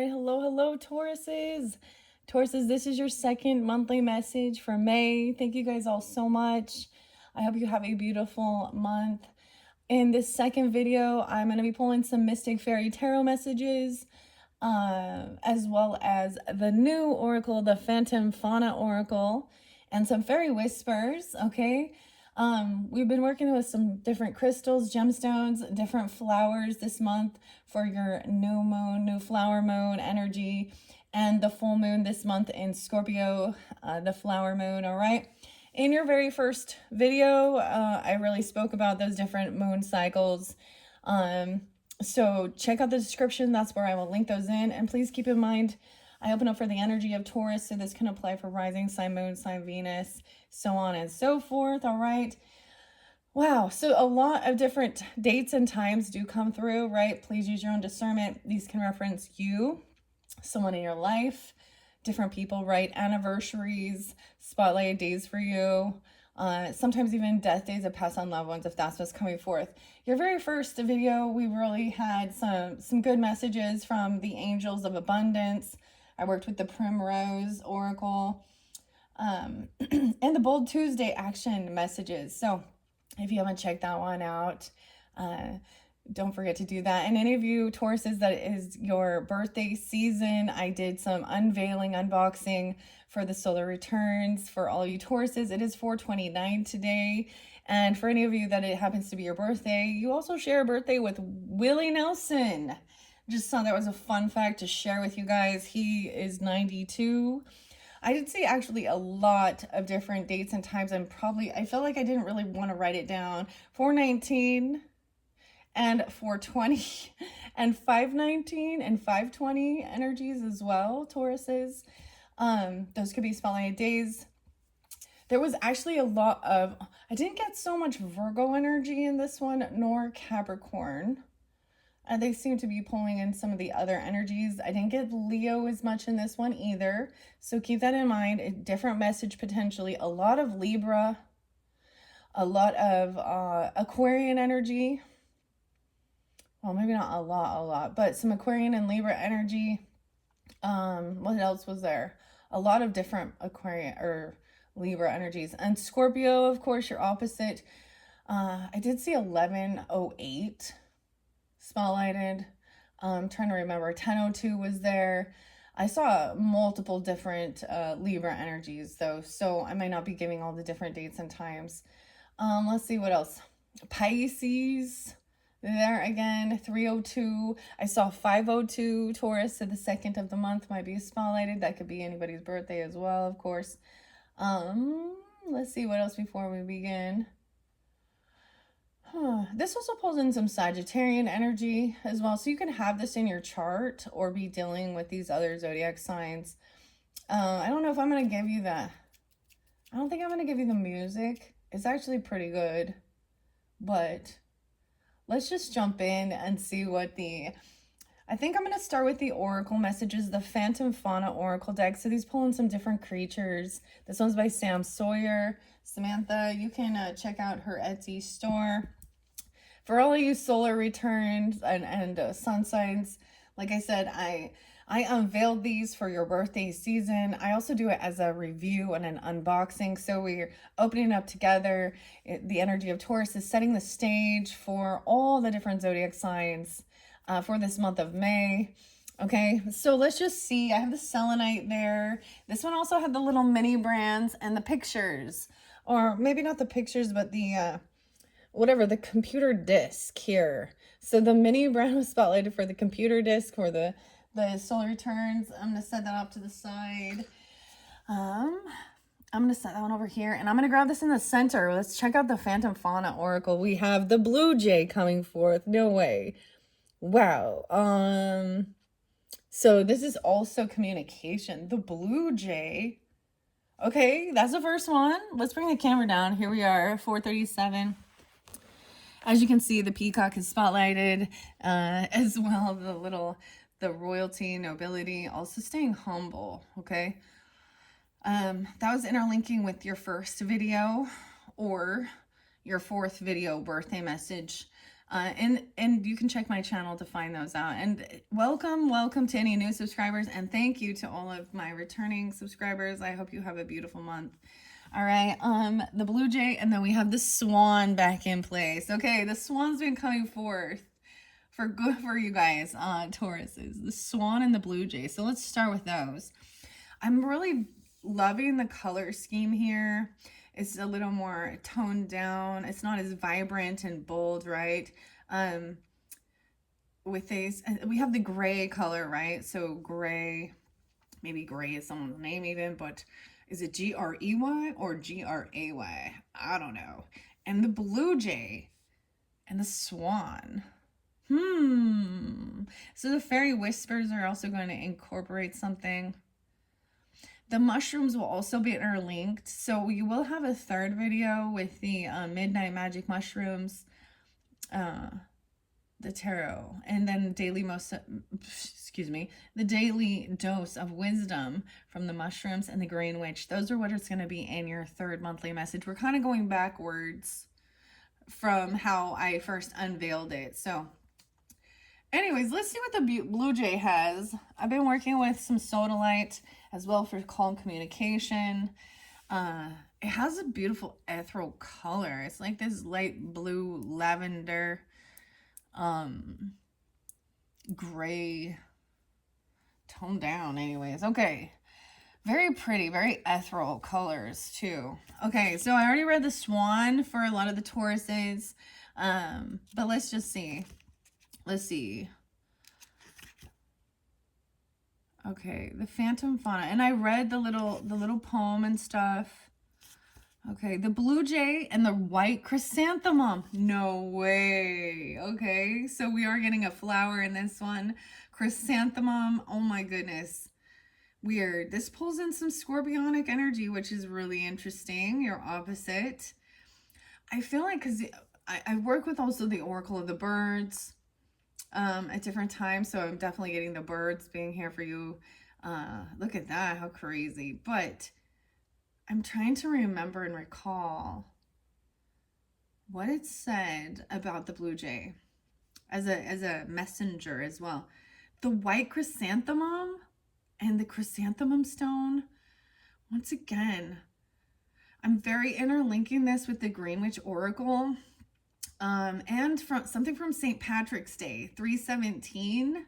right, hello, Tauruses. Tauruses, this is your second monthly message for May. Thank you guys all so much. I hope you have a beautiful month. In this second video, I'm going to be pulling some Mystic Fairy Tarot messages, as well as the new oracle, the Phantom Fauna Oracle, and some fairy whispers, okay? We've been working with some different crystals, gemstones, different flowers this month for your new moon, new flower moon energy, and the full moon this month in Scorpio, the flower moon, all right? In your very first video, I really spoke about those different moon cycles. So check out the description. That's where I will link those in. And please keep in mind, I open up for the energy of Taurus, so this can apply for rising sign, moon sign, Venus, so on and so forth, all right? Wow, so a lot of different dates and times do come through, right? Please use your own discernment. These can reference you, someone in your life, different people, right? Anniversaries, spotlight days for you, sometimes even death days of past on loved ones, if that's what's coming forth. Your very first video, we really had some good messages from the angels of abundance. I worked with the Primrose Oracle, and the Bold Tuesday action messages. So if you haven't checked that one out, don't forget to do that. And any of you Tauruses, that is your birthday season, I did some unveiling, unboxing for the solar returns for all you Tauruses. It is 4/29 today. And for any of you that it happens to be your birthday, you also share a birthday with Willie Nelson. Just thought that was a fun fact to share with you guys. He is 92. I did see actually a lot of different dates and times. I felt like I didn't really want to write it down. 4/19 and 4/20 and 5/19 and 5/20 energies as well, Tauruses. Those could be spotlight days. There was actually a lot of, I didn't get so much Virgo energy in this one, nor Capricorn. They seem to be pulling in some of the other energies. I didn't get Leo as much in this one either. So keep that in mind. A different message potentially. A lot of Libra. A lot of Aquarian energy. Well, maybe not a lot. But some Aquarian and Libra energy. What else was there? A lot of different Aquarian or Libra energies. And Scorpio, of course, your opposite. I did see 1108 spotlighted. Trying to remember. 1002 was there. I saw multiple different Libra energies though, so I might not be giving all the different dates and times. Let's see what else. Pisces, there again, 302. I saw 502 Taurus, so the second of the month might be spotlighted. That could be anybody's birthday as well, of course. Let's see what else before we begin. This also pulls in some Sagittarian energy as well. So you can have this in your chart or be dealing with these other zodiac signs. I don't know if I'm going to give you that. I don't think I'm going to give you the music. It's actually pretty good. But let's just jump in and see what I think I'm going to start with the oracle messages, the Phantom Fauna Oracle deck. So these pull in some different creatures. This one's by Sam Sawyer. Samantha, you can check out her Etsy store. For all of you solar returns and sun signs, like I said, I unveiled these for your birthday season. I also do it as a review and an unboxing. So we're opening up together. The energy of Taurus is setting the stage for all the different zodiac signs for this month of May. Okay, so let's just see. I have the selenite there. This one also had the little mini brands and the pictures. Or maybe not the pictures, but the the computer disc here. So the mini brand was spotlighted for the computer disc for the solar returns. I'm going to set that up to the side. I'm going to set that one over here, and I'm going to grab this in the center. Let's check out the Phantom Fauna Oracle. We have the blue jay coming forth. No way. Wow. So this is also communication. The blue jay. Okay, that's the first one. Let's bring the camera down. Here we are, 4:37. As you can see, the peacock is spotlighted, as well the royalty, nobility, also staying humble, okay? That was interlinking with your first video or your fourth video birthday message. And you can check my channel to find those out. And welcome to any new subscribers, and thank you to all of my returning subscribers. I hope you have a beautiful month. All right, the blue jay, and then we have the swan back in place. Okay, the swan's been coming forth for good for you guys, Tauruses, the swan and the blue jay. So let's start with those. I'm really loving the color scheme here. It's a little more toned down. It's not as vibrant and bold, right? With these, we have the gray color, right? So gray, maybe gray is someone's name even, but is it G-R-E-Y or G-R-A-Y? I don't know. And the blue jay and the swan. So the fairy whispers are also going to incorporate something. The mushrooms will also be interlinked. So you will have a third video with the midnight magic mushrooms, the tarot, and then the daily dose of wisdom from the mushrooms and the green witch. Those are what it's going to be in your third monthly message. We're kind of going backwards from how I first unveiled it. So anyways, let's see what the blue jay has. I've been working with some sodalite as well for calm communication. It has a beautiful ethereal color. It's like this light blue lavender, gray, toned down anyways. Okay, very pretty, very ethereal colors too. Okay, so I already read the swan for a lot of the Tauruses, but let's just see. Let's see. Okay, the phantom fauna, and I read the little poem and stuff. Okay, the blue jay and the white chrysanthemum. No way. Okay, so we are getting a flower in this one. Chrysanthemum. Oh my goodness. Weird. This pulls in some scorpionic energy, which is really interesting. Your opposite. I feel like because I work with also the oracle of the birds at different times, so I'm definitely getting the birds being here for you. Look at that, how crazy. But I'm trying to remember and recall what it said about the blue jay as a messenger as well. The white chrysanthemum and the chrysanthemum stone. Once again, I'm very interlinking this with the green witch oracle. And from something from St. Patrick's Day, 317.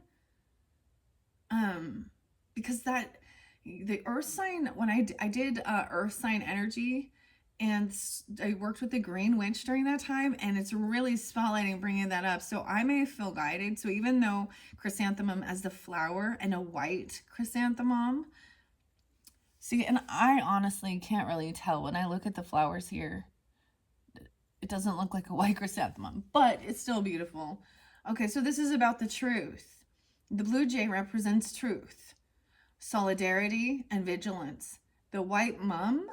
Because that the earth sign, when I did earth sign energy, and I worked with the green witch during that time, and it's really spotlighting bringing that up. So I may feel guided. So even though chrysanthemum as the flower and a white chrysanthemum, see, and I honestly can't really tell when I look at the flowers here. It doesn't look like a white chrysanthemum, but it's still beautiful. Okay, so this is about the truth. The blue jay represents truth, solidarity, and vigilance. The white mum,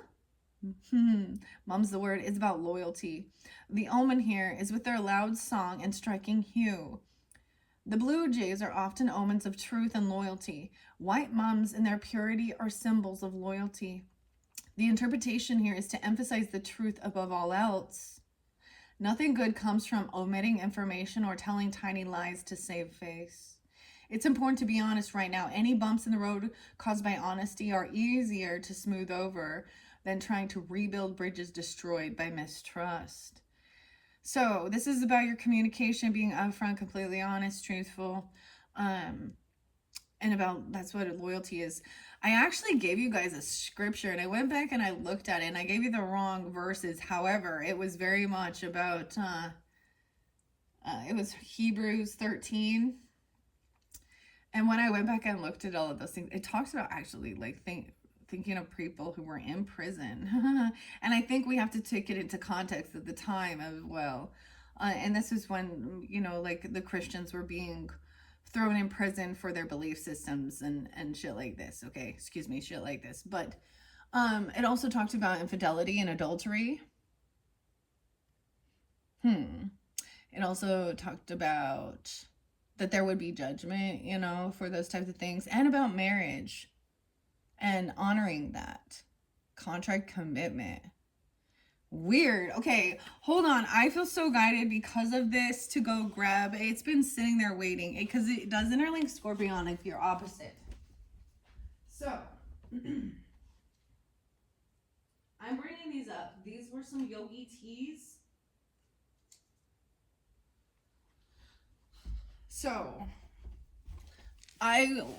mum's the word, is about loyalty. The omen here is with their loud song and striking hue. The blue jays are often omens of truth and loyalty. White mums in their purity are symbols of loyalty. The interpretation here is to emphasize the truth above all else. Nothing good comes from omitting information or telling tiny lies to save face. It's important to be honest right now. Any bumps in the road caused by honesty are easier to smooth over than trying to rebuild bridges destroyed by mistrust. So this is about your communication, being upfront, completely honest, truthful, and about, that's what loyalty is. I actually gave you guys a scripture, and I went back and I looked at it, and I gave you the wrong verses. However, it was very much about, it was Hebrews 13. And when I went back and looked at all of those things, it talks about actually like thinking of people who were in prison. And I think we have to take it into context at the time as well. And this is when, you know, like the Christians were being thrown in prison for their belief systems and shit like this. Okay, excuse me, shit like this. But it also talked about infidelity and adultery. It also talked about that there would be judgment, you know, for those types of things, and about marriage and honoring that contract commitment. Weird. Okay, hold on. I feel so guided because of this to go grab. It's been sitting there waiting because it does interlink Scorpion if you're opposite. So, I'm bringing these up. These were some yogi teas. So,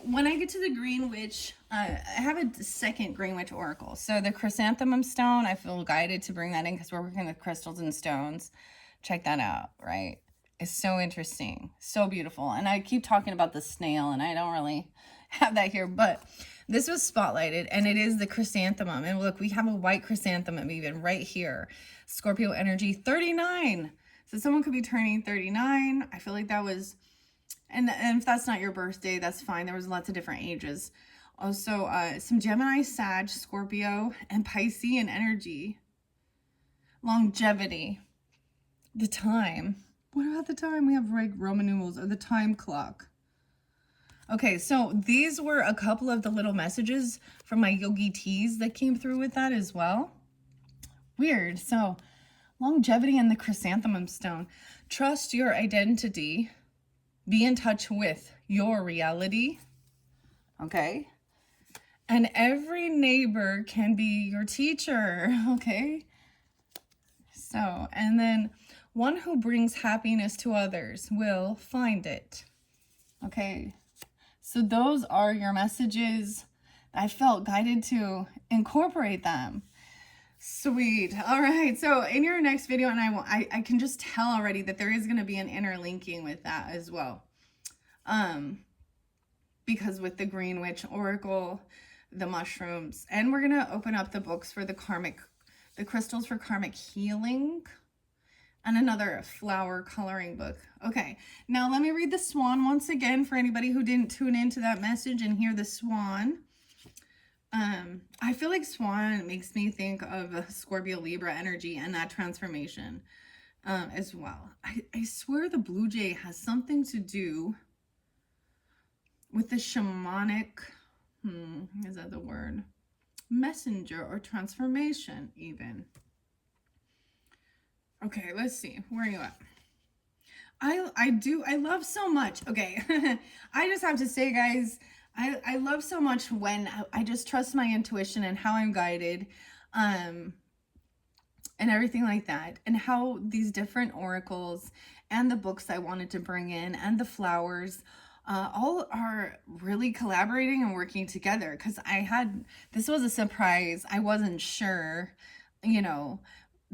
when I get to the Green Witch, I have a second Green Witch Oracle. So the Chrysanthemum Stone, I feel guided to bring that in because we're working with crystals and stones. Check that out, right? It's so interesting, so beautiful. And I keep talking about the snail, and I don't really have that here, but this was spotlighted, and it is the chrysanthemum. And look, we have a white chrysanthemum even right here. Scorpio energy 39. So someone could be turning 39. I feel like that was... And if that's not your birthday, that's fine. There was lots of different ages. Also, some Gemini, Sag, Scorpio, and Piscean energy. Longevity. The time. What about the time? We have like Roman numerals or the time clock. Okay, so these were a couple of the little messages from my yogi teas that came through with that as well. Weird. So, longevity and the chrysanthemum stone. Trust your identity. Be in touch with your reality, okay? And every neighbor can be your teacher, okay? So, and then one who brings happiness to others will find it, okay? So those are your messages. I felt guided to incorporate them. Sweet. All right. So in your next video, and I can just tell already that there is going to be an interlinking with that as well. Because with the Green Witch Oracle, the mushrooms, and we're going to open up the books for the crystals for karmic healing, and another flower coloring book. Okay. Now let me read the swan once again for anybody who didn't tune into that message and hear the swan. I feel like swan makes me think of Scorpio Libra energy and that transformation as well. I swear the blue jay has something to do with the shamanic, is that the word? Messenger or transformation even. Okay, let's see. Where are you at? I love so much. Okay, I just have to say, guys, I love so much when I just trust my intuition and how I'm guided, and everything like that, and how these different oracles and the books I wanted to bring in and the flowers all are really collaborating and working together, because this was a surprise. I wasn't sure,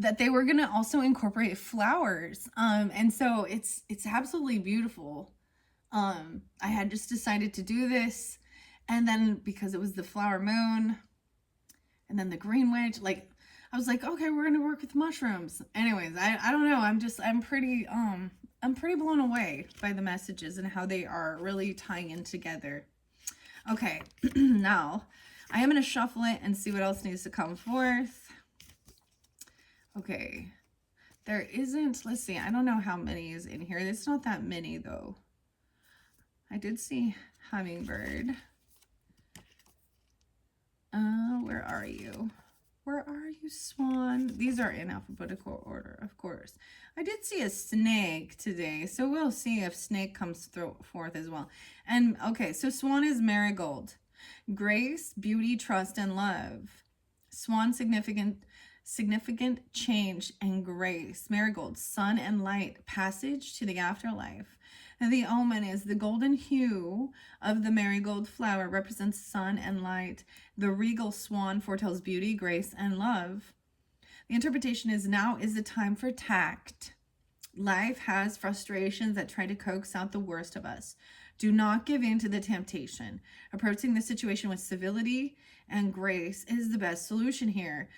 that they were going to also incorporate flowers. And so it's absolutely beautiful. I had just decided to do this, and then because it was the flower moon and then the Green Witch, like I was like, okay, we're gonna work with mushrooms. Anyways, I don't know, I'm pretty blown away by the messages and how they are really tying in together. Okay, now I am gonna shuffle it and see what else needs to come forth. Okay, there isn't, let's see, I don't know how many is in here. It's not that many though. I did see hummingbird. Where are you? Where are you, swan? These are in alphabetical order, of course. I did see a snake today, so we'll see if snake comes forth as well. And okay, so swan is marigold. Grace, beauty, trust, and love. Swan, significant change and grace. Marigold, sun and light, passage to the afterlife. And the omen is the golden hue of the marigold flower represents sun and light. The regal swan foretells beauty, grace, and love. The interpretation is now is the time for tact. Life has frustrations that try to coax out the worst of us. Do not give in to the temptation. Approaching the situation with civility and grace is the best solution here.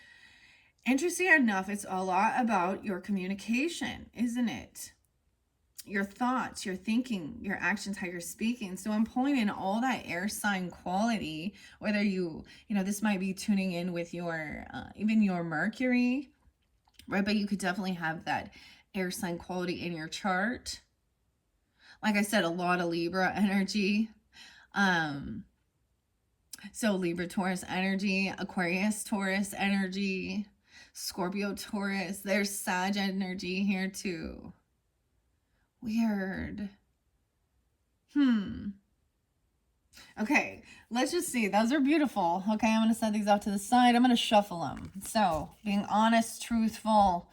Interesting enough, it's a lot about your communication, isn't it? Your thoughts, your thinking, your actions, how you're speaking. So I'm pulling in all that air sign quality, whether this might be tuning in with your, even your Mercury, right? But you could definitely have that air sign quality in your chart. Like I said, a lot of Libra energy. So Libra, Taurus energy, Aquarius, Taurus energy. Scorpio, Taurus. There's Sag energy here too. Weird. Okay, let's just see. Those are beautiful. Okay, I'm going to set these off to the side. I'm going to shuffle them. So, being honest, truthful.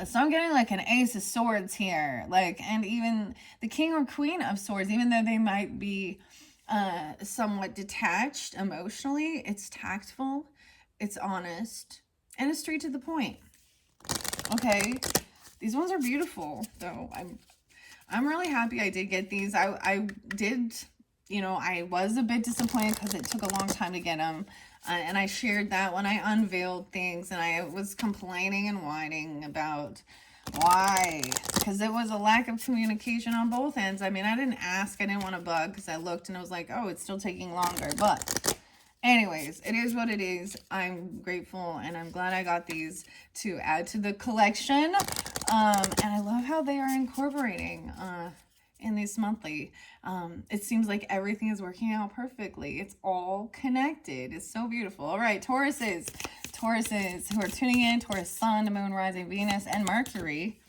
So I'm getting like an Ace of Swords here. Like, and even the King or Queen of Swords, even though they might be somewhat detached emotionally, it's tactful, it's honest, and it's straight to the point. Okay, these ones are beautiful, though. I'm really happy I did get these. I did, you know, I was a bit disappointed because it took a long time to get them. And I shared that when I unveiled things, and I was complaining and whining about why. Because it was a lack of communication on both ends. I mean, I didn't ask. I didn't want to bug because I looked and I was like, oh, it's still taking longer. But anyways, it is what it is. I'm grateful and I'm glad I got these to add to the collection. And I love how they are incorporating in these monthly. It seems like everything is working out perfectly. It's all connected. It's so beautiful. All right, Tauruses who are tuning in, Taurus Sun, Moon, Rising, Venus, and Mercury.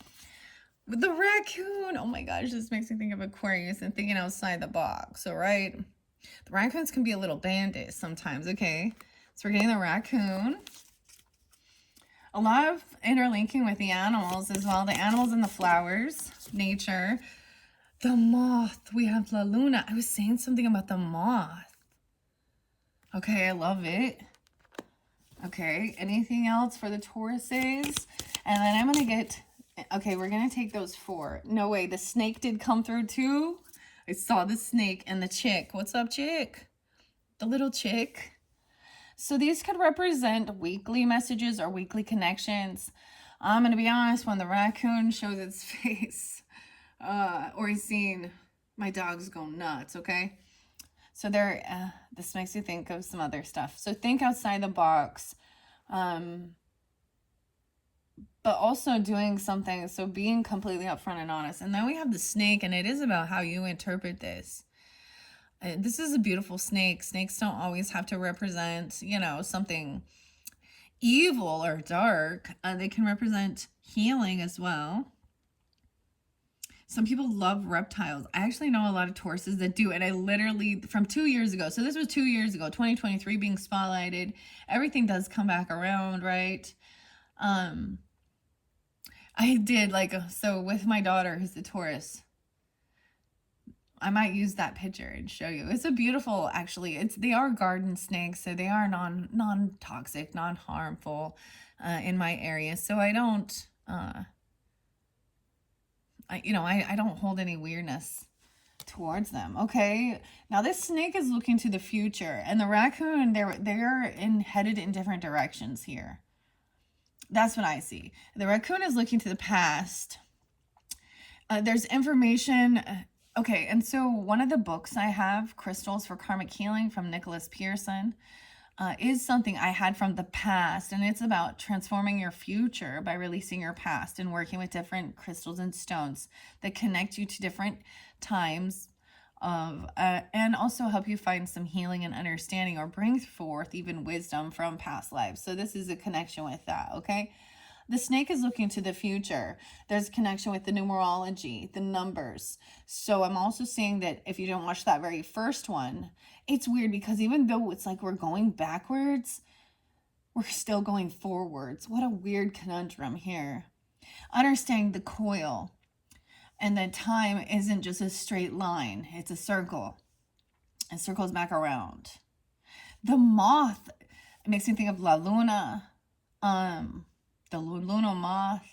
With the raccoon, oh my gosh, this makes me think of Aquarius and thinking outside the box. All right, the raccoons can be a little bandit sometimes. Okay, so we're getting the raccoon. A lot of interlinking with the animals as well. The animals and the flowers, nature. The moth. We have La Luna. I was saying something about the moth. Okay, I love it. Okay, anything else for the Tauruses? And then I'm going to get... Okay, we're going to take those 4. No way, the snake did come through too. I saw the snake and the chick. What's up, chick? The little chick. So these could represent weekly messages or weekly connections. I'm going to be honest, when the raccoon shows its face, or he's seen my dogs go nuts, okay? So there, this makes you think of some other stuff. So think outside the box, but also doing something, so being completely upfront and honest. And then we have the snake, and it is about how you interpret this. This is a beautiful snake. Snakes don't always have to represent, you know, something evil or dark. They can represent healing as well. Some people love reptiles. I actually know a lot of Tauruses that do. And I literally, from 2 years ago, so this was 2 years ago, 2023 being spotlighted. Everything does come back around, right? I did so with my daughter, who's the Taurus. I might use that picture and show you. It's a beautiful, actually, they are garden snakes, so they are non-toxic, non-harmful in my area. So I don't, I don't hold any weirdness towards them. Okay, now this snake is looking to the future, and the raccoon, they're headed in different directions here. That's what I see. The raccoon is looking to the past. There's information. Okay, and so one of the books I have, Crystals for Karmic Healing from Nicholas Pearson, is something I had from the past, and it's about transforming your future by releasing your past and working with different crystals and stones that connect you to different times of, and also help you find some healing and understanding, or bring forth even wisdom from past lives. So this is a connection with that, okay? The snake is looking to the future. There's a connection with the numerology, the numbers. So I'm also saying that if you didn't watch that very first one, it's weird because even though it's like we're going backwards, we're still going forwards. What a weird conundrum here. Understanding the coil and that time isn't just a straight line. It's a circle. It circles back around. The moth, it makes me think of La Luna. The Luna moth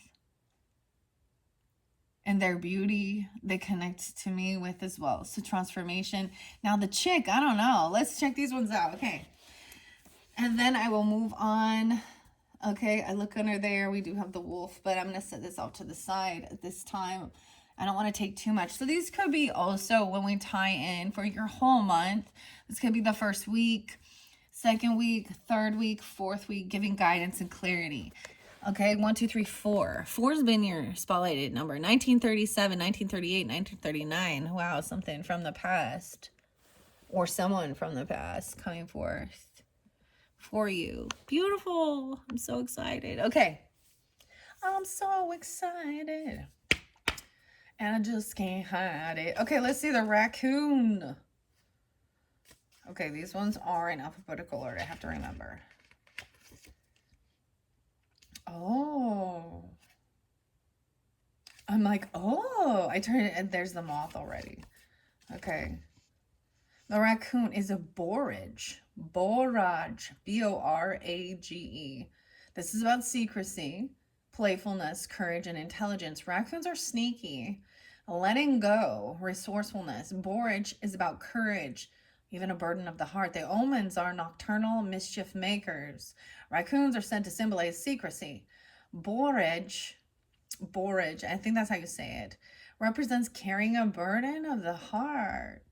and their beauty, they connect to me with as well. So transformation. Now the chick, I don't know. Let's check these ones out. Okay. And then I will move on. Okay. I look under there. We do have the wolf, but I'm going to set this off to the side at this time. I don't want to take too much. So these could be also when we tie in for your whole month. This could be the first week, second week, third week, fourth week, giving guidance and clarity. Okay, 1, 2, 3, 4. 4's been your spotlighted number. 1937, 1938, 1939. Wow, something from the past. Or someone from the past coming forth. for you. Beautiful. I'm so excited. Okay. I'm so excited. And I just can't hide it. Okay, let's see the raccoon. Okay, these ones are in alphabetical order. I have to remember. Oh. I'm like, oh. I turn it and there's the moth already. Okay. The raccoon is a borage. Borage. B-O-R-A-G-E. This is about secrecy, playfulness, courage, and intelligence. Raccoons are sneaky. Letting go, resourcefulness. Borage is about courage, even a burden of the heart. The omens are nocturnal mischief makers. Raccoons are said to symbolize secrecy. Borage, I think that's how you say it, represents carrying a burden of the heart.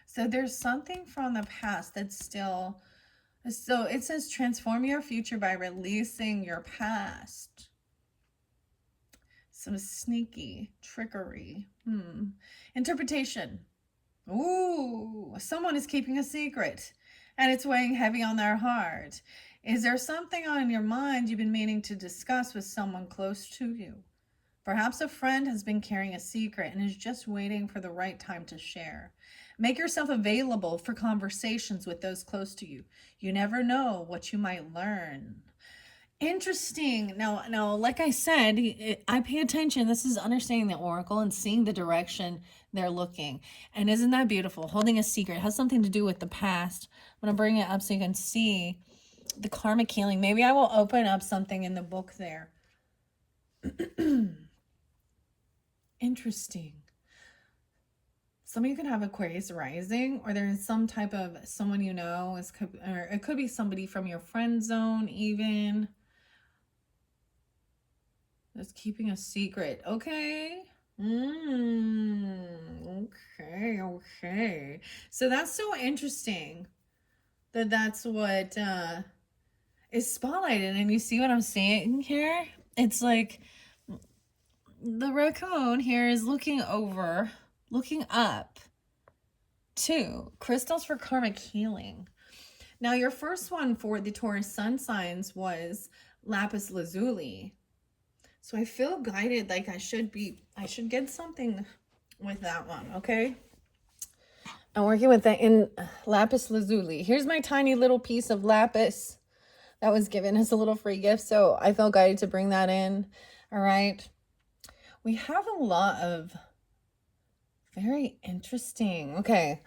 So there's something from the past that's still, so it says transform your future by releasing your past. Some sneaky trickery. Interpretation. Ooh, someone is keeping a secret and it's weighing heavy on their heart. Is there something on your mind you've been meaning to discuss with someone close to you? Perhaps a friend has been carrying a secret and is just waiting for the right time to share. Make yourself available for conversations with those close to you. You never know what you might learn. Interesting. Now, like I said, I pay attention. This is understanding the oracle and seeing the direction they're looking. And isn't that beautiful? Holding a secret has something to do with the past. I'm going to bring it up so you can see the karmic healing. Maybe I will open up something in the book there. Interesting. Some of you could have Aquarius rising, or there's some type of someone you know, or it could be somebody from your friend zone even. That's keeping a secret. Okay. Okay. So that's so interesting that's what is spotlighted. And you see what I'm seeing here? It's like the raccoon here is looking up to crystals for karmic healing. Now, your first one for the Taurus sun signs was lapis lazuli. So I feel guided, like I should get something with that one, okay? I'm working with that in lapis lazuli. Here's my tiny little piece of lapis that was given as a little free gift, so I felt guided to bring that in, all right? We have a lot of very interesting, okay,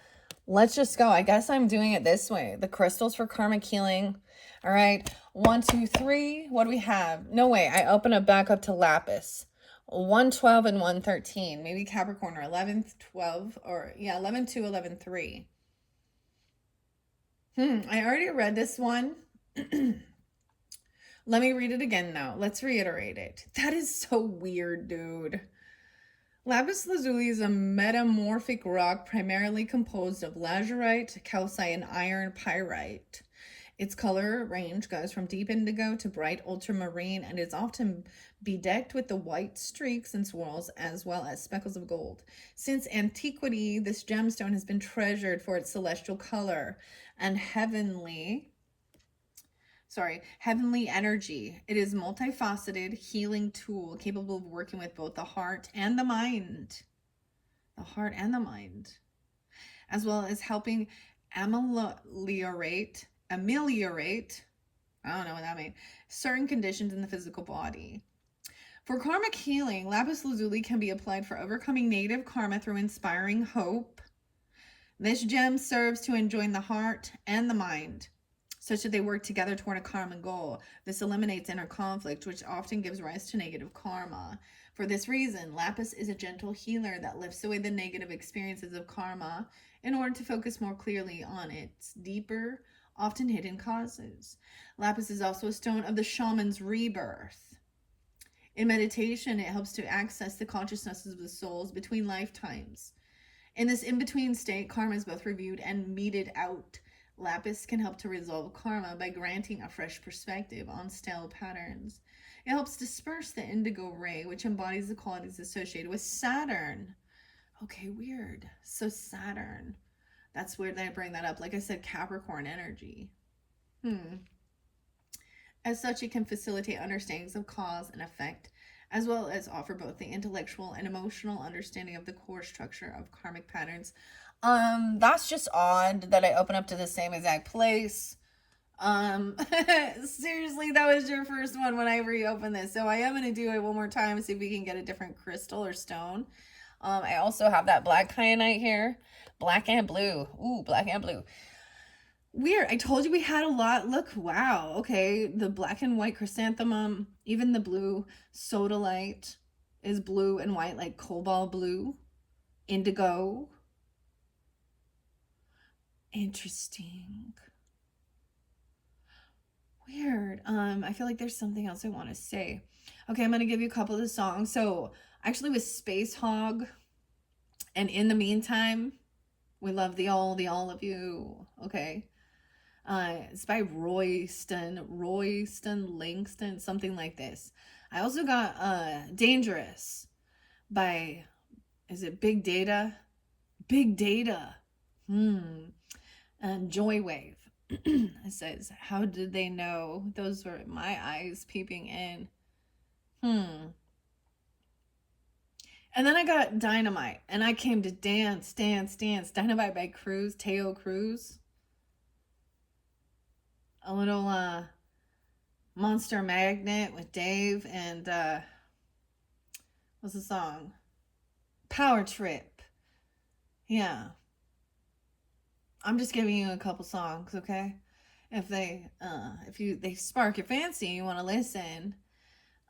let's just go. I guess I'm doing it this way. The crystals for karmic healing. All right. 1, 2, 3. What do we have? No way. I open it back up to lapis. 112 and 113. Maybe Capricorn or 11, 12, or yeah, 11, 2, 11, 3. I already read this one. Let me read it again now. Let's reiterate it. That is so weird, dude. Lapis lazuli is a metamorphic rock primarily composed of lazurite, calcite, and iron pyrite. Its color range goes from deep indigo to bright ultramarine and is often bedecked with the white streaks and swirls as well as speckles of gold. Since antiquity, this gemstone has been treasured for its celestial color and heavenly energy. It is multifaceted healing tool capable of working with both the heart and the mind. As well as helping ameliorate, I don't know what that means, certain conditions in the physical body. For karmic healing, lapis lazuli can be applied for overcoming negative karma through inspiring hope. This gem serves to enjoin the heart and the mind, such that they work together toward a common goal. This eliminates inner conflict, which often gives rise to negative karma. For this reason, lapis is a gentle healer that lifts away the negative experiences of karma in order to focus more clearly on its deeper, often hidden causes. Lapis is also a stone of the shaman's rebirth. In meditation, it helps to access the consciousnesses of the souls between lifetimes. In this in-between state, karma is both reviewed and meted out. Lapis can help to resolve karma by granting a fresh perspective on stale patterns. It helps disperse the indigo ray, which embodies the qualities associated with Saturn. Okay, weird. So Saturn. That's weird that I bring that up. Like I said, Capricorn energy. As such, it can facilitate understandings of cause and effect, as well as offer both the intellectual and emotional understanding of the core structure of karmic patterns. That's just odd that I open up to the same exact place. Seriously, that was your first one when I reopened this. So I am going to do it one more time, see if we can get a different crystal or stone. I also have that black kyanite here. Black and blue. Ooh, black and blue. Weird. I told you we had a lot. Look, wow. Okay, the black and white chrysanthemum, even the blue sodalite is blue and white, like cobalt blue, indigo. Interesting. Weird. I feel like there's something else I want to say. Okay, I'm gonna give you a couple of the songs. So actually with Space Hog and In the Meantime, we love the all of you. Okay. It's by Royston Langston, something like this. I also got Dangerous by, is it Big Data? Big Data. And Joywave. It says, how did they know? Those were my eyes peeping in. And then I got Dynamite, and I came to dance. Dynamite by Teo Cruz. A little Monster Magnet with Dave, and what's the song? Power Trip. Yeah. I'm just giving you a couple songs, okay? If they spark your fancy and you want to listen.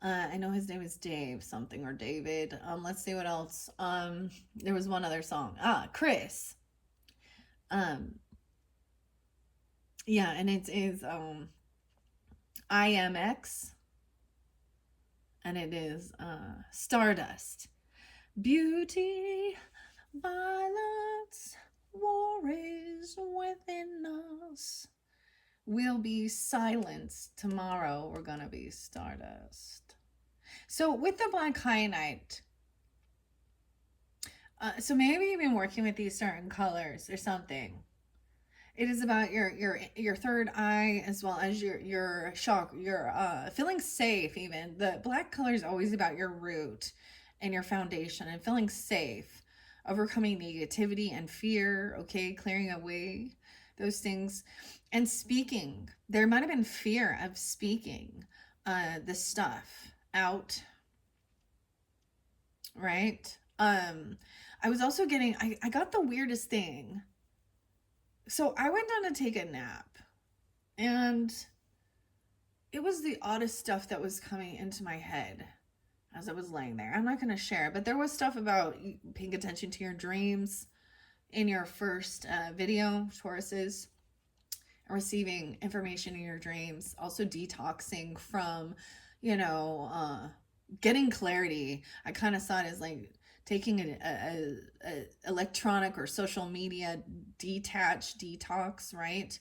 I know his name is Dave something or David. Let's see what else. There was one other song. Chris. Yeah, and it is IMX, and it is Stardust. Beauty, violence, war is within us. We'll be silenced. Tomorrow we're gonna be stardust. So with the black kyanite, so maybe you've been working with these certain colors or something. It is about your third eye, as well as your shock, your feeling safe. Even the black color is always about your root and your foundation and feeling safe, overcoming negativity and fear. Okay, clearing away those things and speaking. There might have been fear of speaking this stuff out, right? I was also getting, I got the weirdest thing. So I went down to take a nap, and it was the oddest stuff that was coming into my head as I was laying there. I'm not going to share, but there was stuff about paying attention to your dreams in your first video, Tauruses, receiving information in your dreams, also detoxing from, getting clarity. I kind of saw it as like taking a electronic or social media detox, right?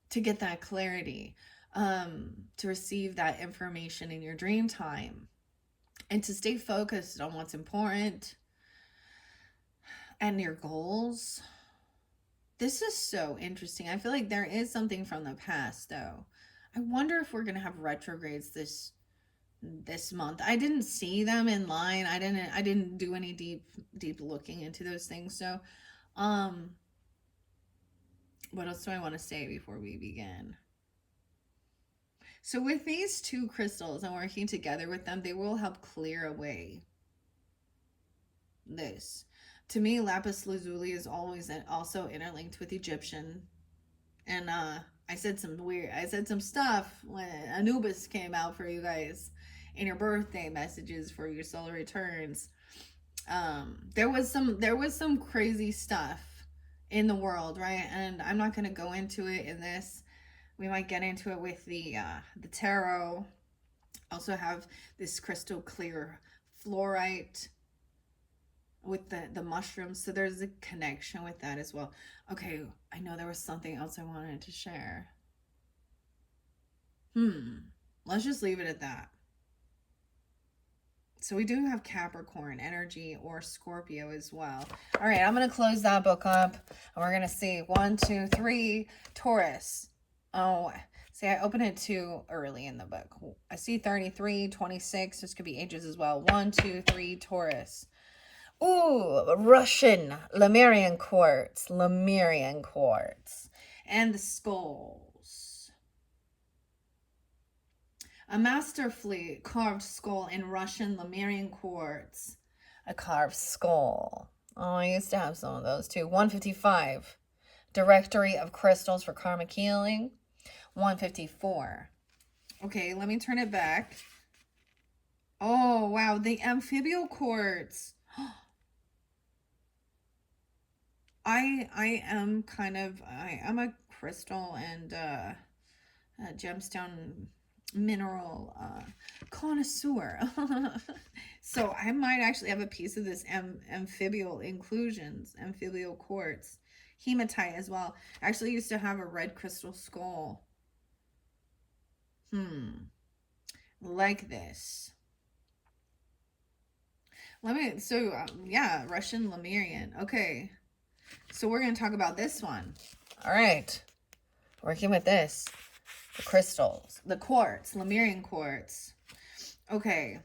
To get that clarity, to receive that information in your dream time, and to stay focused on what's important and your goals. This is so interesting. I feel like there is something from the past, though. I wonder if we're gonna have retrogrades this month. I didn't see them in line. I didn't do any deep looking into those things. So what else do I want to say before we begin? So with these two crystals and working together with them, they will help clear away this. To me, lapis lazuli is always also interlinked with Egyptian. And I said some stuff when Anubis came out for you guys in your birthday messages for your solar returns. There was some crazy stuff in the world, right? And I'm not going to go into it in this. We might get into it with the tarot. Also have this crystal clear fluorite with the mushrooms, so there's a connection with that as well. Okay, I know there was something else I wanted to share. Let's just leave it at that. So we do have Capricorn energy or Scorpio as well. All right, I'm going to close that book up, and we're going to see 1, 2, 3, Taurus. Oh, see, I opened it too early in the book. I see 33, 26. This could be ages as well. 1, 2, 3, Taurus. Ooh, Russian Lemurian quartz. Lemurian quartz. And the skulls. A masterfully carved skull in Russian Lemurian quartz. A carved skull. Oh, I used to have some of those too. 155. Directory of crystals for karmic healing. 154. Okay, let me turn it back. Oh, wow. The amphibial quartz. I am a crystal and a gemstone mineral connoisseur. So I might actually have a piece of this amphibial inclusions, amphibial quartz. Hematite as well. I actually used to have a red crystal skull. Like this. Yeah, Russian Lemurian. Okay. So we're going to talk about this one. All right. Working with this. The crystals. The quartz. Lemurian quartz. Okay.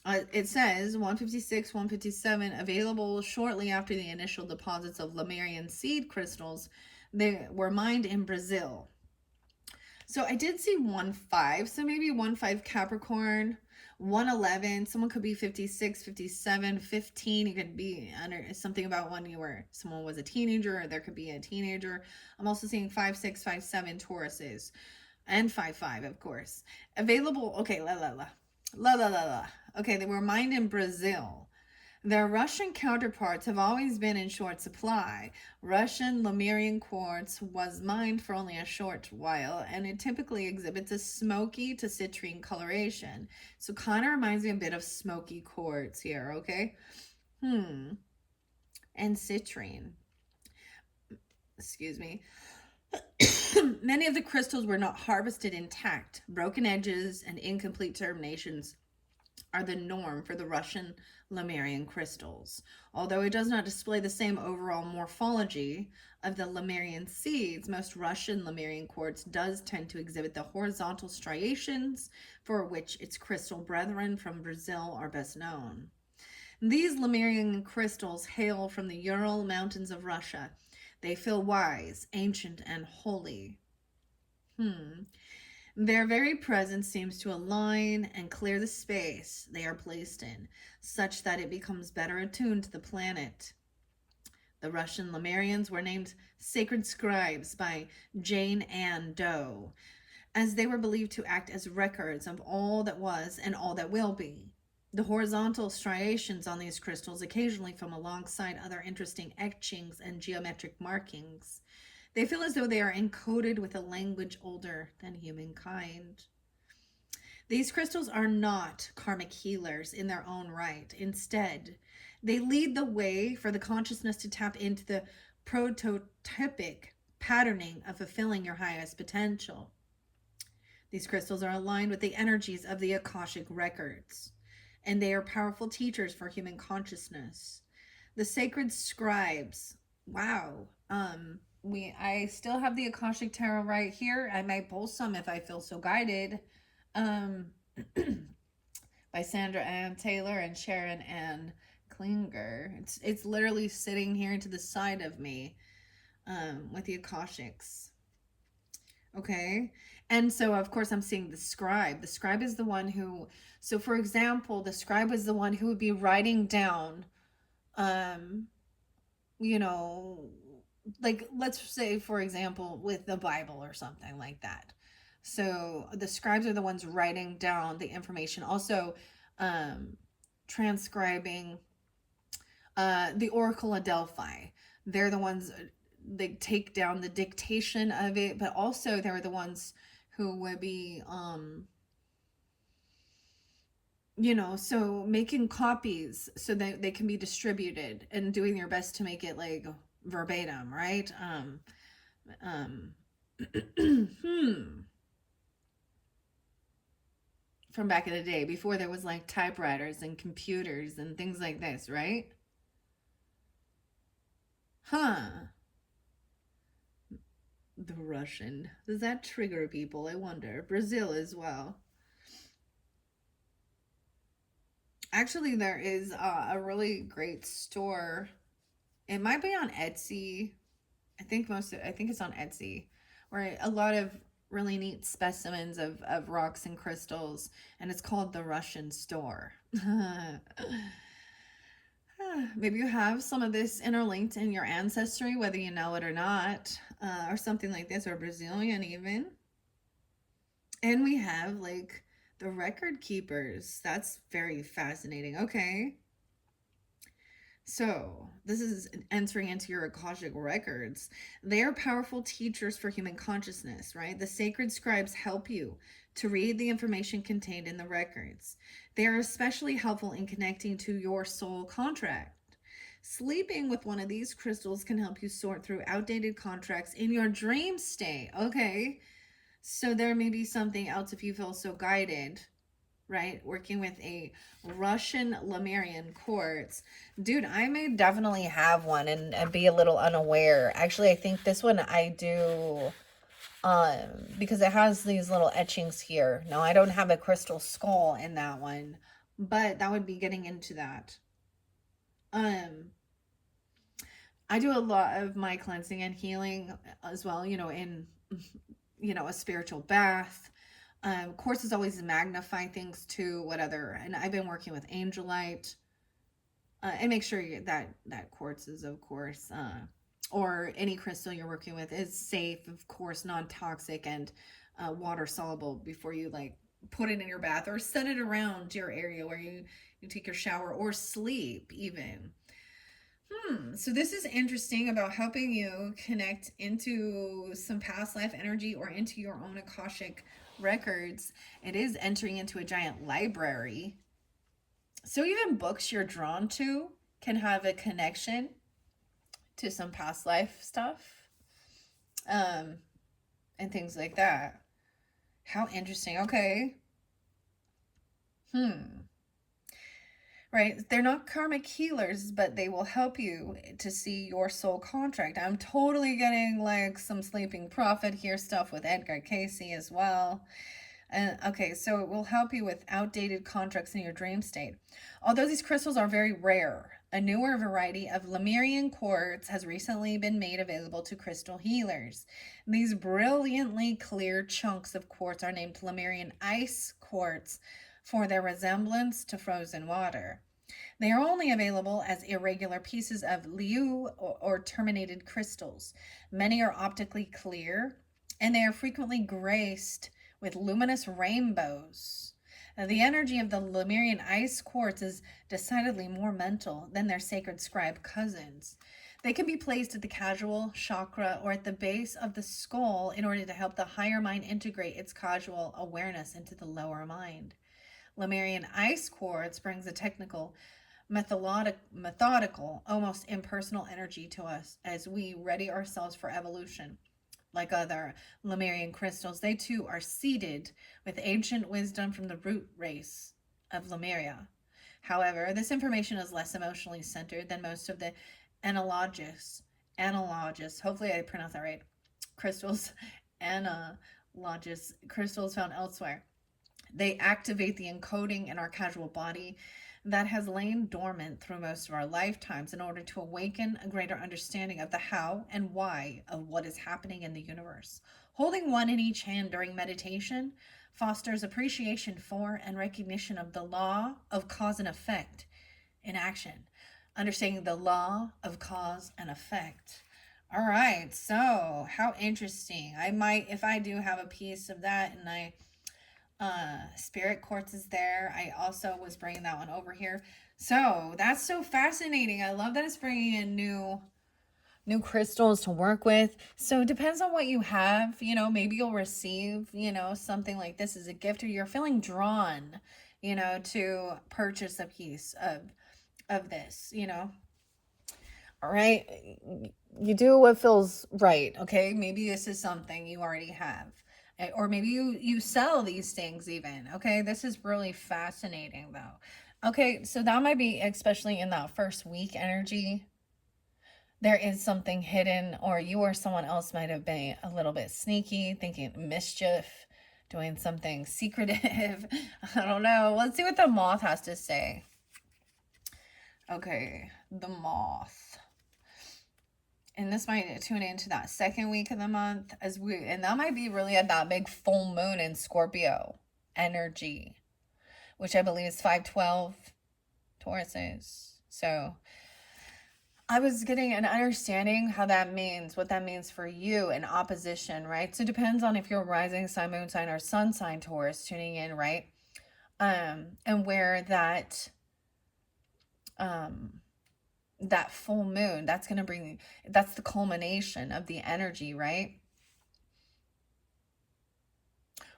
It says 156, 157, available shortly after the initial deposits of Lemurian seed crystals. They were mined in Brazil. So I did see 1-5, so maybe 1-5 Capricorn, 111, someone could be 56, 57, 15. You could be under something about when someone was a teenager, or there could be a teenager. I'm also seeing 5-6, 5-7 Tauruses, and 5-5, of course. Available, okay, Okay, they were mined in Brazil. Their Russian counterparts have always been in short supply. Russian Lemurian quartz was mined for only a short while, and it typically exhibits a smoky to citrine coloration. So kind of reminds me a bit of smoky quartz here, okay? And citrine. Excuse me. Many of the crystals were not harvested intact. Broken edges and incomplete terminations are the norm for the Russian Lemurian crystals. Although it does not display the same overall morphology of the Lemurian seeds, most Russian Lemurian quartz does tend to exhibit the horizontal striations for which its crystal brethren from Brazil are best known. These Lemurian crystals hail from the Ural Mountains of Russia. They feel wise, ancient, and holy. Their very presence seems to align and clear the space they are placed in, such that it becomes better attuned to the planet. The Russian Lemurians were named sacred scribes by Jane Ann Doe, as they were believed to act as records of all that was and all that will be. The horizontal striations on these crystals occasionally form alongside other interesting etchings and geometric markings. They feel as though they are encoded with a language older than humankind. These crystals are not karmic healers in their own right. Instead, they lead the way for the consciousness to tap into the prototypic patterning of fulfilling your highest potential. These crystals are aligned with the energies of the Akashic records, and they are powerful teachers for human consciousness. The sacred scribes. Wow. I still have the Akashic Tarot right here. I might pull some if I feel so guided. By Sandra Ann Taylor and Sharon Ann Klinger. It's literally sitting here to the side of me, with the Akashics. Okay. And so, of course, I'm seeing the scribe. The scribe is the one who, so for example, the scribe is the one who would be writing down, you know, like let's say, for example, with the Bible or something like that. So the scribes are the ones writing down the information, also transcribing the Oracle of Delphi. They're the ones, they take down the dictation of it, but also they're the ones who would be so making copies so that they can be distributed and doing their best to make it like verbatim, right? From back in the day before there was like typewriters and computers and things like this, right? The Russian. Does that trigger people? I wonder. Brazil as well. Actually, there is a really great store. It might be on Etsy. I think it's on Etsy, where a lot of really neat specimens of rocks and crystals, and it's called the Russian Store. Maybe you have some of this interlinked in your ancestry, whether you know it or not, or something like this, or Brazilian even. And we have like the record keepers. That's very fascinating. Okay. So, this is entering into your Akashic records. They are powerful teachers for human consciousness, right? The sacred scribes help you to read the information contained in the records. They are especially helpful in connecting to your soul contract. Sleeping with one of these crystals can help you sort through outdated contracts in your dream state. Okay. So, there may be something else if you feel so guided, right? Working with a Russian Lemurian quartz. Dude, I may definitely have one and be a little unaware. Actually, I think this one I do because it has these little etchings here. Now, I don't have a crystal skull in that one, but that would be getting into that. Um I do a lot of my cleansing and healing as well, in a spiritual bath. Courses always magnify things too. What other? And I've been working with angelite, and make sure that quartz is, of course, or any crystal you're working with is safe, of course, non-toxic and water soluble before you like put it in your bath or set it around your area where you take your shower or sleep even. So this is interesting about helping you connect into some past life energy or into your own Akashic records. It is entering into a giant library. So even books you're drawn to can have a connection to some past life stuff. And things like that. How interesting. Okay. Right? They're not karmic healers, but they will help you to see your soul contract. I'm totally getting like some Sleeping Prophet here stuff with Edgar Casey as well. Okay, so it will help you with outdated contracts in your dream state. Although these crystals are very rare, a newer variety of Lemurian quartz has recently been made available to crystal healers. These brilliantly clear chunks of quartz are named Lemurian ice quartz for their resemblance to frozen water. They are only available as irregular pieces of liu or terminated crystals. Many are optically clear, and they are frequently graced with luminous rainbows. The energy of the Lemurian ice quartz is decidedly more mental than their sacred scribe cousins. They can be placed at the casual chakra or at the base of the skull in order to help the higher mind integrate its causal awareness into the lower mind. Lemurian ice quartz brings a technical, methodical, almost impersonal energy to us as we ready ourselves for evolution. Like other Lemurian crystals, they too are seeded with ancient wisdom from the root race of Lemuria. However, this information is less emotionally centered than most of the analogous, hopefully I pronounced that right, crystals, analogous crystals found elsewhere. They activate the encoding in our casual body that has lain dormant through most of our lifetimes in order to awaken a greater understanding of the how and why of what is happening in the universe. Holding one in each hand during meditation fosters appreciation for and recognition of the law of cause and effect in action. Understanding the law of cause and effect. All right, so how interesting. I might, if I do have a piece of that and spirit quartz is there. I also was bringing that one over here. So that's so fascinating. I love that it's bringing in new crystals to work with. So it depends on what you have. Maybe you'll receive something like this as a gift, or you're feeling drawn to purchase a piece of this. All right, you do what feels right. Okay, maybe this is something you already have, or maybe you sell these things even. Okay, this is really fascinating though. Okay, so that might be especially in that first week energy. there is something hidden, or you or someone else might have been a little bit sneaky, thinking mischief, doing something secretive. I don't know. Let's see what the moth has to say. Okay, the moth. And this might tune into that second week of the month and that might be really at that big full moon in Scorpio energy, which I believe is 512 Tauruses. So I was getting an understanding how that means, what that means for you in opposition, right? So it depends on if you're rising sign, moon sign, or sun sign Taurus tuning in, right? And where that full moon, that's going to bring, that's the culmination of the energy, right?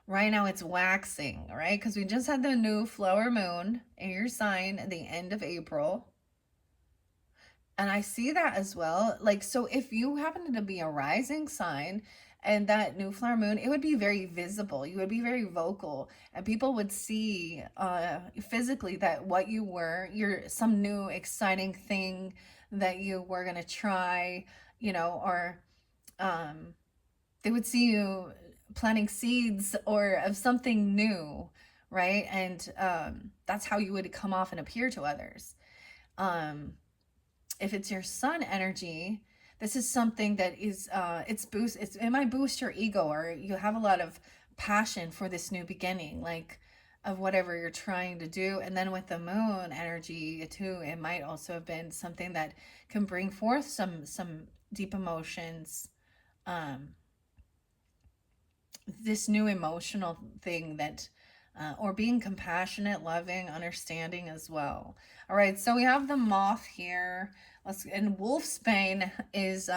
Right now it's waxing, right? Because we just had the new flower moon in your sign at the end of April. And I see that as well. Like, so if you happen to be a rising sign and that new flower moon, it would be very visible. You would be very vocal, and people would see physically that what you were, you're some new exciting thing that you were going to try, or they would see you planting seeds or of something new, right? And that's how you would come off and appear to others. If it's your sun energy, this is something that is it might boost your ego, or you have a lot of passion for this new beginning, like of whatever you're trying to do. And then with the moon energy too, it might also have been something that can bring forth some deep emotions, this new emotional thing that or being compassionate, loving, understanding as well. All right, so we have the moth here. And wolfsbane is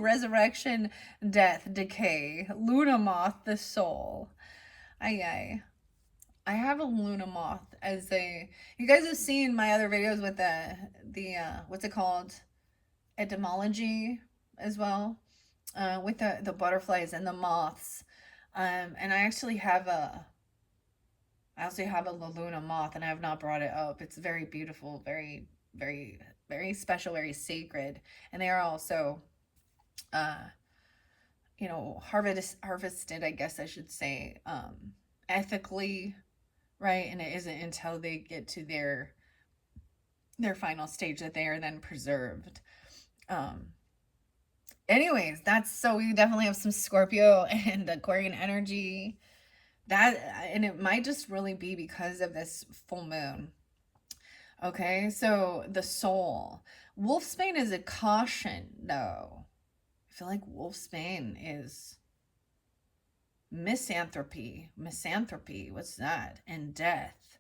resurrection, death, decay. Luna moth, the soul. Ay. I have a Luna moth as a. You guys have seen my other videos with the what's it called, etymology as well, with the butterflies and the moths. And I also have a Luna moth, and I have not brought it up. It's very beautiful, very, very, very special, very sacred. And they are also, harvested, I guess I should say, ethically, right? And it isn't until they get to their final stage that they are then preserved. Anyways, we definitely have some Scorpio and Aquarian energy. And it might just really be because of this full moon. Okay, so the soul. Wolfsbane is a caution, though. I feel like wolfsbane is misanthropy. What's that? And death.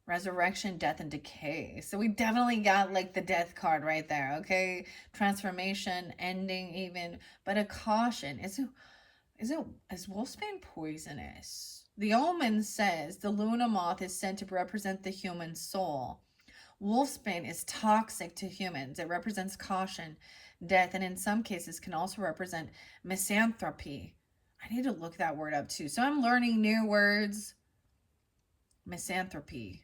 Resurrection, death, and decay. So we definitely got like the death card right there, okay? Transformation, ending even, but a caution. Is wolfsbane poisonous? The omen says the Luna moth is said to represent the human soul. Wolfsbane is toxic to humans. It represents caution, death, and in some cases can also represent misanthropy. I need to look that word up too. So I'm learning new words. Misanthropy.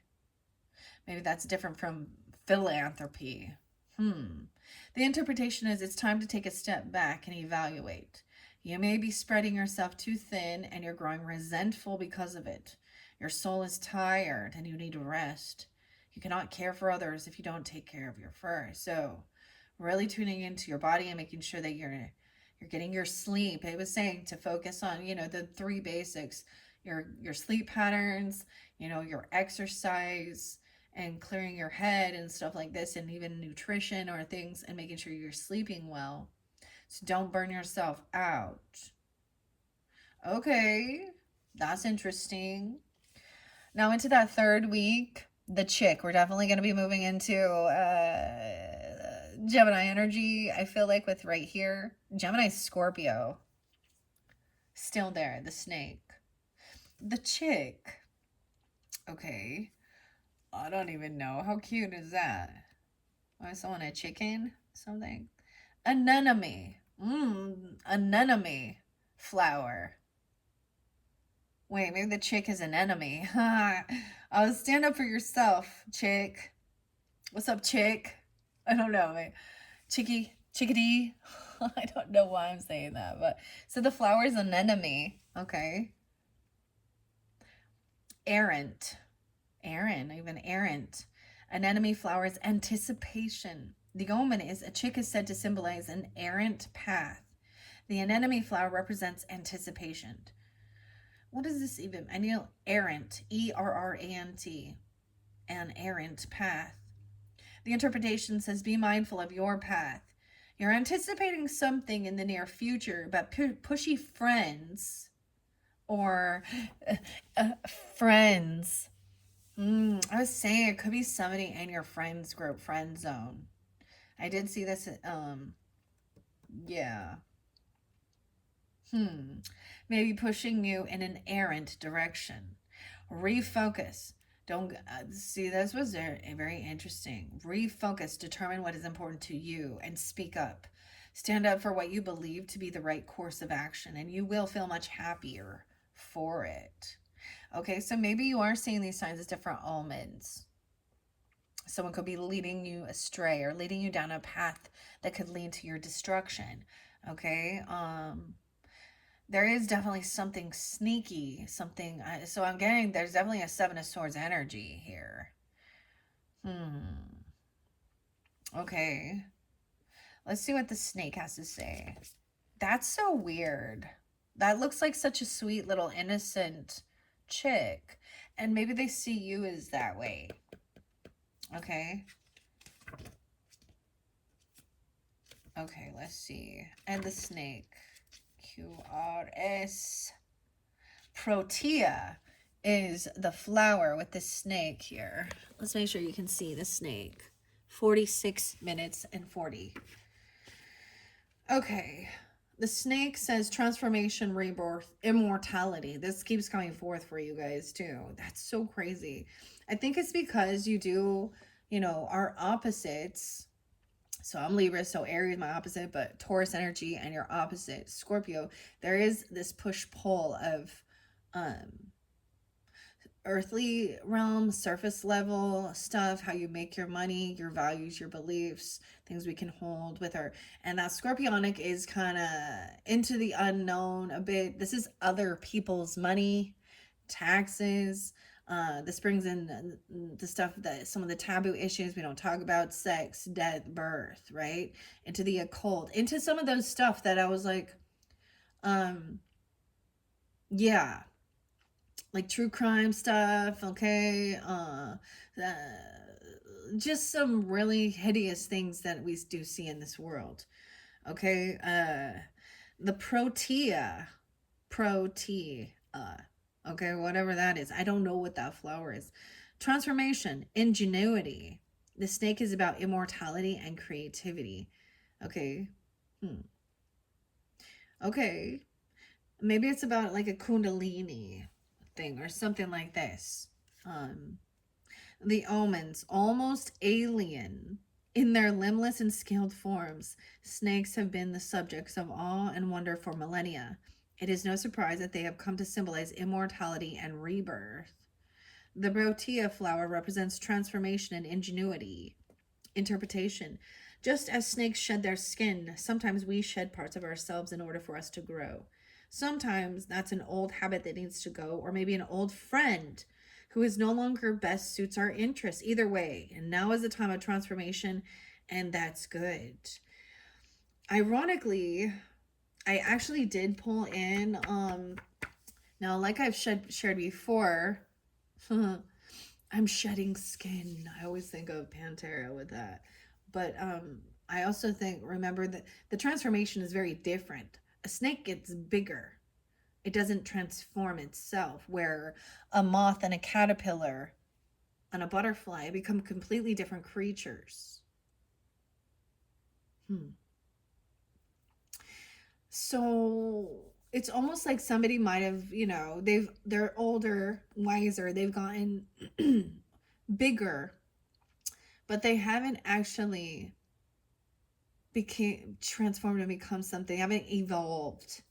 Maybe that's different from philanthropy. The interpretation is it's time to take a step back and evaluate. You may be spreading yourself too thin and you're growing resentful because of it. Your soul is tired and you need to rest. You cannot care for others if you don't take care of your first. So really tuning into your body and making sure that you're getting your sleep. I was saying to focus on, the three basics, your sleep patterns, your exercise, and clearing your head and stuff like this, and even nutrition or things, and making sure you're sleeping well. So don't burn yourself out. Okay, that's interesting. Now into that third week, the chick. We're definitely going to be moving into Gemini energy, I feel like, with right here. Gemini Scorpio. Still there, the snake. The chick. Okay. I don't even know. How cute is that? Why is someone a chicken? Something? Anemone. Anemone flower. Wait, maybe the chick is an enemy. Oh, stand up for yourself, chick. What's up, chick? I don't know. Chicky. chickadee. I don't know why I'm saying that, but so the flower is an enemy. Okay. Errant. Even errant. An enemy flower is anticipation. The omen is a chick is said to symbolize an errant path. The anemone flower represents anticipation. What does this even? I know errant, ERRANT, an errant path. The interpretation says, be mindful of your path. You're anticipating something in the near future, but pushy friends or friends. I was saying it could be somebody in your friends group, friend zone. I did see this. Yeah. Maybe pushing you in an errant direction. Refocus. Don't see, this was very interesting. Refocus, determine what is important to you, and speak up. Stand up for what you believe to be the right course of action, and you will feel much happier for it. Okay, so maybe you are seeing these signs as different omens. Someone could be leading you astray or leading you down a path that could lead to your destruction. Okay, there is definitely something sneaky, something. So I'm getting there's definitely a Seven of Swords energy here. Okay. Let's see what the snake has to say. That's so weird. That looks like such a sweet little innocent chick. And maybe they see you as that way. Okay. Okay, let's see. And the snake. QRS. Protea is the flower with the snake here. Let's make sure you can see the snake. 46 minutes and 40. Okay. The snake says transformation, rebirth, immortality. This keeps coming forth for you guys too. That's so crazy. I think it's because you do, our opposites. So I'm Libra, so Aries my opposite, but Taurus energy and your opposite, Scorpio. There is this push-pull of earthly realm, surface level stuff, how you make your money, your values, your beliefs, things we can hold with her. And that Scorpionic is kind of into the unknown a bit. This is other people's money, taxes. This brings in the stuff that some of the taboo issues we don't talk about, sex, death, birth, right? Into the occult, into some of those stuff that I was like, yeah, like true crime stuff, okay? Just some really hideous things that we do see in this world, okay? The protea, okay, whatever that is. I don't know what that flower is. Transformation, ingenuity. The snake is about immortality and creativity, okay? Okay, maybe it's about like a kundalini thing or something like this. The omens, almost alien in their limbless and scaled forms, snakes have been the subjects of awe and wonder for millennia. It is no surprise that they have come to symbolize immortality and rebirth. The Brotea flower represents transformation and ingenuity. Interpretation. Just as snakes shed their skin, sometimes we shed parts of ourselves in order for us to grow. Sometimes that's an old habit that needs to go, or maybe an old friend who is no longer best suits our interests. Either way, and now is the time of transformation, and that's good. Ironically, I actually did pull in, now like I've shared before, I'm shedding skin. I always think of Pantera with that. But I also think, remember that the transformation is very different. A snake gets bigger. It doesn't transform itself, where a moth and a caterpillar and a butterfly become completely different creatures. So it's almost like somebody might have, they're older, wiser, they've gotten bigger, but they haven't actually became transformed and become something. They haven't evolved.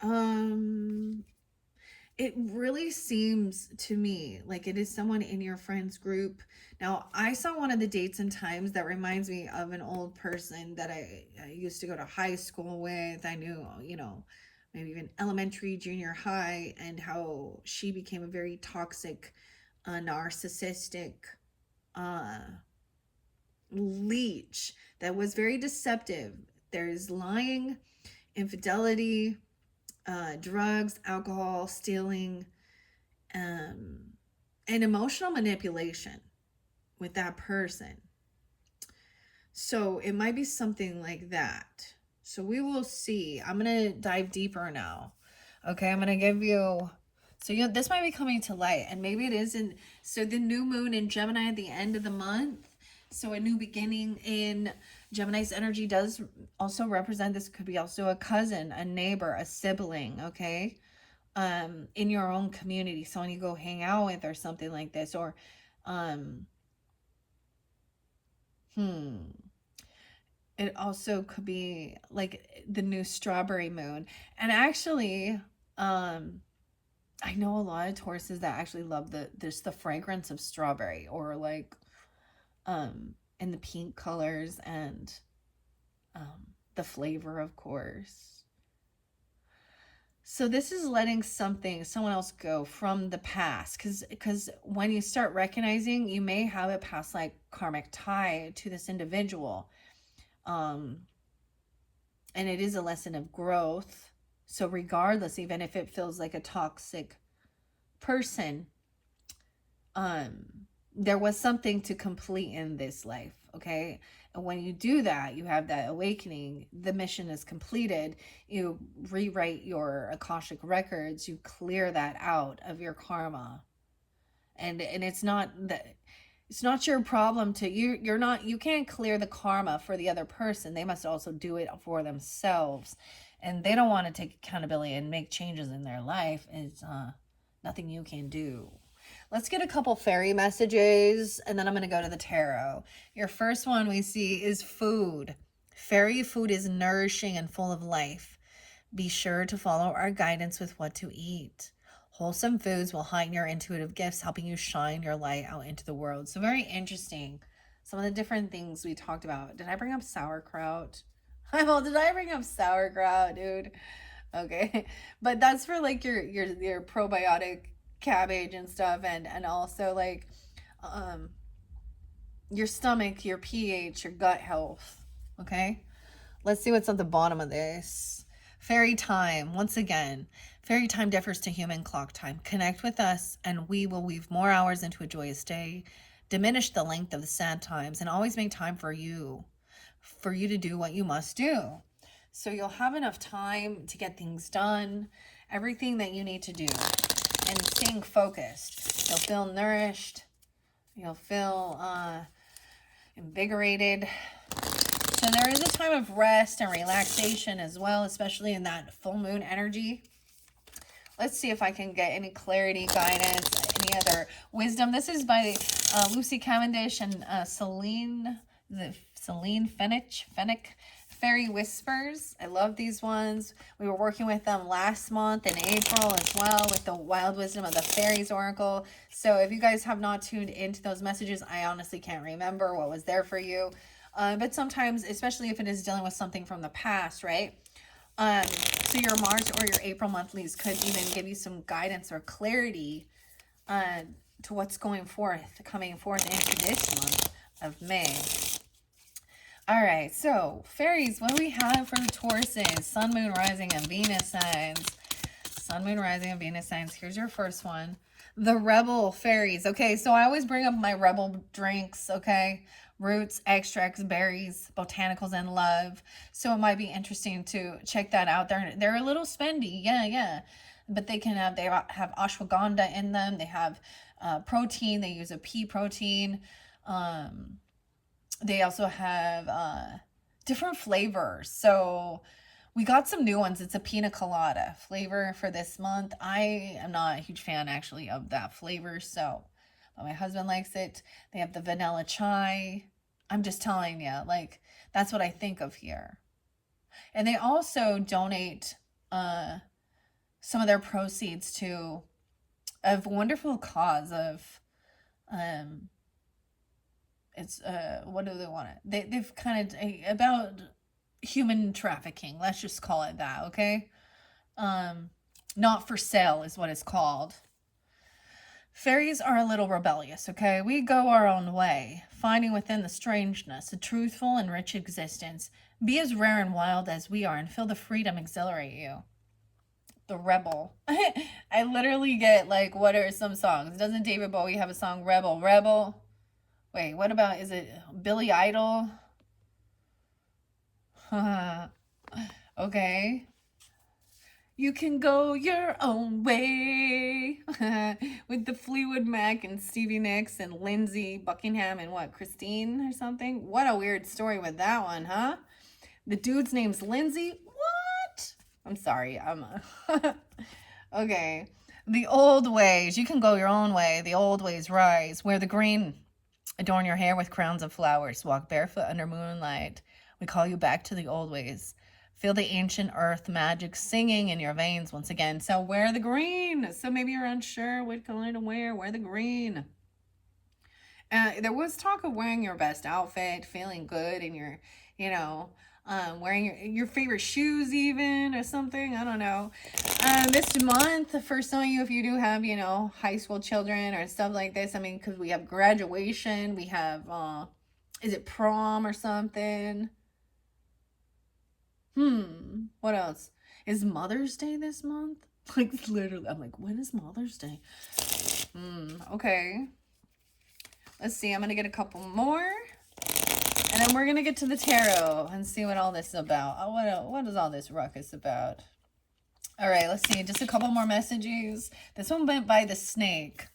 Weird. It really seems to me like it is someone in your friends group. Now, I saw one of the dates and times that reminds me of an old person that I used to go to high school with. I knew, maybe even elementary, junior high, and how she became a very toxic, narcissistic uh, leech that was very deceptive. There's lying, infidelity, drugs, alcohol, stealing, um, and emotional manipulation with that person. So it might be something like that. So we will see. I'm going to dive deeper now. Okay, I'm going to give you. So this might be coming to light, and maybe it isn't. So the new moon in Gemini at the end of the month. So a new beginning in Gemini's energy does also represent, this could be also a cousin, a neighbor, a sibling, okay? In your own community, someone you go hang out with or something like this, or um it also could be like the new strawberry moon. And actually, I know a lot of Tauruses that actually love the fragrance of strawberry, or like in the pink colors, and the flavor, of course. So this is letting someone else go from the past, because when you start recognizing, you may have a past like karmic tie to this individual, and it is a lesson of growth. So regardless, even if it feels like a toxic person, there was something to complete in this life, okay? And when you do that, you have that awakening, the mission is completed, you rewrite your Akashic records, you clear that out of your karma. And it's not that, it's not your problem to you can't clear the karma for the other person. They must also do it for themselves. And they don't want to take accountability and make changes in their life. It's nothing you can do. Let's get a couple fairy messages, and then I'm going to go to the tarot. Your first one we see is food. Fairy food is nourishing and full of life. Be sure to follow our guidance with what to eat. Wholesome foods will heighten your intuitive gifts, helping you shine your light out into the world. So very interesting. Some of the different things we talked about. Did I bring up sauerkraut? Well, did I bring up sauerkraut, dude? Okay. But that's for like your probiotic cabbage and stuff, and also like your stomach, your pH, your gut health. Okay? Let's see what's at the bottom of this. Fairy time. Once again, fairy time differs to human clock time. Connect with us and we will weave more hours into a joyous day, diminish the length of the sad times, and always make time for you to do what you must do. So you'll have enough time to get things done, everything that you need to do, and staying focused. You'll feel nourished. You'll feel invigorated. So there is a time of rest and relaxation as well, especially in that full moon energy. Let's see if I can get any clarity, guidance, any other wisdom. This is by Lucy Cavendish and Celine Fennick. Fairy Whispers. I love these ones. We were working with them last month in April as well with the Wild Wisdom of the Fairies Oracle. So if you guys have not tuned into those messages, I honestly can't remember what was there for you. But sometimes, especially if it is dealing with something from the past, right? So your March or your April monthlies could even give you some guidance or clarity to what's coming forth into this month of May. All right, so fairies, what do we have for the Tauruses? Sun, Moon, Rising, and Venus signs. Sun, Moon, Rising, and Venus signs. Here's your first one. The Rebel Fairies. Okay, so I always bring up my Rebel drinks, okay? Roots, extracts, berries, botanicals, and love. So it might be interesting to check that out. They're a little spendy, yeah. But they have ashwagandha in them. They have protein. They use a pea protein. They also have different flavors. So we got some new ones. It's a pina colada flavor for this month. I am not a huge fan actually of that flavor, so but my husband likes it. They have the vanilla chai. I'm just telling you, like, that's what I think of here. And they also donate some of their proceeds to of wonderful cause of it's what do they want it? They've kind of about human trafficking. Let's just call it that, okay? Not for sale is what it's called. Fairies are a little rebellious, okay? We go our own way, finding within the strangeness a truthful and rich existence. Be as rare and wild as we are and feel the freedom exhilarate you. The Rebel. I literally get like, what are some songs? Doesn't David Bowie have a song, Rebel? Rebel? Wait, what about, is it Billy Idol? Okay. You can go your own way. With the Fleetwood Mac and Stevie Nicks and Lindsay Buckingham and what, Christine or something? What a weird story with that one, huh? The dude's name's Lindsay? What? I'm sorry. Okay. The old ways. You can go your own way. The old ways rise. Wear the green. Adorn your hair with crowns of flowers. Walk barefoot under moonlight. We call you back to the old ways. Feel the ancient earth magic singing in your veins once again. So wear the green. So maybe you're unsure what color to wear. Wear the green. There was talk of wearing your best outfit, feeling good in your, wearing your favorite shoes even or something. I don't know. This month, for some of you, if you do have, high school children or stuff like this, I mean, because we have graduation, we have, is it prom or something? What else? Is Mother's Day this month? Like, literally, I'm like, when is Mother's Day? Okay. Let's see, I'm going to get a couple more. And then we're going to get to the tarot and see what all this is about. What is all this ruckus about? All right, let's see. Just a couple more messages. This one went by the snake.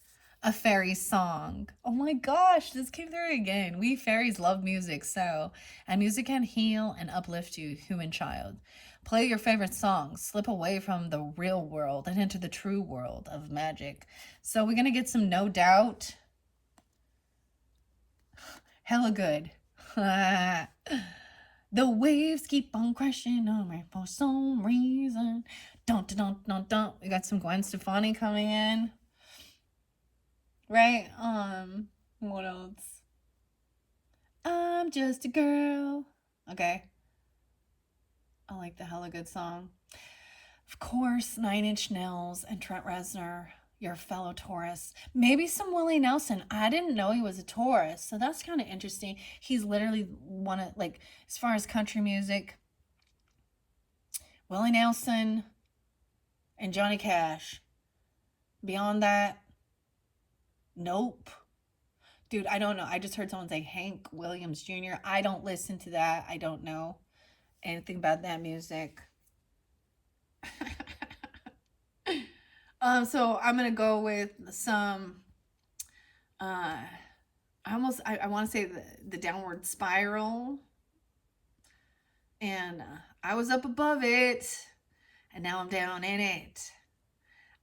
A fairy song. Oh my gosh, this came through again. We fairies love music, and music can heal and uplift you, human child. Play your favorite songs. Slip away from the real world and enter the true world of magic. So we're going to get some No Doubt. Hella good. The waves keep on crashing on me for some reason. Dun, dun, dun, dun, dun. We got some Gwen Stefani coming in. Right? What else? I'm just a girl. Okay. I like the hella good song. Of course, 9 Inch Nails and Trent Reznor, your fellow Taurus. Maybe some Willie Nelson. I didn't know he was a Taurus, so that's kind of interesting. He's literally one of, like, as far as country music, Willie Nelson and Johnny Cash. Beyond that, nope. Dude, I don't know. I just heard someone say Hank Williams Jr. I don't listen to that. I don't know anything about that music. So I'm gonna go with some. I want to say the downward spiral, and I was up above it, and now I'm down in it.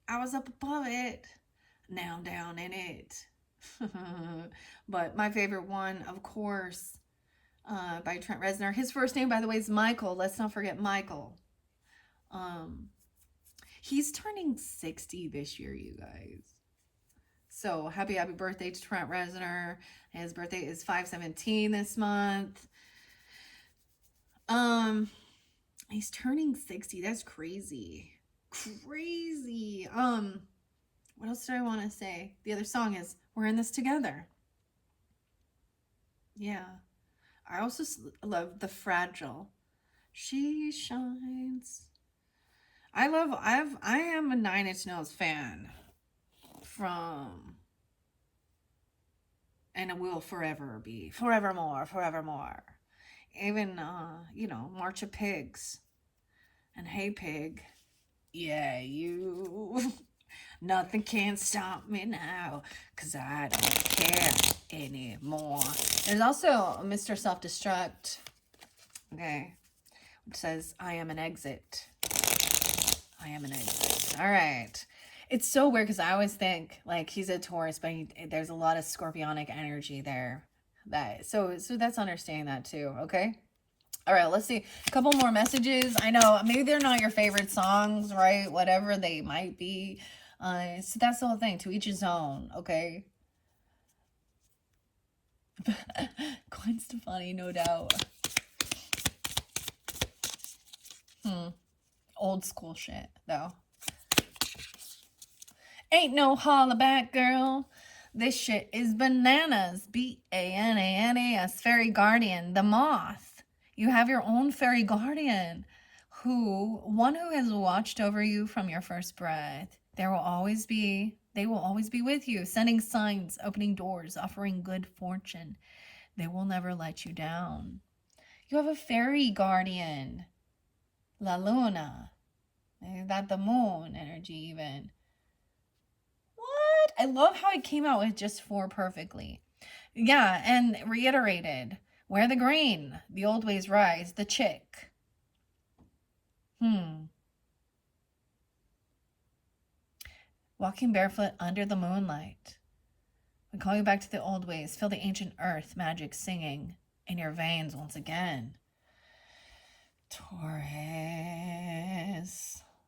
I was up above it, now I'm down in it. But my favorite one, of course, by Trent Reznor. His first name, by the way, is Michael. Let's not forget Michael. He's turning 60 this year, you guys. So happy birthday to Trent Reznor. His birthday is 5/17 this month. He's turning 60. That's crazy. Crazy. What else did I want to say? The other song is We're in This Together. Yeah. I also love The Fragile. She shines. I am a 9 Inch Nails fan from, and I will forever be, forevermore. Even, March of Pigs and Hey Pig. Yeah, you. Nothing can stop me now, 'cause I don't care anymore. There's also Mr. Self-Destruct, okay, which says, I am an exit. I am an exit. All right. It's so weird because I always think, like, he's a Taurus, but there's a lot of scorpionic energy there. So that's understanding that too, okay? All right, let's see. A couple more messages. I know maybe they're not your favorite songs, right? Whatever they might be. So that's the whole thing. To each his own, okay? Gwen Stefani, no doubt. Old school shit, though. Ain't no holla back, girl. This shit is bananas. Bananas. Fairy guardian, the moth. You have your own fairy guardian, one who has watched over you from your first breath. They will always be with you, sending signs, opening doors, offering good fortune. They will never let you down. You have a fairy guardian, La Luna. Is that the moon energy even? What? I love how it came out with just 4 perfectly. Yeah, and reiterated. Wear the green. The old ways rise. The chick. Walking barefoot under the moonlight. We call you back to the old ways. Feel the ancient earth magic singing in your veins once again. Taurus.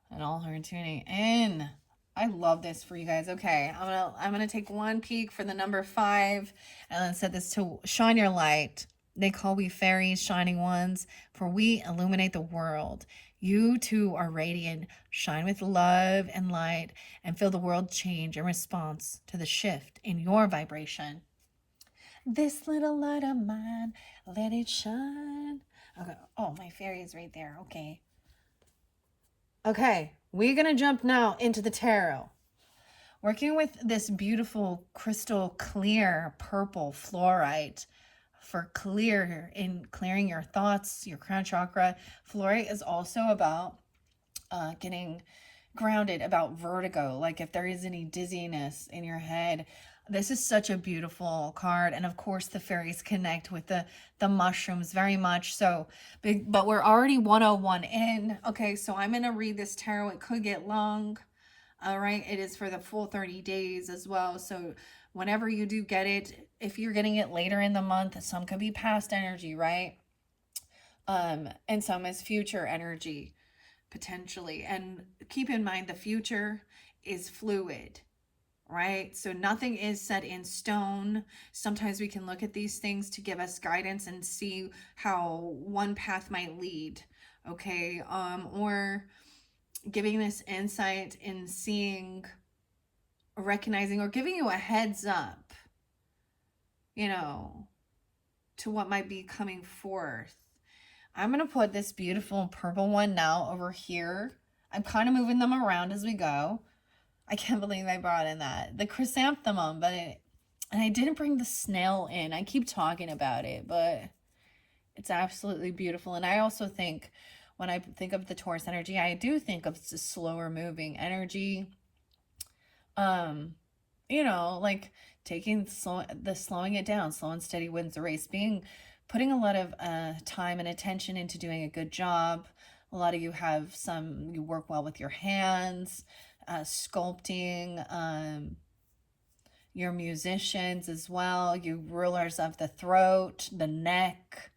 And all her tuning in. I love this for you guys. Okay, I'm gonna take one peek for the number 5 and then set this to shine your light. They call we fairies, shining ones, for we illuminate the world. You too are radiant. Shine with love and light and feel the world change in response to the shift in your vibration. This little light of mine, let it shine. Okay. Oh, my fairy is right there. Okay. Okay, we're going to jump now into the tarot. Working with this beautiful crystal clear purple fluorite for clearing your thoughts, your crown chakra. Fluorite is also about getting grounded, about vertigo, like if there is any dizziness in your head. This is such a beautiful card. And of course, the fairies connect with the mushrooms very much so. But we're already 101 in. Okay, so I'm going to read this tarot. It could get long. All right, it is for the full 30 days as well. So whenever you do get it, if you're getting it later in the month, some could be past energy, right? And some is future energy, potentially. And keep in mind, the future is fluid, right? So nothing is set in stone. Sometimes we can look at these things to give us guidance and see how one path might lead, okay? Or giving this insight in seeing, recognizing, or giving you a heads up, to what might be coming forth. I'm going to put this beautiful purple one now over here. I'm kind of moving them around as we go. I can't believe I brought in the chrysanthemum, and I didn't bring the snail in. I keep talking about it, but it's absolutely beautiful. And I also think, when I think of the Taurus energy, I do think of the slower moving energy. Like taking slowing it down, slow and steady wins the race, putting a lot of time and attention into doing a good job. A lot of you you work well with your hands, sculpting, you're musicians as well, you rulers of the throat, the neck.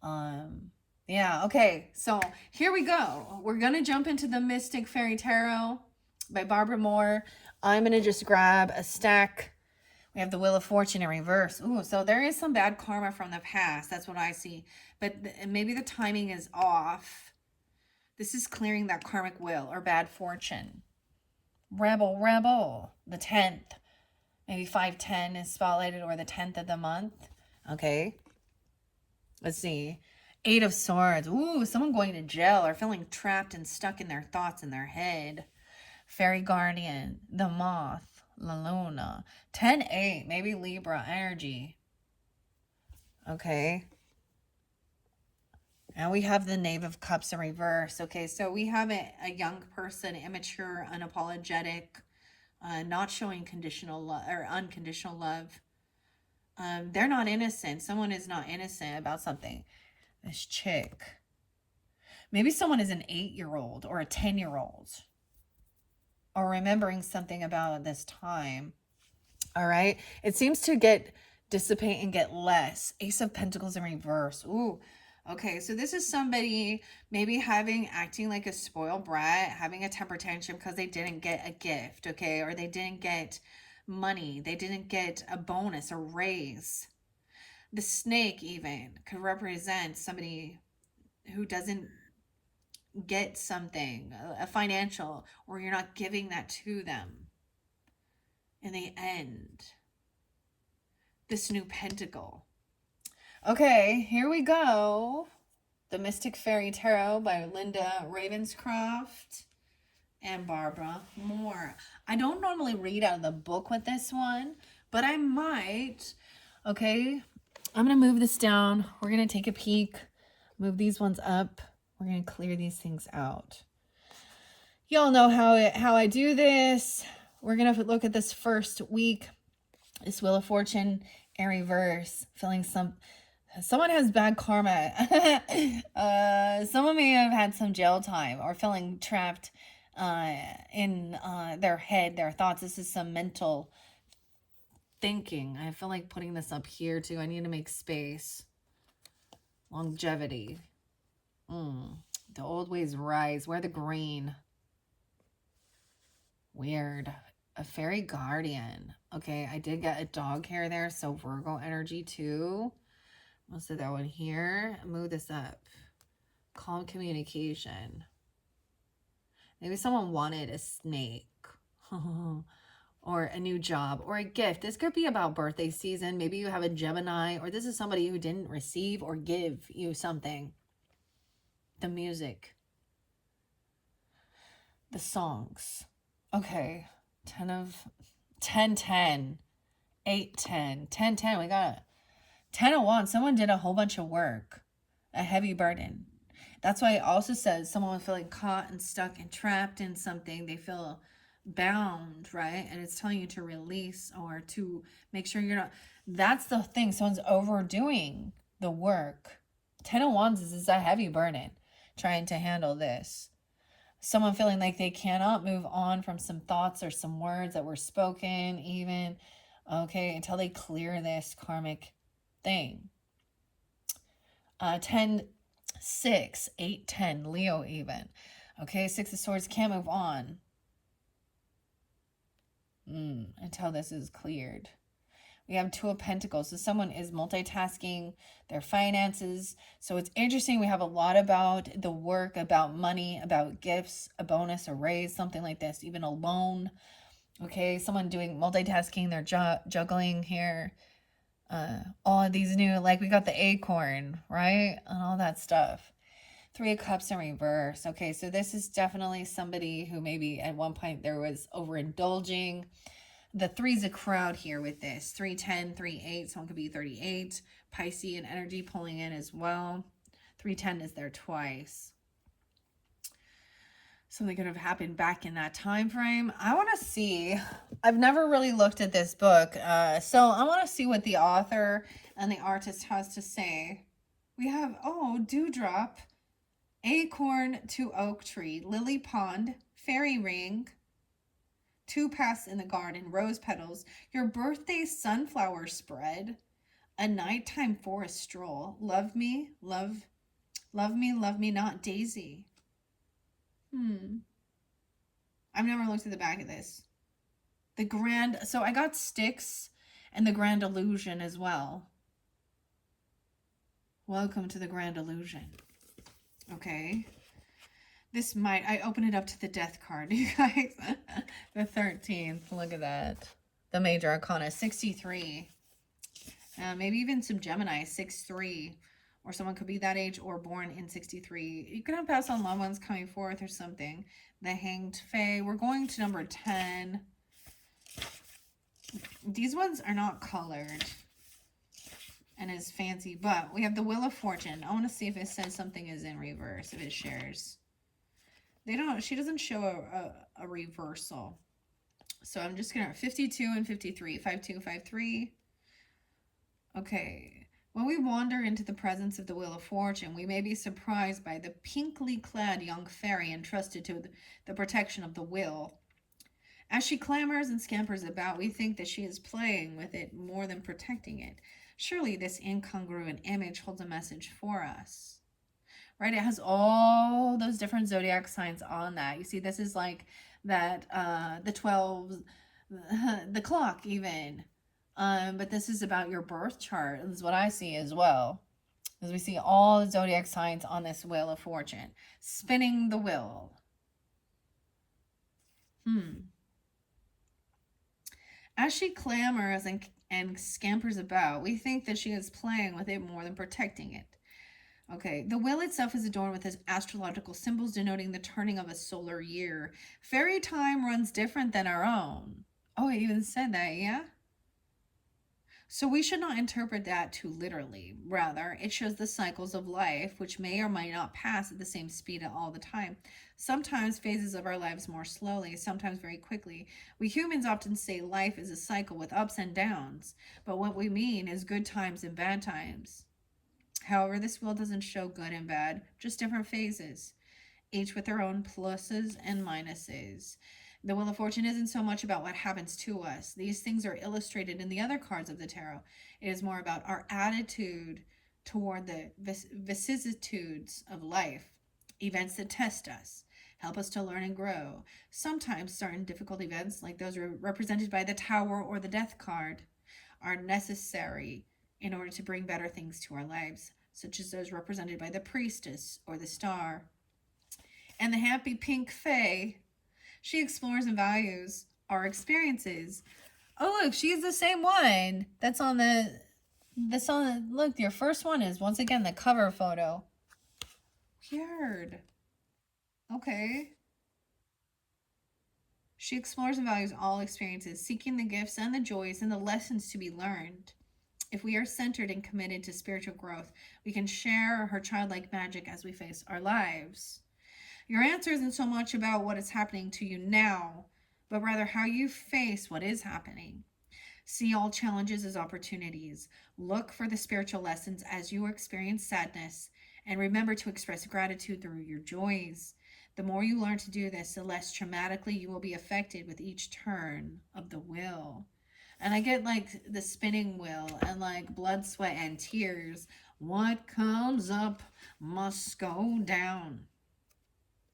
Yeah, okay, so here we go. We're gonna jump into the Mystic Fairy Tarot by Barbara Moore. I'm gonna just grab a stack. We have the Wheel of Fortune in reverse. Ooh, so there is some bad karma from the past. That's what I see. But maybe the timing is off. This is clearing that karmic wheel or bad fortune. Rebel, rebel. The 10th. Maybe 510 is spotlighted, or the 10th of the month. Okay. Let's see. 8 of Swords. Ooh, someone going to jail or feeling trapped and stuck in their thoughts in their head. Fairy Guardian. The Moth. La Luna. 10-8. Maybe Libra energy. Okay. And we have the Knave of Cups in reverse. Okay, so we have a young person, immature, unapologetic, not showing conditional love or unconditional love. They're not innocent. Someone is not innocent about something. This chick. Maybe someone is an 8-year-old or a 10-year-old. Or remembering something about this time. All right. It seems to dissipate and get less. Ace of Pentacles in reverse. Ooh. Okay, so this is somebody maybe acting like a spoiled brat, having a temper tantrum because they didn't get a gift, okay, or they didn't get money, they didn't get a bonus, a raise. The snake even could represent somebody who doesn't get something, a financial, or you're not giving that to them. In the end, this new pentacle. Okay, here we go. The Mystic Fairy Tarot by Linda Ravenscroft and Barbara Moore. I don't normally read out of the book with this one, but I might. Okay, I'm going to move this down. We're going to take a peek, move these ones up. We're going to clear these things out. Y'all know how I do this. We're going to look at this first week. This Wheel of Fortune in reverse, feeling someone has bad karma. Someone may have had some jail time or feeling trapped in their head, their thoughts. This is some mental thinking. I feel like putting this up here too. I need to make space. Longevity. The old ways rise. Wear the green. Weird. A fairy guardian. Okay, I did get a dog hair there, so Virgo energy too. Most of that one here. Move this up. Calm communication. Maybe someone wanted a snake. Or a new job or a gift. This could be about birthday season. Maybe you have a Gemini, or this is somebody who didn't receive or give you something. The music. The songs. Okay. 10, 10, 8, 10, 10, 10. We got 10 of Wands. Someone did a whole bunch of work. A heavy burden. That's why it also says someone was feeling caught and stuck and trapped in something. They feel bound, right? And it's telling you to release or to make sure you're not. That's the thing. Someone's overdoing the work. 10 of Wands is a heavy burden trying to handle this. Someone feeling like they cannot move on from some thoughts or some words that were spoken even, okay, until they clear this karmic thing. 10, 6, 8, 10, Leo even. Okay, 6 of Swords, can't move on until this is cleared. We have 2 of Pentacles. So someone is multitasking their finances. So it's interesting. We have a lot about the work, about money, about gifts, a bonus, a raise, something like this, even a loan. Okay, someone doing multitasking, they're juggling here. All of these new, like we got the acorn, right? And all that stuff. 3 of Cups in reverse. Okay, so this is definitely somebody who maybe at one point there was overindulging. The 3's a crowd here with this. 3, 10, 3, 8. Someone could be 38. Piscean energy pulling in as well. 3, 10 is there twice. Something could have happened back in that time frame. I want to see. I've never really looked at this book. So I want to see what the author and the artist has to say. We have, dewdrop, acorn to oak tree, lily pond, fairy ring, 2 paths in the garden, rose petals, your birthday sunflower spread, a nighttime forest stroll, love me, love me not, daisy. I've never looked at the back of this. So I got Styx and the Grand Illusion as well. Welcome to the Grand Illusion. Okay. I open it up to the death card, you guys. The 13th, look at that. The major arcana, 63. Maybe even some Gemini, 6'3". Or someone could be that age or born in 63. You could have passed on loved ones coming forth or something. The Hanged Fae. We're going to number 10. These ones are not colored and as fancy, but we have the Wheel of Fortune. I want to see if it says something is in reverse, if it shares. She doesn't show a reversal. So I'm just going to 52 and 53. 52, 53. Okay. When we wander into the presence of the Wheel of Fortune, we may be surprised by the pinkly clad young fairy entrusted to the protection of the wheel. As she clambers and scampers about, we think that she is playing with it more than protecting it. Surely this incongruent image holds a message for us. right? It has all those different zodiac signs on that. You see, this is like that, the 12, the clock even. But this is about your birth chart. This is what I see as well. As we see all the zodiac signs on this wheel of fortune. Spinning the wheel. As she clamors and scampers about, we think that she is playing with it more than protecting it. Okay, the wheel itself is adorned with its astrological symbols denoting the turning of a solar year. Fairy time runs different than our own. Oh, it even said that, yeah? So we should not interpret that too literally. Rather, it shows the cycles of life, which may or may not pass at the same speed all the time. Sometimes phases of our lives more slowly, sometimes very quickly. We humans often say life is a cycle with ups and downs, but what we mean is good times and bad times. However, this wheel doesn't show good and bad, just different phases, each with their own pluses and minuses. The Wheel of Fortune isn't so much about what happens to us. These things are illustrated in the other cards of the tarot. It is more about our attitude toward the vicissitudes of life, events that test us, help us to learn and grow. Sometimes certain difficult events, like those represented by the Tower or the Death card, are necessary in order to bring better things to our lives, such as those represented by the Priestess or the Star. And the happy pink Fae, she explores and values our experiences. Oh, look, she's the same one that's on this on. Look, your first one is once again the cover photo. Weird. Okay. She explores and values all experiences, seeking the gifts and the joys and the lessons to be learned. If we are centered and committed to spiritual growth, we can share her childlike magic as we face our lives. Your answer isn't so much about what is happening to you now, but rather how you face what is happening. See all challenges as opportunities. Look for the spiritual lessons as you experience sadness, and remember to express gratitude through your joys. The more you learn to do this, the less traumatically you will be affected with each turn of the wheel. And I get like the spinning wheel and like blood, sweat, and tears. What comes up must go down.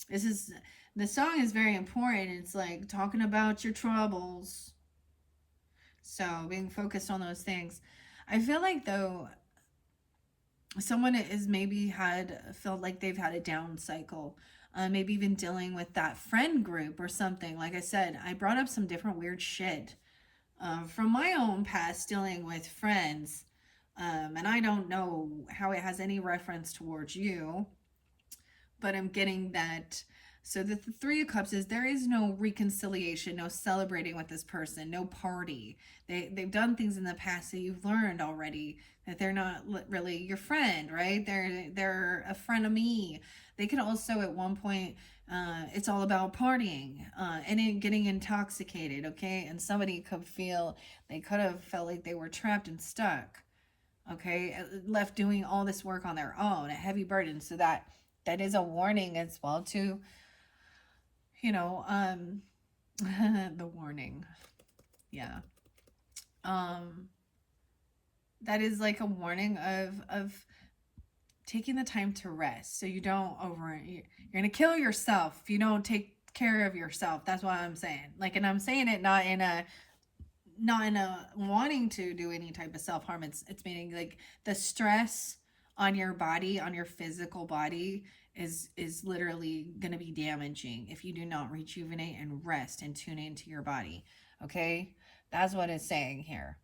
This is the song is very important. It's like talking about your troubles. So being focused on those things. I feel like though someone is maybe had felt like they've had a down cycle. Maybe even dealing with that friend group or something. Like I said, I brought up some different weird shit from my own past dealing with friends. And I don't know how it has any reference towards you, but I'm getting that. So the Three of Cups is there is no reconciliation, no celebrating with this person, no party. They've done things in the past that you've learned already that they're not really your friend, right? They're a friend of me. They could also at one point, it's all about partying and getting intoxicated, okay? And somebody could feel they could have felt like they were trapped and stuck, okay? Left doing all this work on their own, a heavy burden. So that is a warning as well to, you know, the warning. Yeah. That is like a warning of taking the time to rest so you don't you're gonna kill yourself if you don't take care of yourself. That's what I'm saying. Like, and I'm saying it not in a wanting to do any type of self-harm. It's meaning like the stress on your body, on your physical body, is literally going to be damaging if you do not rejuvenate and rest and tune into your body. Okay, that's what it's saying here.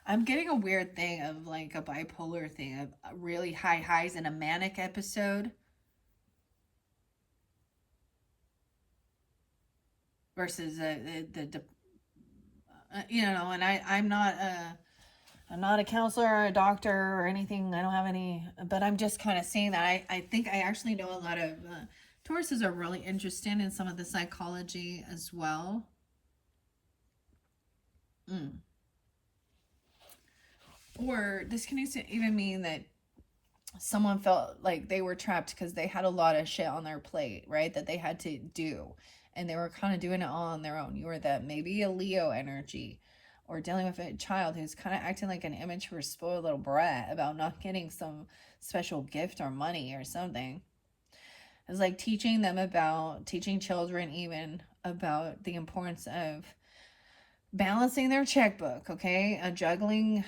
I'm getting a weird thing of like a bipolar thing of really high highs in a manic episode versus you know. And I'm not a counselor or a doctor or anything. I don't have any, but I'm just kind of saying that I think I actually know a lot of Tauruses are really interested in some of the psychology as well. Or this can even mean that someone felt like they were trapped because they had a lot of shit on their plate, right? That they had to do. And they were kind of doing it all on their own. You were that maybe a Leo energy. or dealing with a child who's kind of acting like an immature, spoiled little brat about not getting some special gift or money or something. It's like teaching children even about the importance of balancing their checkbook, okay? Juggling,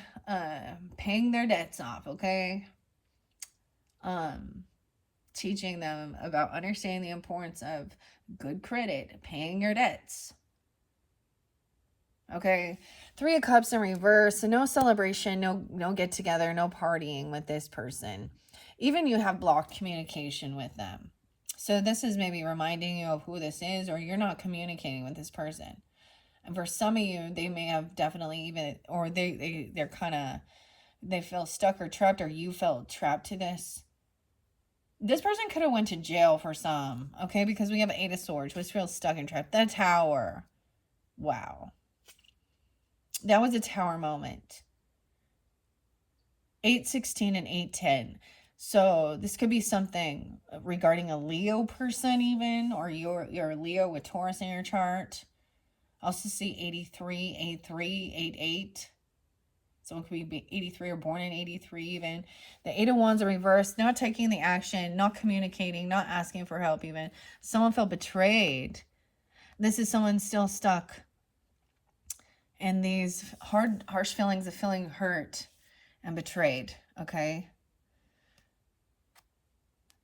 paying their debts off, okay? Um, Teaching them about understanding the importance of good credit, paying your debts. Okay, Three of Cups in reverse. So no celebration, no get together, no partying with this person. Even you have blocked communication with them. So this is maybe reminding you of who this is, or you're not communicating with this person. And for some of you, they may have definitely even, or they're kind of, they feel stuck or trapped, or you felt trapped to this. This person could have went to jail for some, okay? Because we have Eight of Swords, which feels stuck and trapped. The Tower. Wow. That was a Tower moment. 8-16 and 8-10. So this could be something regarding a Leo person even, or you're a Leo with Taurus in your chart. I also see 83, 83, 88. Someone could be 83 or born in 83 even. The Eight of Wands are reversed, not taking the action, not communicating, not asking for help even. Someone felt betrayed. This is someone still stuck in these harsh feelings of feeling hurt and betrayed, okay?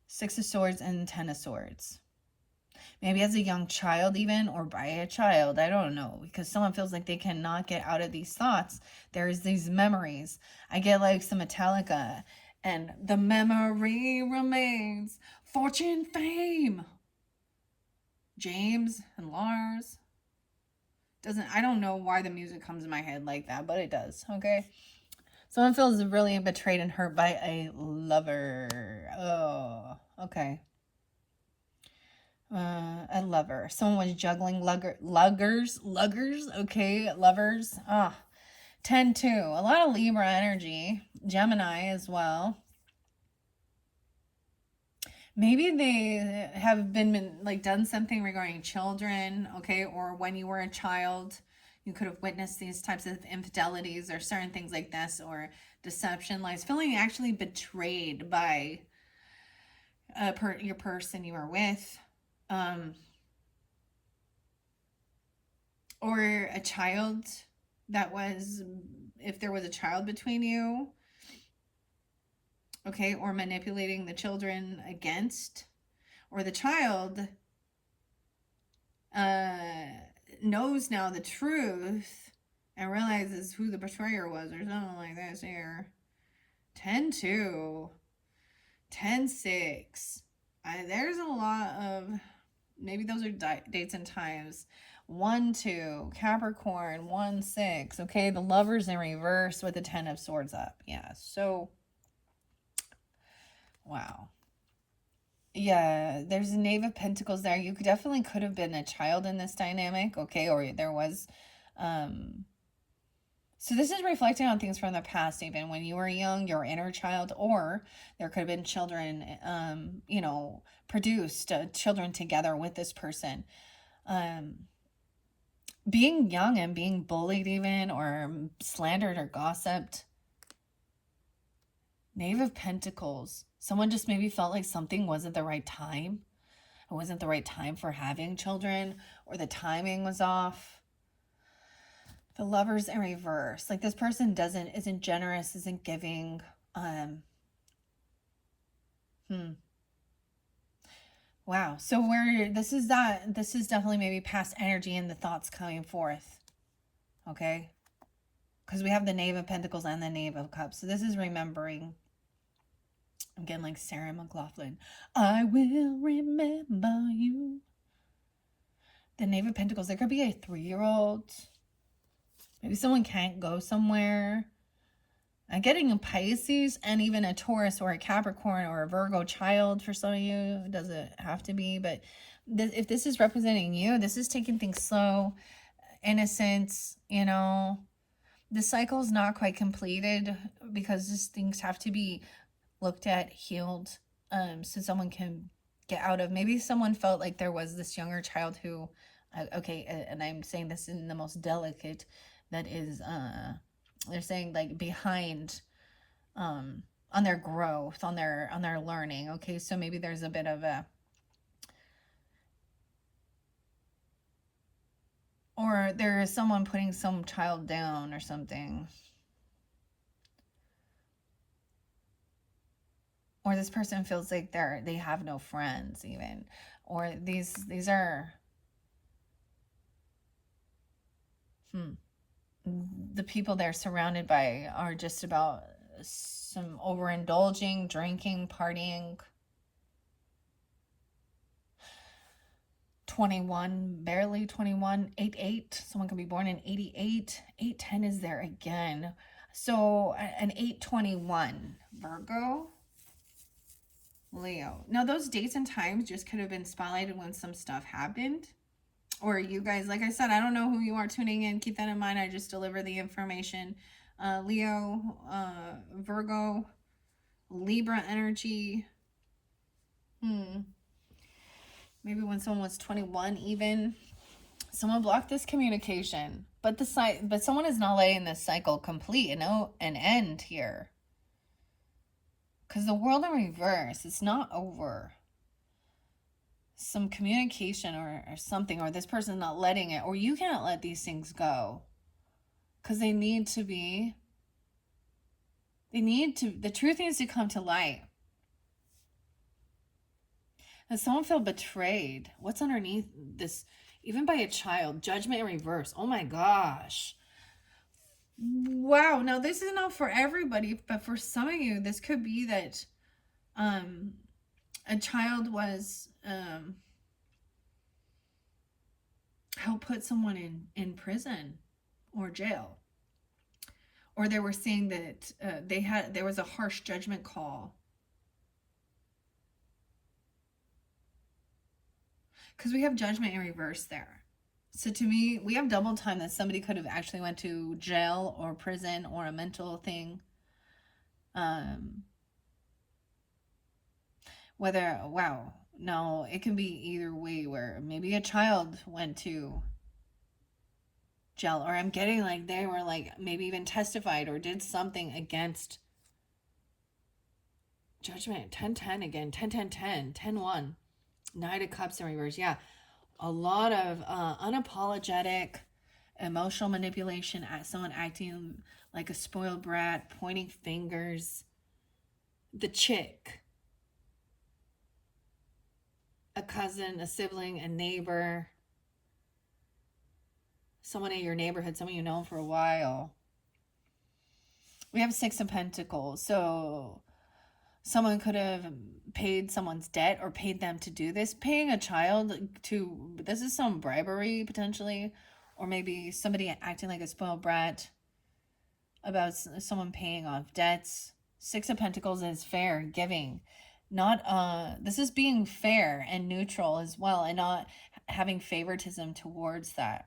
Six of Swords and 10 of Swords. Maybe as a young child even, or by a child, I don't know, because someone feels like they cannot get out of these thoughts. There's these memories. I get like some Metallica, and the memory remains, fortune, fame. James and Lars. I don't know why the music comes in my head like that, but it does, okay? Someone feels really betrayed and hurt by a lover. Oh, okay. A lover. Someone was juggling luggers, okay, lovers. 10-2. A lot of Libra energy. Gemini as well. Maybe they have been like done something regarding children, okay, or when you were a child, you could have witnessed these types of infidelities or certain things like this, or deception, lies, feeling actually betrayed by your person you were with. Or a child that was, if there was a child between you, okay, or manipulating the children against, or the child knows now the truth and realizes who the betrayer was, or something like this here. 10-2, 10-6. There's a lot of, maybe those are dates and times. 1-2, Capricorn, 1-6. Okay, the Lovers in reverse with the 10 of Swords up. Yeah, so, wow. Yeah, there's a Knave of Pentacles there. You definitely could have been a child in this dynamic, okay, or there was, so this is reflecting on things from the past, even when you were young, your inner child, or there could have been children, produced children together with this person. Being young and being bullied even, or slandered or gossiped. Knave of Pentacles. Someone just maybe felt like something wasn't the right time. It wasn't the right time for having children, or the timing was off. The Lovers in reverse. Like this person isn't generous, isn't giving. Wow. So this is definitely maybe past energy and the thoughts coming forth. Okay? Because we have the Knave of Pentacles and the Knave of Cups. So this is remembering. I'm getting like Sarah McLachlan. I will remember you. The Knave of Pentacles. There could be a 3-year-old. Maybe someone can't go somewhere. I'm getting a Pisces and even a Taurus or a Capricorn or a Virgo child for some of you. It doesn't have to be, but if this is representing you, this is taking things slow, innocence, The cycle's not quite completed because these things have to be looked at, healed, so someone can get out of. Maybe someone felt like there was this younger child who, okay, and I'm saying this in the most delicate that is they're saying like behind on their growth, on their learning. Okay, so maybe there's a bit of a, or there is someone putting some child down or something. Or this person feels like they have no friends even. Or these are the people they're surrounded by are just about some overindulging, drinking, partying. 21, barely 21, 88. Someone could be born in 88. 810 is there again. So an 821, Virgo, Leo. Now those dates and times just could have been spotlighted when some stuff happened. Or you guys, like I said, I don't know who you are tuning in. Keep that in mind. I just deliver the information. Leo, Virgo, Libra energy. Maybe when someone was 21 even. Someone blocked this communication. But someone is not letting this cycle complete and an end here. Because the world in reverse, it's not over. Some communication or something, or this person's not letting it, or you can't let these things go. Because the truth needs to come to light. Does someone feel betrayed? What's underneath this? Even by a child. Judgment in reverse. Oh my gosh. Wow. Now this is not for everybody, but for some of you, this could be that a child was helped put someone in prison or jail. Or they were saying that there was a harsh judgment call. Because we have judgment in reverse there. So to me, we have double time that somebody could have actually went to jail or prison or a mental thing. No, it can be either way, where maybe a child went to jail, or I'm getting like they were like maybe even testified or did something against judgment. 10-10 again, 10-10-10, 10-1. Knight of Cups in reverse. Yeah, a lot of unapologetic emotional manipulation, at someone acting like a spoiled brat, pointing fingers. The chick, a cousin, a sibling, a neighbor, someone in your neighborhood, someone you know for a while. We have Six of Pentacles. So someone could have paid someone's debt or paid them to do this. Paying a child to, this is some bribery potentially, or maybe somebody acting like a spoiled brat about someone paying off debts. Six of Pentacles is fair, giving. This is being fair and neutral as well, and not having favoritism towards that.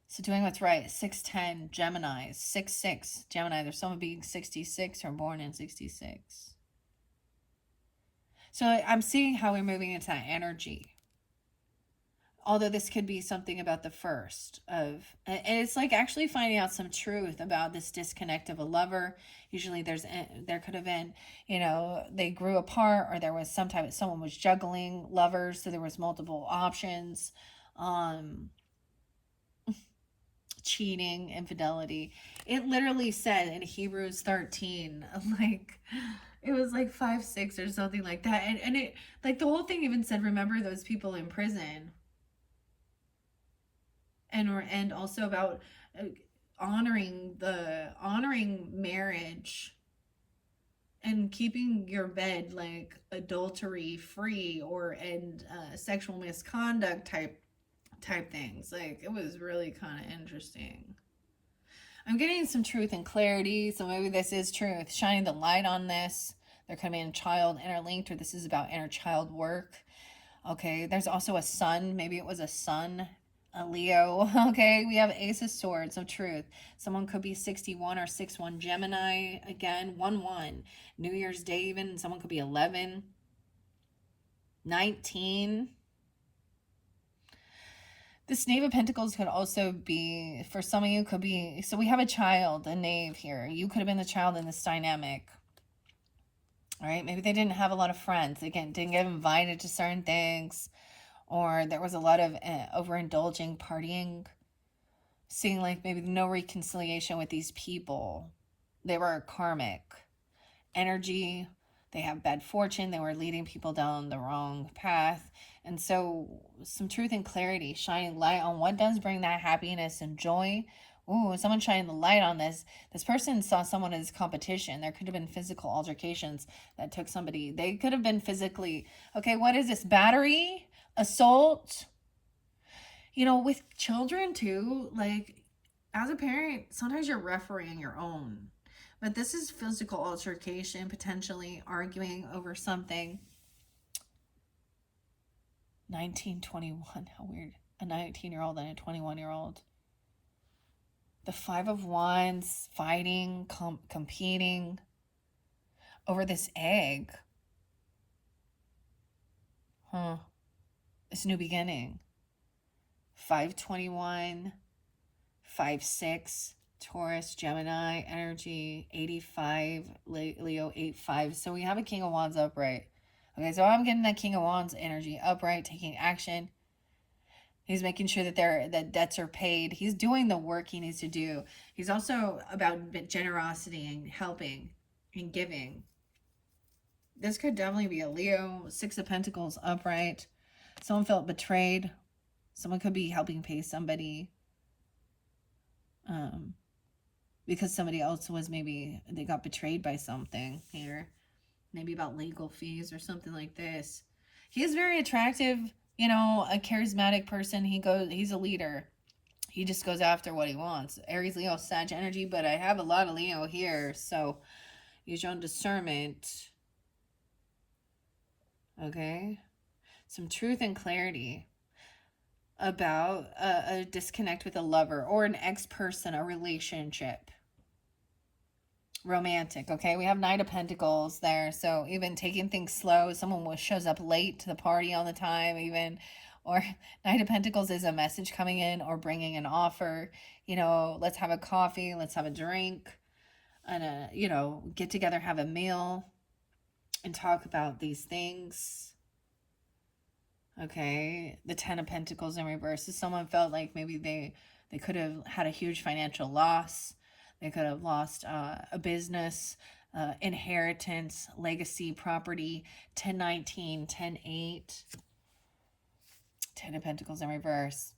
So doing what's right. 6-10, Gemini. 6-6, Gemini. There's someone being 66 or born in 66. So I'm seeing how we're moving into that energy. Although this could be something about the first of, and it's like actually finding out some truth about this disconnect of a lover. Usually there could have been, they grew apart, or there was someone was juggling lovers. So there was multiple options. Cheating, infidelity. It literally said in Hebrews 13, like, it was like 5-6 or something like that. And it, like, the whole thing even said, remember those people in prison. And also about honoring marriage and keeping your bed like adultery free, and sexual misconduct type things. Like, it was really kind of interesting. I'm getting some truth and clarity, so maybe this is truth, shining the light on this. There could be a child interlinked, or this is about inner child work. Okay, there's also a sun. Maybe it was a sun, a Leo. Okay, we have Ace of Swords, so truth. Someone could be 61 or 6-1 Gemini. Again, 1-1. New Year's Day even. Someone could be 11. 19. This Knave of Pentacles could also be, for some of you, could be, so we have a child, a knave here. You could have been the child in this dynamic. All right, maybe they didn't have a lot of friends. Again, didn't get invited to certain things, or there was a lot of overindulging, partying, seeing like maybe no reconciliation with these people. They were karmic energy. They have bad fortune. They were leading people down the wrong path. And so some truth and clarity, shining light on what does bring that happiness and joy. Ooh, someone shining the light on this. This person saw someone as competition. There could have been physical altercations that took somebody. They could have been physically, okay, what is this? Battery? Assault? You know, with children too, like as a parent, sometimes you're refereeing your own. But this is physical altercation, potentially arguing over something. 1921, how weird. A 19-year-old and a 21-year-old. The Five of Wands, fighting, competing over this egg. This new beginning. 521, 5-6, Taurus, Gemini, energy, 85, Leo, 8-5. So we have a King of Wands upright. Okay, so I'm getting that King of Wands energy upright, taking action. He's making sure that debts are paid. He's doing the work he needs to do. He's also about generosity and helping and giving. This could definitely be a Leo. 6 of Pentacles upright. Someone felt betrayed. Someone could be helping pay somebody. Because somebody else was, maybe they got betrayed by something here. Maybe about legal fees or something like this. He is very attractive, you know, a charismatic person. He's a leader. He just goes after what he wants. Aries, Leo, Sag energy, but I have a lot of Leo here, so use your own discernment. Okay? Some truth and clarity about a disconnect with a lover or an ex-person, a relationship. Romantic, okay? We have Knight of Pentacles there, so even taking things slow. Someone shows up late to the party all the time, even. Or Knight of Pentacles is a message coming in or bringing an offer. You know, let's have a coffee, let's have a drink, and you know, get together, have a meal, and talk about these things. Okay, the 10 of Pentacles in reverse. So someone felt like maybe they could have had a huge financial loss. They could have lost a business, inheritance, legacy, property. 10-19, 10-8. 10 of Pentacles in reverse.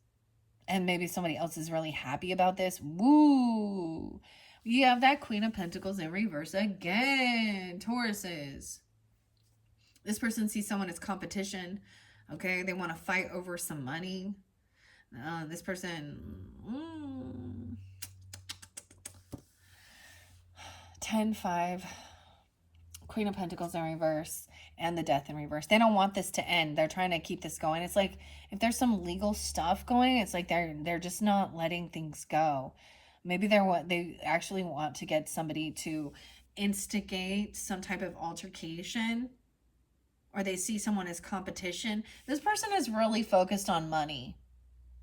And maybe somebody else is really happy about this. Woo! You have that Queen of Pentacles in reverse again, Tauruses. This person sees someone as competition. Okay, they want to fight over some money. This person... 10-5, Queen of Pentacles in reverse, and the Death in reverse. They don't want this to end. They're trying to keep this going. It's like if there's some legal stuff going, it's like they're just not letting things go. Maybe they actually want to get somebody to instigate some type of altercation, or they see someone as competition. This person is really focused on money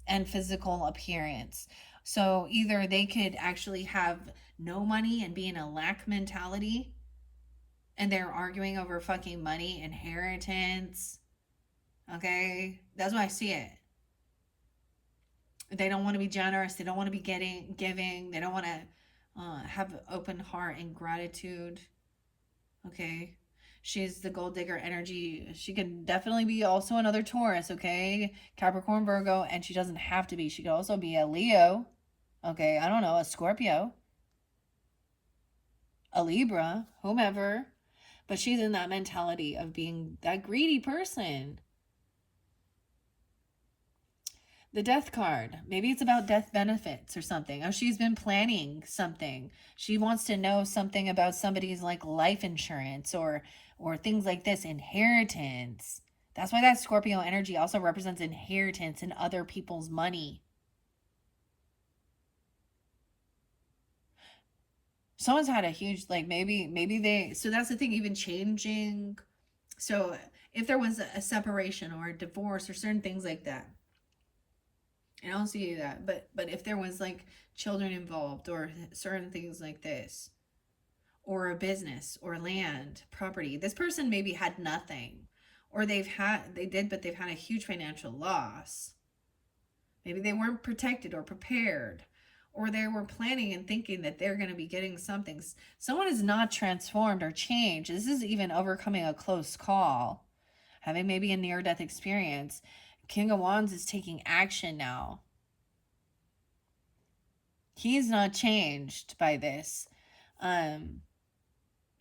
and physical appearance. So either they could actually have no money and be in a lack mentality, and they're arguing over fucking money, inheritance. Okay? That's why I see it. They don't want to be generous. They don't want to be giving. They don't want to have open heart and gratitude. Okay? She's the gold digger energy. She could definitely be also another Taurus, okay? Capricorn, Virgo, and she doesn't have to be. She could also be a Leo. Okay, I don't know, a Scorpio. A Libra, whomever. But she's in that mentality of being that greedy person. The Death card. Maybe it's about death benefits or something. Oh, she's been planning something. She wants to know something about somebody's like life insurance or things like this. Inheritance. That's why that Scorpio energy also represents inheritance and other people's money. Someone's had a huge, like, maybe they, so that's the thing, even changing. So if there was a separation or a divorce or certain things like that, I don't see that. But if there was like children involved or certain things like this, or a business or land, property, this person maybe had nothing, or they did, but they've had a huge financial loss. Maybe they weren't protected or prepared, or they were planning and thinking that they're going to be getting something. Someone is not transformed or changed. This is even overcoming a close call, having maybe a near death experience. King of Wands is taking action now. He's not changed by this.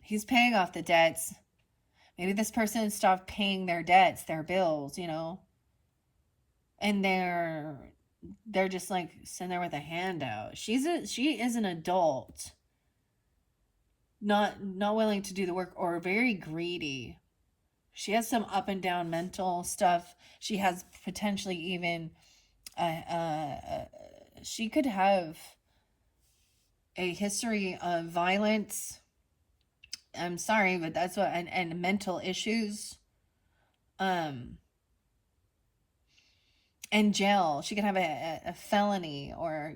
He's paying off the debts. Maybe this person stopped paying their debts, their bills, and they're just like sitting there with a handout. She is an adult, not willing to do the work, or very greedy. She has some up and down mental stuff. She has potentially even she could have a history of violence. I'm sorry, but that's what, and mental issues. And jail. She could have a felony or,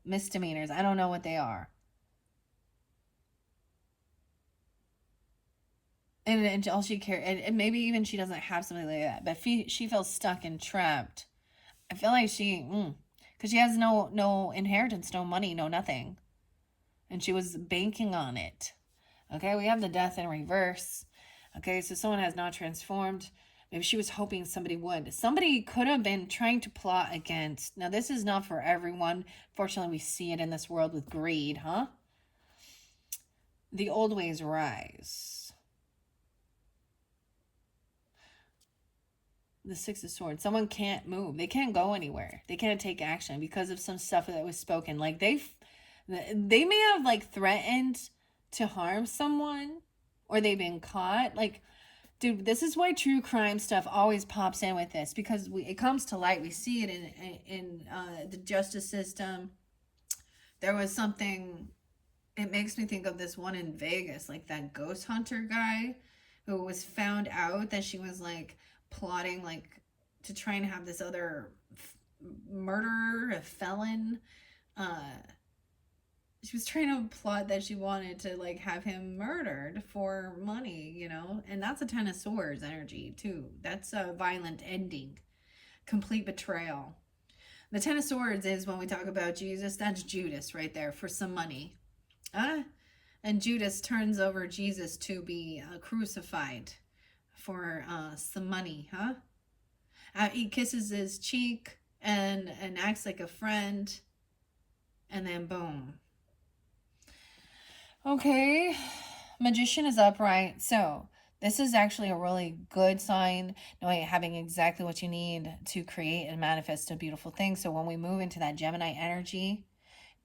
misdemeanors. I don't know what they are. And all she cares, and maybe even she doesn't have something like that, but she feels stuck and trapped. I feel like because she has no inheritance, no money, no nothing. And she was banking on it. Okay, we have the death in reverse. Okay, so someone has not transformed. Maybe she was hoping somebody would. Somebody could have been trying to plot against. Now, this is not for everyone. Fortunately, we see it in this world with greed, huh? The old ways rise. The Six of Swords. Someone can't move. They can't go anywhere. They can't take action because of some stuff that was spoken. Like they may have like threatened to harm someone, or they've been caught. Like, dude, this is why true crime stuff always pops in with this, because it comes to light. We see it in the justice system. There was something. It makes me think of this one in Vegas, like that ghost hunter guy who was found out that she was like plotting like to try and have this other murderer, a felon. She was trying to plot that she wanted to like have him murdered for money, and that's a Ten of Swords energy too. That's a violent ending, complete betrayal. The Ten of Swords is when we talk about Jesus. That's Judas right there for some money. And Judas turns over Jesus to be crucified for some money, huh? He kisses his cheek and acts like a friend, and then boom. Okay, Magician is upright. So this is actually a really good sign, knowing having exactly what you need to create and manifest a beautiful thing. So when we move into that Gemini energy,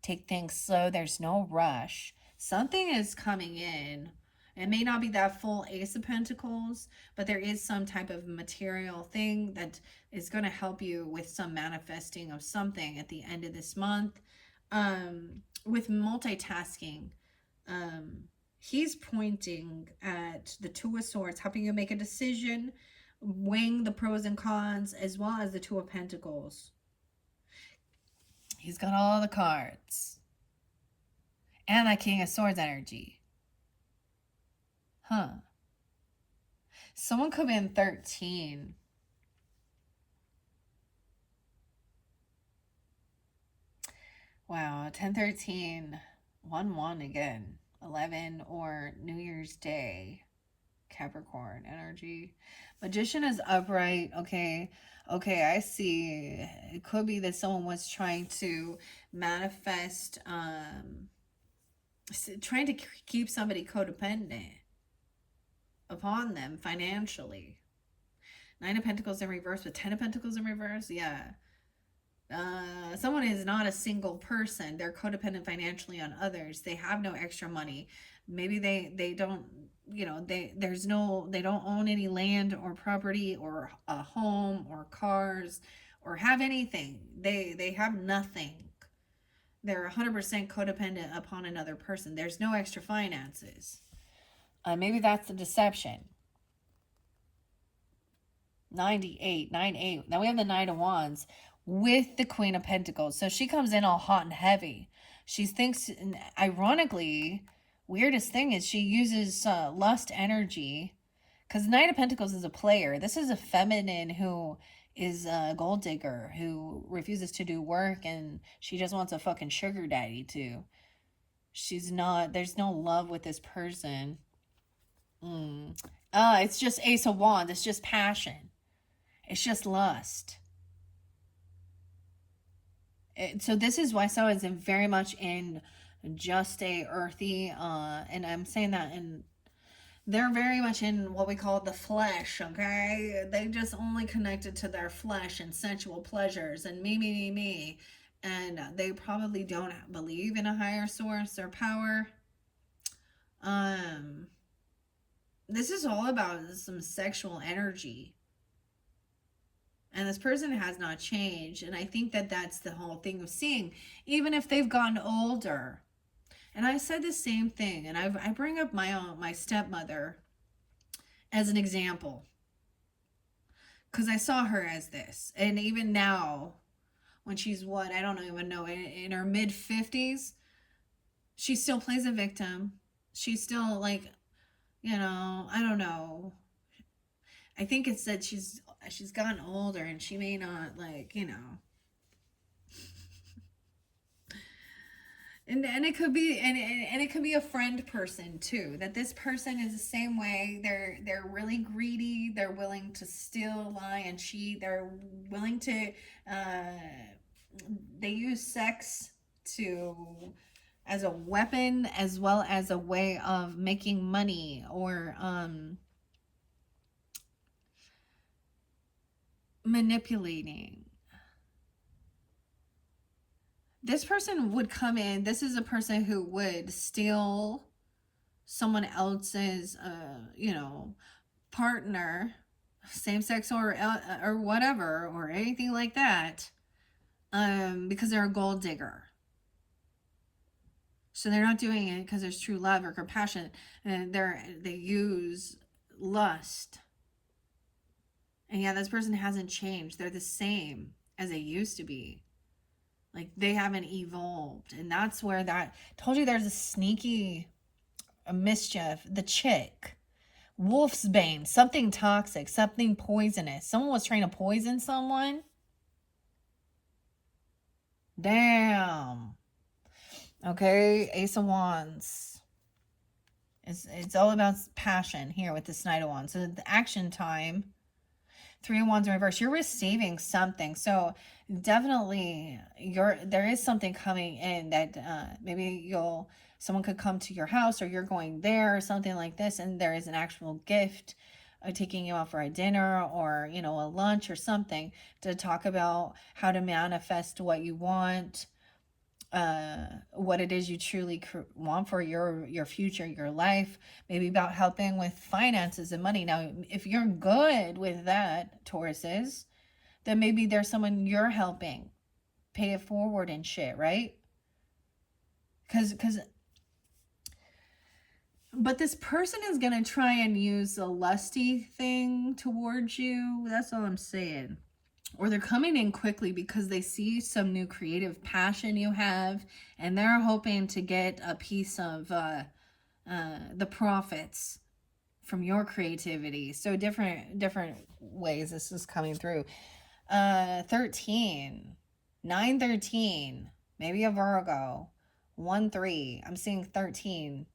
take things slow. There's no rush. Something is coming in. It may not be that full Ace of Pentacles, but there is some type of material thing that is going to help you with some manifesting of something at the end of this month. With multitasking, he's pointing at the Two of Swords, helping you make a decision, weighing the pros and cons, as well as the Two of Pentacles. He's got all the cards. And that King of Swords energy. Huh. Someone could be in 13. Wow, 10, 13, 1, 1 again. 11 or New Year's Day. Capricorn energy. Magician is upright. Okay, I see. It could be that someone was trying to manifest, trying to keep somebody codependent upon them financially. 9 of Pentacles in reverse with 10 of Pentacles in reverse. Yeah. Someone is not a single person. They're codependent financially on others. They have no extra money. Maybe they don't, they don't own any land or property or a home or cars or have anything. They have nothing. They're 100% codependent upon another person. There's no extra finances. Maybe that's the deception. 98, 9, 8. Now we have the Knight of Wands. with the Queen of Pentacles. So she comes in all hot and heavy. She thinks, ironically, weirdest thing is she uses lust energy, because Knight of Pentacles is a player. This is a feminine who is a gold digger who refuses to do work, and she just wants a fucking sugar daddy too. She's not, there's no love with this person. It's just Ace of Wands. It's just passion. It's just lust. So this is why someone is very much in just a earthy, and I'm saying that in, they're very much in what we call the flesh, okay? They just only connected to their flesh and sensual pleasures and me. And they probably don't believe in a higher source or power. This is all about some sexual energy. And this person has not changed. And I think that that's the whole thing of seeing, even if they've gotten older. And I said the same thing. And I bring up my stepmother as an example, because I saw her as this. And even now, when she's what, I don't even know, in her mid 50s, she still plays a victim. She's still like, I don't know. I think it's that she's gotten older and she may not, like, and it could be, and it could be a friend person too, that this person is the same way. They're really greedy. They're willing to steal, lie, and cheat. They're willing to they use sex to, as a weapon, as well as a way of making money, or manipulating. This person would come in, this is a person who would steal someone else's partner, same sex, or whatever, or anything like that, because they're a gold digger. So they're not doing it because there's true love or compassion, and they use lust. And yeah, this person hasn't changed. They're the same as they used to be. Like, they haven't evolved. And that's where that, told you there's a sneaky mischief. The chick, wolf's bane, something toxic, something poisonous. Someone was trying to poison someone. Damn. Okay, Ace of Wands. It's all about passion here with this Knight of Wands. So the action time, Three of Wands in reverse. You're receiving something. So definitely there is something coming in that maybe someone could come to your house, or you're going there, or something like this, and there is an actual gift, taking you out for a dinner, or a lunch or something, to talk about how to manifest what you want, what it is you truly want for your future, your life, maybe about helping with finances and money. Now, if you're good with that, Tauruses, then maybe there's someone you're helping pay it forward and shit, right? But this person is gonna try and use a lusty thing towards you. That's all I'm saying. Or they're coming in quickly because they see some new creative passion you have, and they're hoping to get a piece of the profits from your creativity. So different ways this is coming through. 13, 9, 13, maybe a Virgo, 1, 3. I'm seeing 13.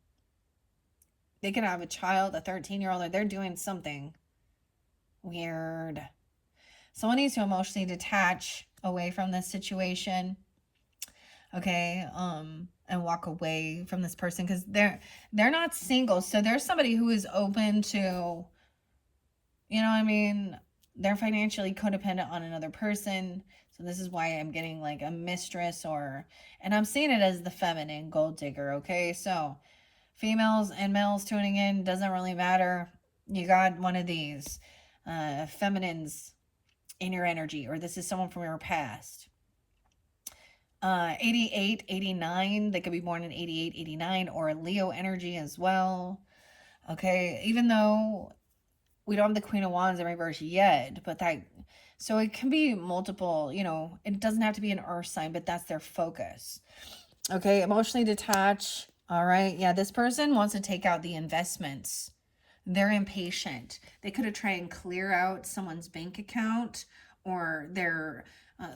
They could have a child, a 13-year-old, or they're doing something weird. Someone needs to emotionally detach away from this situation, okay, and walk away from this person, because they're not single. So there's somebody who is open to, they're financially codependent on another person. So this is why I'm getting like a mistress, and I'm seeing it as the feminine gold digger, okay? So females and males tuning in, doesn't really matter. You got one of these feminines in your energy, or this is someone from your past. 88, 89, they could be born in 88, 89, or Leo energy as well. Okay, even though we don't have the Queen of Wands in reverse yet, but that, so it can be multiple, you know, it doesn't have to be an earth sign, but that's their focus. Okay, emotionally detached. All right, yeah, this person wants to take out the investments. They're impatient. They could have tried and clear out someone's bank account, or their,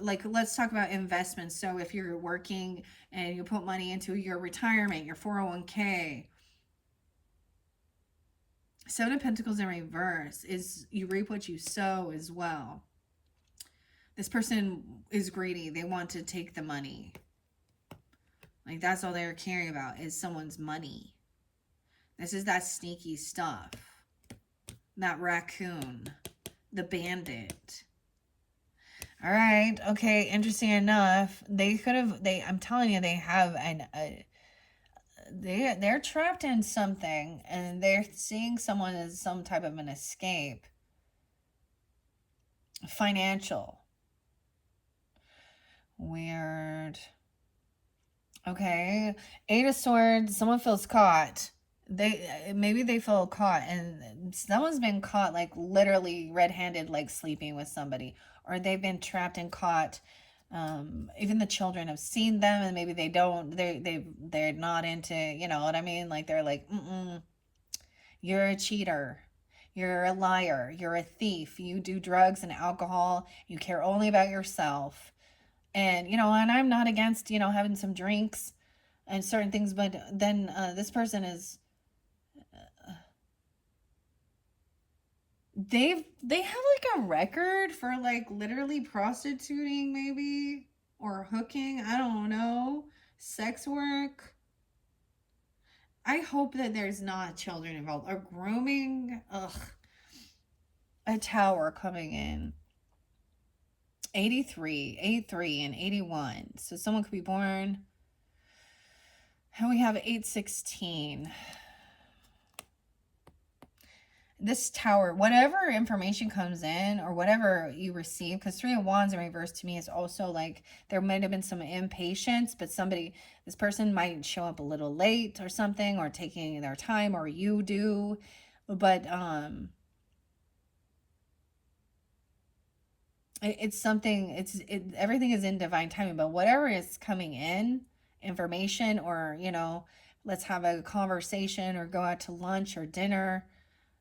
like, let's talk about investments. So if you're working and you put money into your retirement, your 401k, Seven of Pentacles in reverse is you reap what you sow as well. This person is greedy. They want to take the money. Like, that's all they're caring about is someone's money. This is that sneaky stuff. That raccoon. The bandit. All right. Okay. Interesting enough. They could have, I'm telling you, they have they're trapped in something, and they're seeing someone as some type of an escape. Financial. Weird. Okay. Eight of Swords. Someone feels caught. Maybe they feel caught, and someone's been caught, like literally red-handed, like sleeping with somebody, or they've been trapped and caught. Even the children have seen them, and maybe they don't. They're not into. You know what I mean? Like, they're like, you're a cheater. You're a liar. You're a thief. You do drugs and alcohol. You care only about yourself. And, you know, and I'm not against, you know, having some drinks and certain things, but then this person is, they have like a record for like literally prostituting, maybe, or hooking, I don't know, sex work. I hope that there's not children involved, or grooming. Ugh. A Tower coming in. 83, 83, and 81. So someone could be born. And we have 816. This Tower, whatever information comes in or whatever you receive, because Three of Wands in reverse to me is also like there might have been some impatience, but this person might show up a little late or something, or taking their time, or you do. But it's something, everything is in divine timing, but whatever is coming in, information, or, you know, let's have a conversation or go out to lunch or dinner.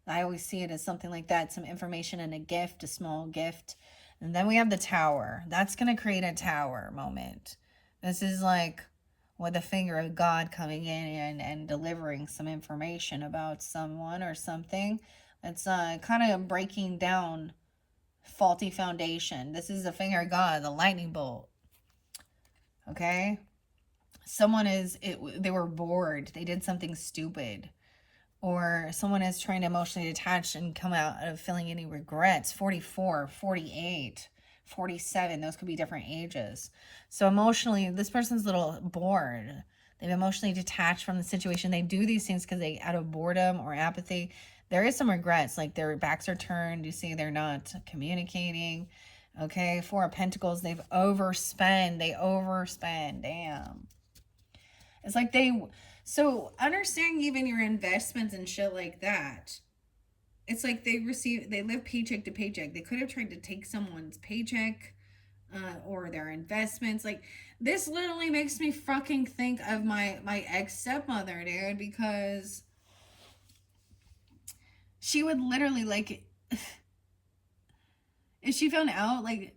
I always see it as something like that, some information and a gift, a small gift. And then we have the Tower. That's going to create a Tower moment. This is like with the finger of God coming in and delivering some information about someone or something. It's kind of breaking down faulty foundation. This is the finger of God, the lightning bolt. Okay? They were bored. They did something stupid. Or someone is trying to emotionally detach and come out of feeling any regrets. 44, 48, 47. Those could be different ages. So emotionally, this person's a little bored. They've emotionally detached from the situation. They do these things because out of boredom or apathy. There is some regrets, like their backs are turned. You see, they're not communicating. Okay, Four of Pentacles, they overspend. Damn. It's like so understanding even your investments and shit like that. It's like they live paycheck to paycheck. They could have tried to take someone's paycheck or their investments. Like, this literally makes me fucking think of my ex-stepmother, dude, because she would literally, like, if she found out, like,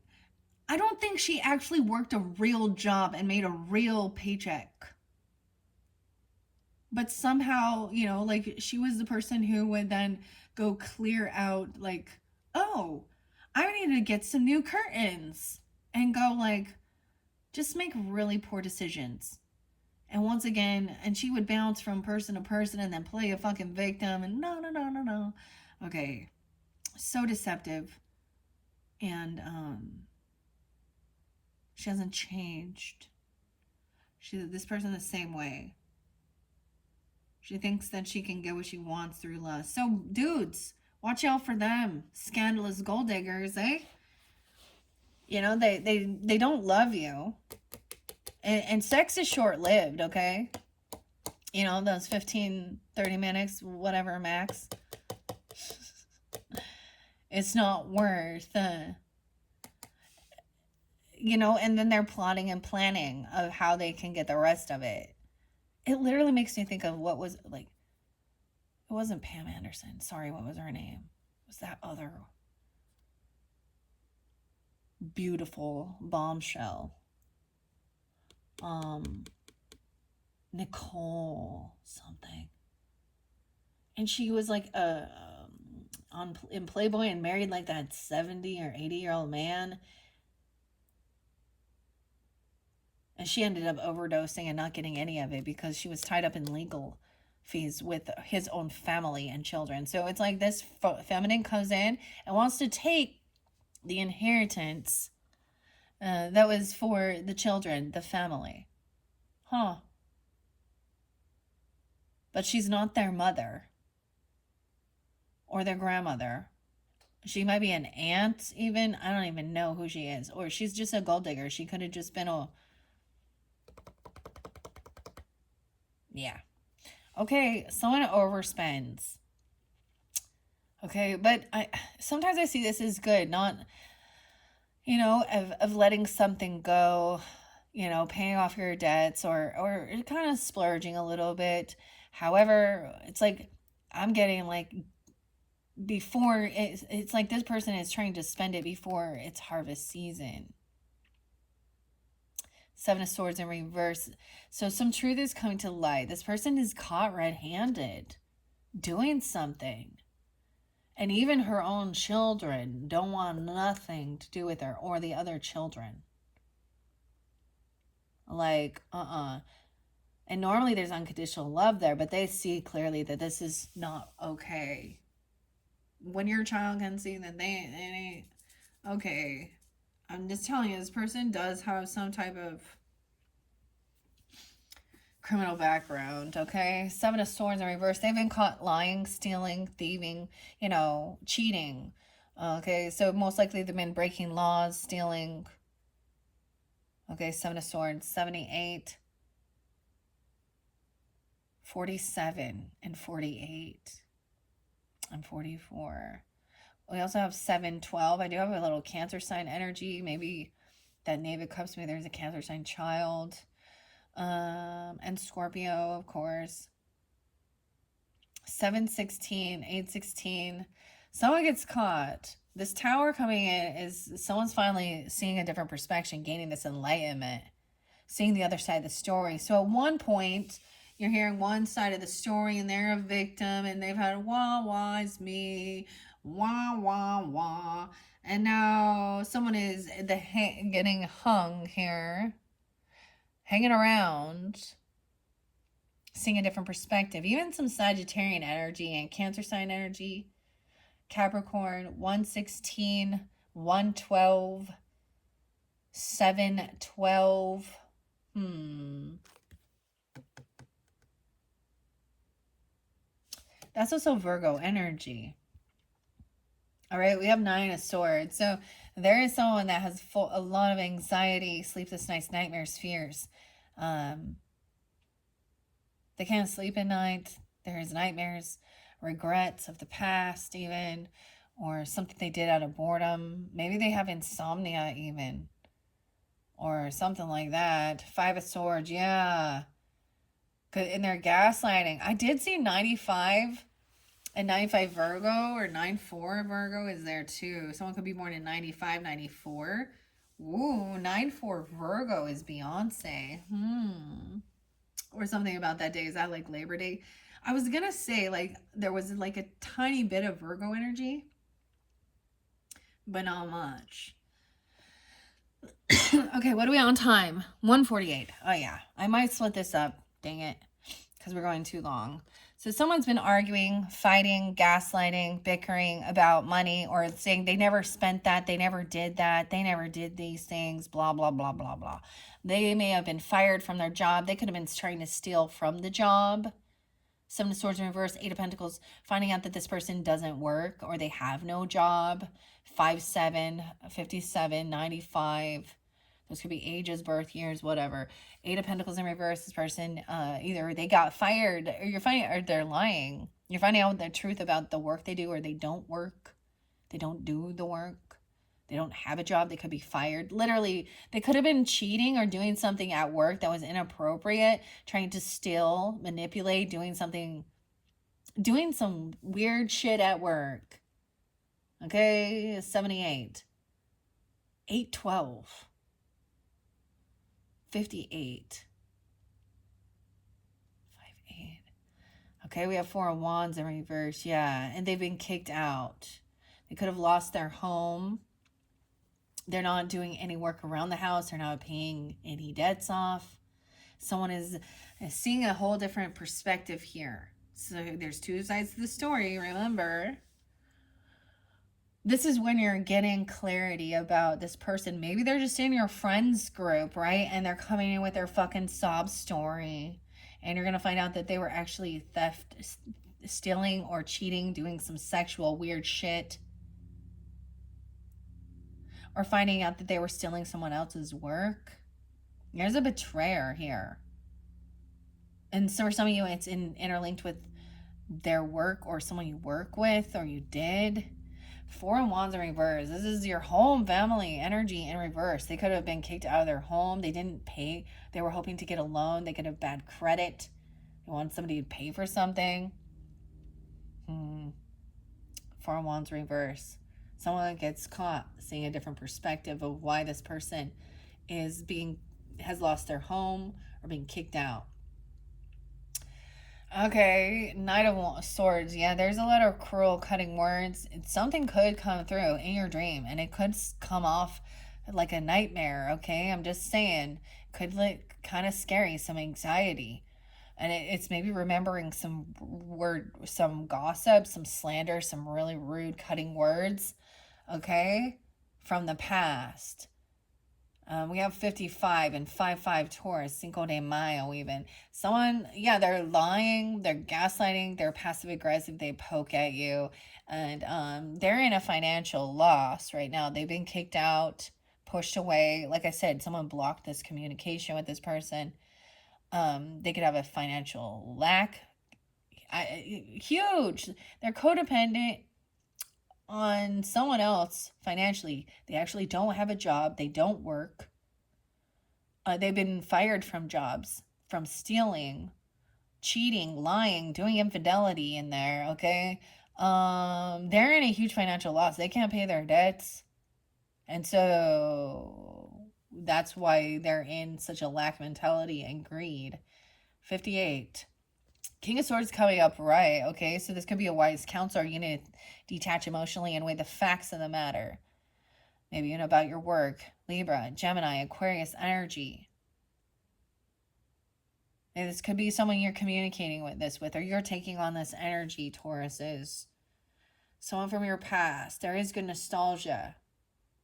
I don't think she actually worked a real job and made a real paycheck. But somehow, you know, like, she was the person who would then go clear out, like, oh, I need to get some new curtains, and go, like, just make really poor decisions. And once again, and she would bounce from person to person and then play a fucking victim, and no. Okay. So deceptive. And she hasn't changed. This person the same way. She thinks that she can get what she wants through lust. So, dudes, watch out for them. Scandalous gold diggers, eh? You know, they don't love you. And sex is short-lived, okay? You know, those 15, 30 minutes, whatever, max. It's not worth, and then they're plotting and planning of how they can get the rest of it. It literally makes me think of what was like, it wasn't Pam Anderson. Sorry, what was her name? It was that other beautiful bombshell? Nicole something. And she was like in Playboy and married like that 70 or 80-year-old man. And she ended up overdosing and not getting any of it because she was tied up in legal fees with his own family and children. So it's like this feminine comes in and wants to take the inheritance that was for the children, the family. Huh. But she's not their mother or their grandmother. She might be an aunt, even. I don't even know who she is. Or she's just a gold digger. She could have just been a. Yeah. Okay, someone overspends. Okay, but sometimes I see this as good, not, of letting something go, paying off your debts or kind of splurging a little bit. However, it's like I'm getting like before it's like this person is trying to spend it before it's harvest season. Seven of Swords in reverse. So some truth is coming to light. This person is caught red-handed doing something. And even her own children don't want nothing to do with her or the other children. Like, And normally there's unconditional love there, but they see clearly that this is not okay. When your child can see that they ain't okay. I'm just telling you, this person does have some type of criminal background, okay? Seven of Swords in reverse. They've been caught lying, stealing, thieving, cheating. Okay, so most likely they've been breaking laws, stealing. Okay, Seven of Swords, 78, 47, and 48, and 44. We also have 7, 12. I do have a little Cancer sign energy. Maybe that Knave of Cups, maybe there's a Cancer sign child. And Scorpio, of course. 7, 16, 8, 16. Someone gets caught. This tower coming in is someone's finally seeing a different perspective, gaining this enlightenment, seeing the other side of the story. So at one point, you're hearing one side of the story and they're a victim and they've had wah, wah, it's me, wah, wah, wah. And now someone is getting hung here, hanging around, seeing a different perspective. Even some Sagittarian energy and Cancer sign energy. Capricorn, 116, 112, 712. That's also Virgo energy. All right, we have 9 of Swords. So there is someone that has a lot of anxiety, sleepless nights, nightmares, fears. They can't sleep at night. There's nightmares, regrets of the past even, or something they did out of boredom. Maybe they have insomnia even, or something like that. 5 of Swords, yeah. And they're gaslighting. I did see 95 and 95 Virgo, or 94 Virgo is there too. Someone could be born in 95, 94. Ooh, 94 Virgo is Beyonce. Or something about that day. Is that like Labor Day? I was gonna say like there was like a tiny bit of Virgo energy, but not much. Okay, what are we on time? 1:48. Oh yeah, I might split this up. Dang it, because we're going too long. So someone's been arguing, fighting, gaslighting, bickering about money, or saying they never spent that, they never did that, they never did these things, blah, blah, blah, blah, blah. They may have been fired from their job. They could have been trying to steal from the job. 7 of Swords in reverse, 8 of Pentacles, finding out that this person doesn't work or they have no job. 5, 7, 57, 95. Those could be ages, birth years, whatever. 8 of Pentacles in reverse, this person, either they got fired or or they're lying. You're finding out the truth about the work they do or they don't work. They don't do the work. They don't have a job. They could be fired. Literally, they could have been cheating or doing something at work that was inappropriate, trying to steal, manipulate, doing some weird shit at work. Okay, 78. 812. 58. 58. Okay, we have Four of Wands in reverse. Yeah, and they've been kicked out. They could have lost their home. They're not doing any work around the house. They're not paying any debts off. Someone is seeing a whole different perspective here. So there's two sides to the story, remember. This is when you're getting clarity about this person. Maybe they're just in your friends group, right? And they're coming in with their fucking sob story. And you're going to find out that they were actually stealing or cheating, doing some sexual weird shit. Or finding out that they were stealing someone else's work. There's a betrayer here. And so for some of you, it's interlinked with their work or someone you work with or you did. Four of Wands in reverse. This is your home family energy in reverse. They could have been kicked out of their home. They didn't pay. They were hoping to get a loan. They could have bad credit. They want somebody to pay for something. Four of Wands reverse. Someone gets caught seeing a different perspective of why this person has lost their home or being kicked out. Okay, Knight of Swords. Yeah, there's a lot of cruel, cutting words. Something could come through in your dream, and it could come off like a nightmare, okay? I'm just saying. Could look kind of scary, some anxiety. And it's maybe remembering some gossip, some slander, some really rude, cutting words, okay? From the past. We have 55 and 5-5 Taurus, Cinco de Mayo even. Someone, yeah, they're lying, they're gaslighting, they're passive aggressive, they poke at you. And they're in a financial loss right now. They've been kicked out, pushed away. Like I said, someone blocked this communication with this person. They could have a financial lack. Huge. They're codependent on someone else financially. They actually don't have a job. They don't work. They've been fired from jobs, from stealing, cheating, lying, doing infidelity in there, okay? They're in a huge financial loss. They can't pay their debts. And so that's why they're in such a lack mentality and greed. 58. King of Swords coming up, right? Okay, so this could be a wise counselor. You need to detach emotionally and weigh the facts of the matter. Maybe you know about your work. Libra, Gemini, Aquarius energy. And this could be someone you're communicating with, or you're taking on this energy, Tauruses. Someone from your past. There is good nostalgia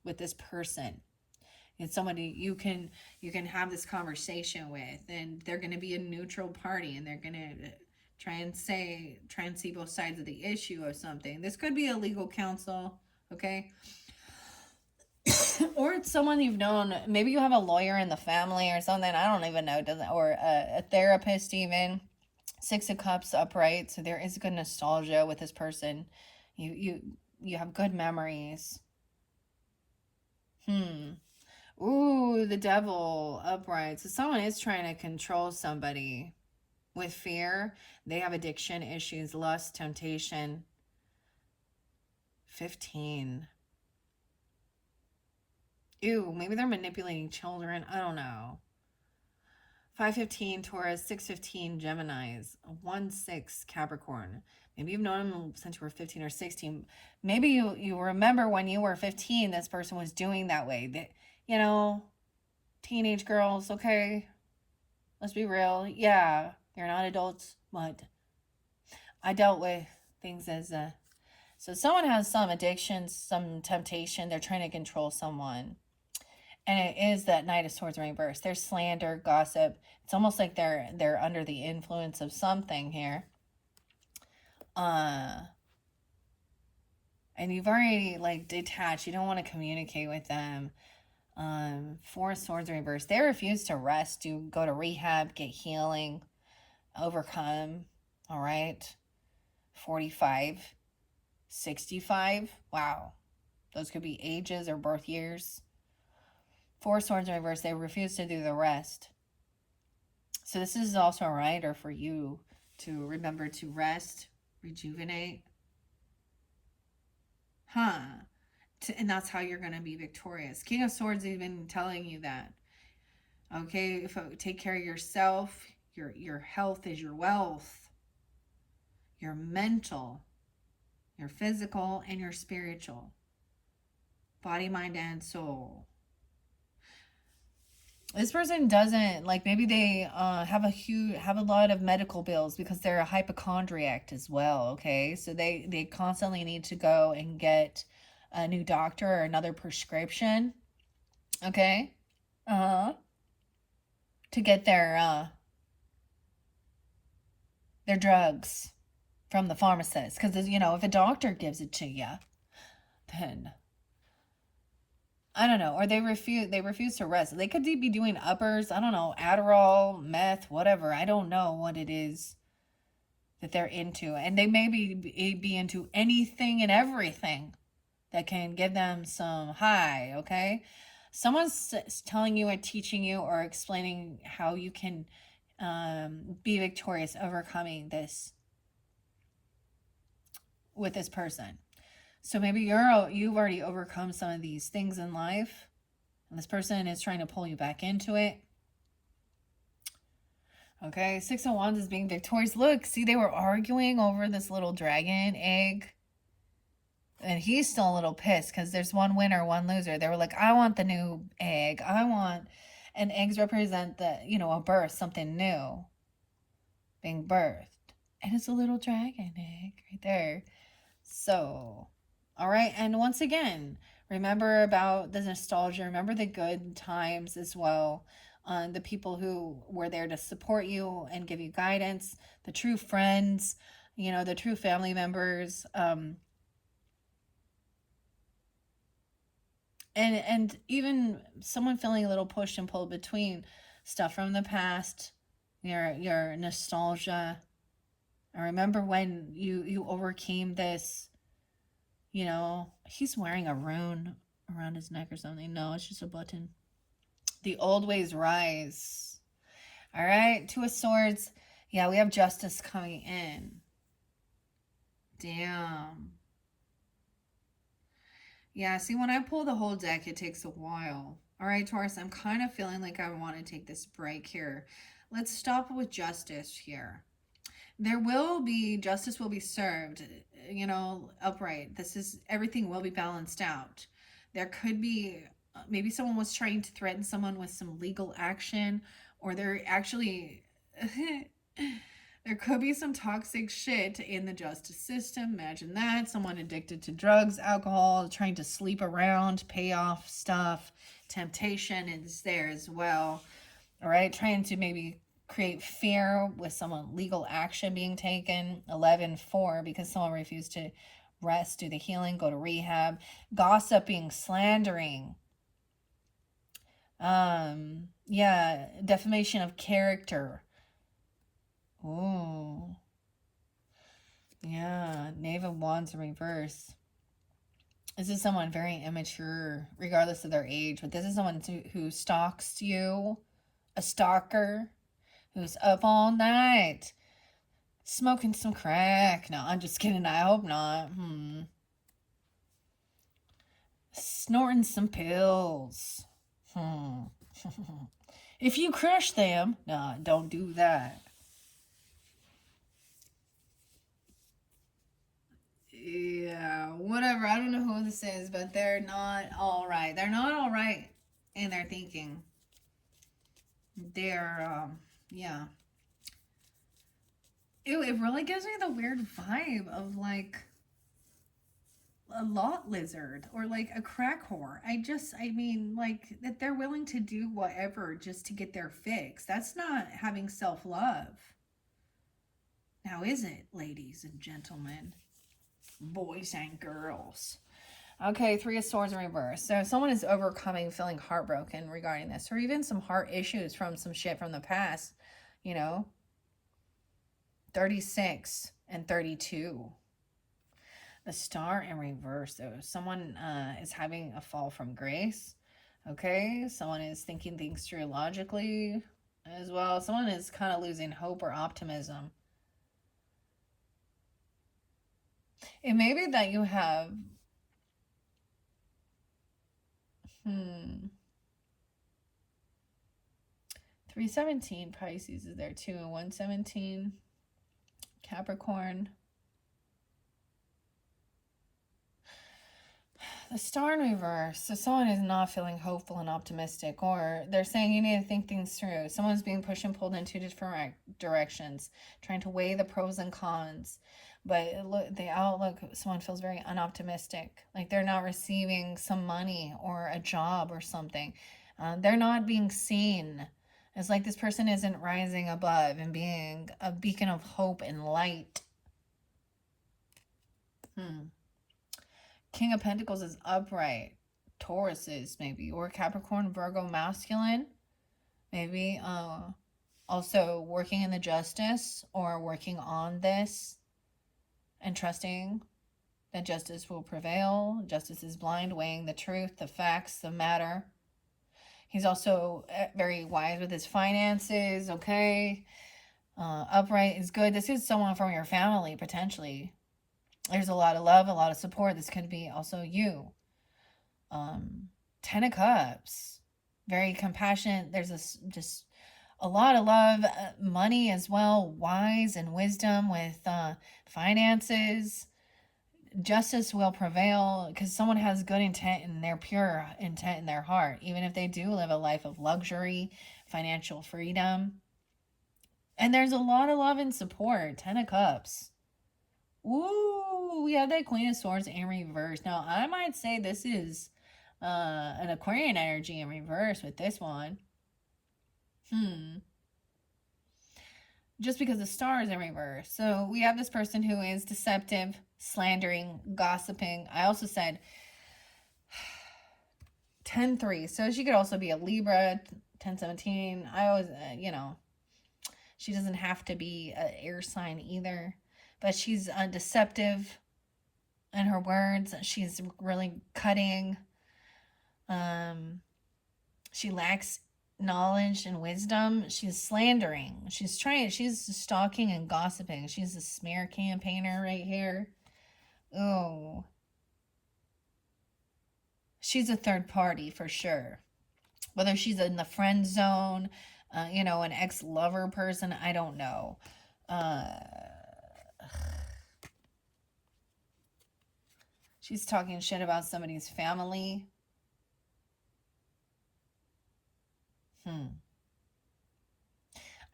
with this person. It's somebody you can have this conversation with, and they're going to be a neutral party, and they're going to try and see both sides of the issue of something. This could be a legal counsel, okay? Or it's someone you've known. Maybe you have a lawyer in the family or something. I don't even know. Or a therapist even. Six of Cups upright. So there is good nostalgia with this person. You have good memories. Ooh, the Devil upright. So someone is trying to control somebody with fear. They have addiction issues, lust, temptation. 15. Ew, maybe they're manipulating children. I don't know. 5-15 Taurus, 6-15 Geminis, 1-6 Capricorn. Maybe you've known them since you were 15 or 16. Maybe you remember when you were 15, this person was doing that way. Teenage girls, okay? Let's be real. Yeah, you're not adults, but I dealt with things as so someone has some addiction, some temptation. They're trying to control someone. And it is that Knight of Swords reverse. There's slander, gossip. It's almost like they're under the influence of something here. And you've already detached. You don't want to communicate with them. Four of Swords reverse. They refuse to rest, go to rehab, get healing, overcome. All right. 45. 65. Wow. Those could be ages or birth years. Four Swords in reverse. They refuse to do the rest. So this is also a reminder for you to remember to rest, rejuvenate. And that's how you're going to be victorious. King of Swords even telling you that. Okay, if take care of yourself, your health is your wealth. Your mental, your physical, and your spiritual. Body, mind, and soul. This person doesn't, like, maybe they have a lot of medical bills because they're a hypochondriac as well. Okay, so they constantly need to go and get a new doctor or another prescription. Okay, to get their drugs from the pharmacist, because if a doctor gives it to you, then I don't know. Or they refuse to rest. They could be doing uppers, I don't know, Adderall, meth, whatever. I don't know what it is that they're into. And they may be into anything and everything that can give them some high, okay? Someone's telling you or teaching you or explaining how you can be victorious, overcoming this with this person. So maybe you've already overcome some of these things in life, and this person is trying to pull you back into it. Okay, Six of Wands is being victorious. Look, see, they were arguing over this little dragon egg, and he's still a little pissed because there's one winner, one loser. They were like, I want the new egg. And eggs represent a birth, something new being birthed. And it's a little dragon egg right there. So, all right. And once again, remember about the nostalgia. Remember the good times as well. The people who were there to support you and give you guidance. The true friends, the true family members. And even someone feeling a little pushed and pulled between stuff from the past, your nostalgia. I remember when you overcame this. He's wearing a rune around his neck or something. No, it's just a button. The old ways rise. All right, Two of Swords. Yeah, we have justice coming in. Damn. Yeah, see, when I pull the whole deck, it takes a while. All right, Taurus, I'm kind of feeling like I want to take this break here. Let's stop with justice here. Justice will be served, upright. Everything will be balanced out. There could be, maybe someone was trying to threaten someone with some legal action, or they're actually, there could be some toxic shit in the justice system. Imagine that. Someone addicted to drugs, alcohol, trying to sleep around, pay off stuff. Temptation is there as well. All right, trying to maybe create fear with someone, legal action being taken. 11-4, because someone refused to rest, do the healing, go to rehab. Gossiping, slandering. Yeah, defamation of character. Ooh. Yeah, Knave of Wands in reverse. This is someone very immature, regardless of their age, but this is someone who stalks you, a stalker, who's up all night, smoking some crack. No, I'm just kidding. I hope not. Snorting some pills. If you crush them, no, don't do that. Yeah, whatever. I don't know who this is, but they're not all right. They're not all right in their thinking. They're, yeah. Ew, it really gives me the weird vibe of like a lot lizard or like a crack whore. I mean, like that they're willing to do whatever just to get their fix. That's not having self-love. Now, is it, ladies and gentlemen, boys and girls? Okay, Three of Swords in reverse. So someone is overcoming, feeling heartbroken regarding this, or even some heart issues from some shit from the past, 36 and 32. The star in reverse, though. Someone is having a fall from grace. Okay. Someone is thinking things through logically as well. Someone is kind of losing hope or optimism. It may be that you have. 317 Pisces is there too, and 117 Capricorn. The star in reverse. So someone is not feeling hopeful and optimistic, or they're saying you need to think things through. Someone's being pushed and pulled in two different directions, trying to weigh the pros and cons. But the outlook, someone feels very unoptimistic, like they're not receiving some money or a job or something. They're not being seen. It's like this person isn't rising above and being a beacon of hope and light. King of Pentacles is upright. Taurus is maybe, or Capricorn, Virgo, masculine. Maybe also working in the justice or working on this and trusting that justice will prevail. Justice is blind, weighing the truth, the facts, the matter. He's also very wise with his finances, okay? Upright is good. This is someone from your family, potentially. There's a lot of love, a lot of support. This could be also you. 10 of Cups. Very compassionate. There's just a lot of love, money as well, wise and wisdom with finances. Justice will prevail because someone has good intent and their pure intent in their heart, even if they do live a life of luxury, financial freedom. And there's a lot of love and support. 10 of Cups. Ooh, we have that Queen of Swords in reverse. Now, I might say this is an Aquarian energy in reverse with this one. Just because the star is in reverse. So we have this person who is deceptive, slandering, gossiping. I also said 10-3. So she could also be a Libra, 10-17. I always, she doesn't have to be an air sign either. But she's deceptive in her words. She's really cutting. She lacks knowledge and wisdom. She's slandering. She's stalking and gossiping. She's a smear campaigner right here. Oh. She's a third party for sure. Whether she's in the friend zone, an ex-lover person, I don't know. She's talking shit about somebody's family.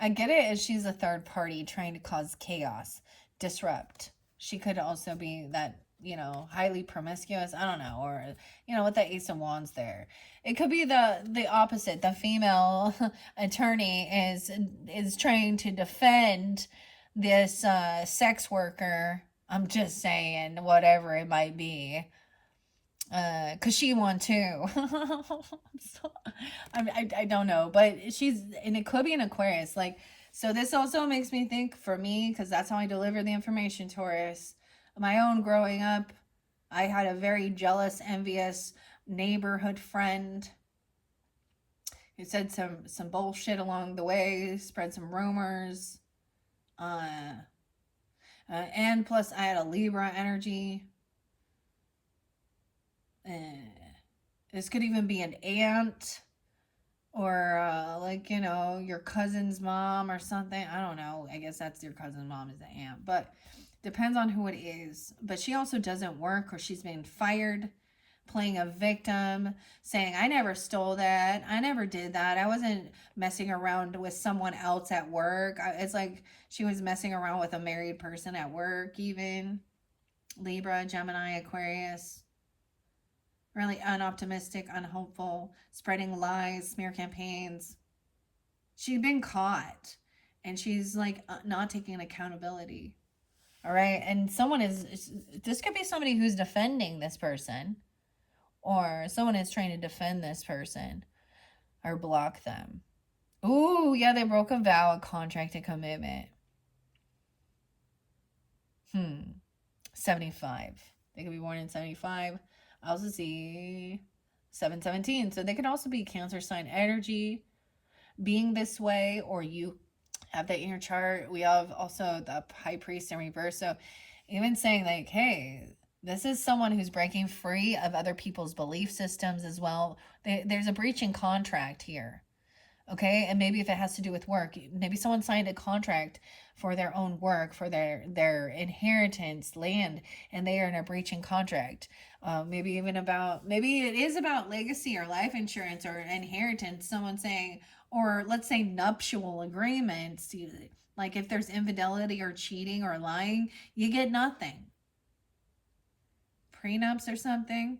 I get it as she's a third party trying to cause chaos, disrupt. She could also be that, highly promiscuous. I don't know. Or, with the Ace of Wands there. It could be the opposite. The female attorney is trying to defend this sex worker. I'm just saying, whatever it might be. Because she won too. I don't know, but and it could be an Aquarius. So this also makes me think, for me, because that's how I deliver the information, Taurus. My own growing up, I had a very jealous, envious neighborhood friend who said some bullshit along the way, spread some rumors. And plus I had a Libra energy. This could even be an aunt or your cousin's mom or something. I don't know. I guess that's your cousin's mom is the aunt, but depends on who it is. But she also doesn't work, or she's been fired, playing a victim, saying, I never stole that. I never did that. I wasn't messing around with someone else at work. It's like she was messing around with a married person at work even. Libra, Gemini, Aquarius. Really unoptimistic, unhopeful, spreading lies, smear campaigns. She's been caught, and she's not taking accountability. All right, and this could be somebody who's defending this person, or someone is trying to defend this person or block them. Ooh, yeah, they broke a vow, a contract, a commitment. 75. They could be born in 75. I also see 717. So they could also be Cancer sign energy being this way, or you have that in your chart. We have also the high priest in reverse. So even saying like, hey, this is someone who's breaking free of other people's belief systems as well. There's a breach in contract here. Okay, and maybe if it has to do with work, maybe someone signed a contract for their own work, for their inheritance land, and they are in a breaching contract. Maybe even about, maybe it is about legacy or life insurance or inheritance. Someone saying, or let's say nuptial agreements, like if there's infidelity or cheating or lying, you get nothing. Prenups or something.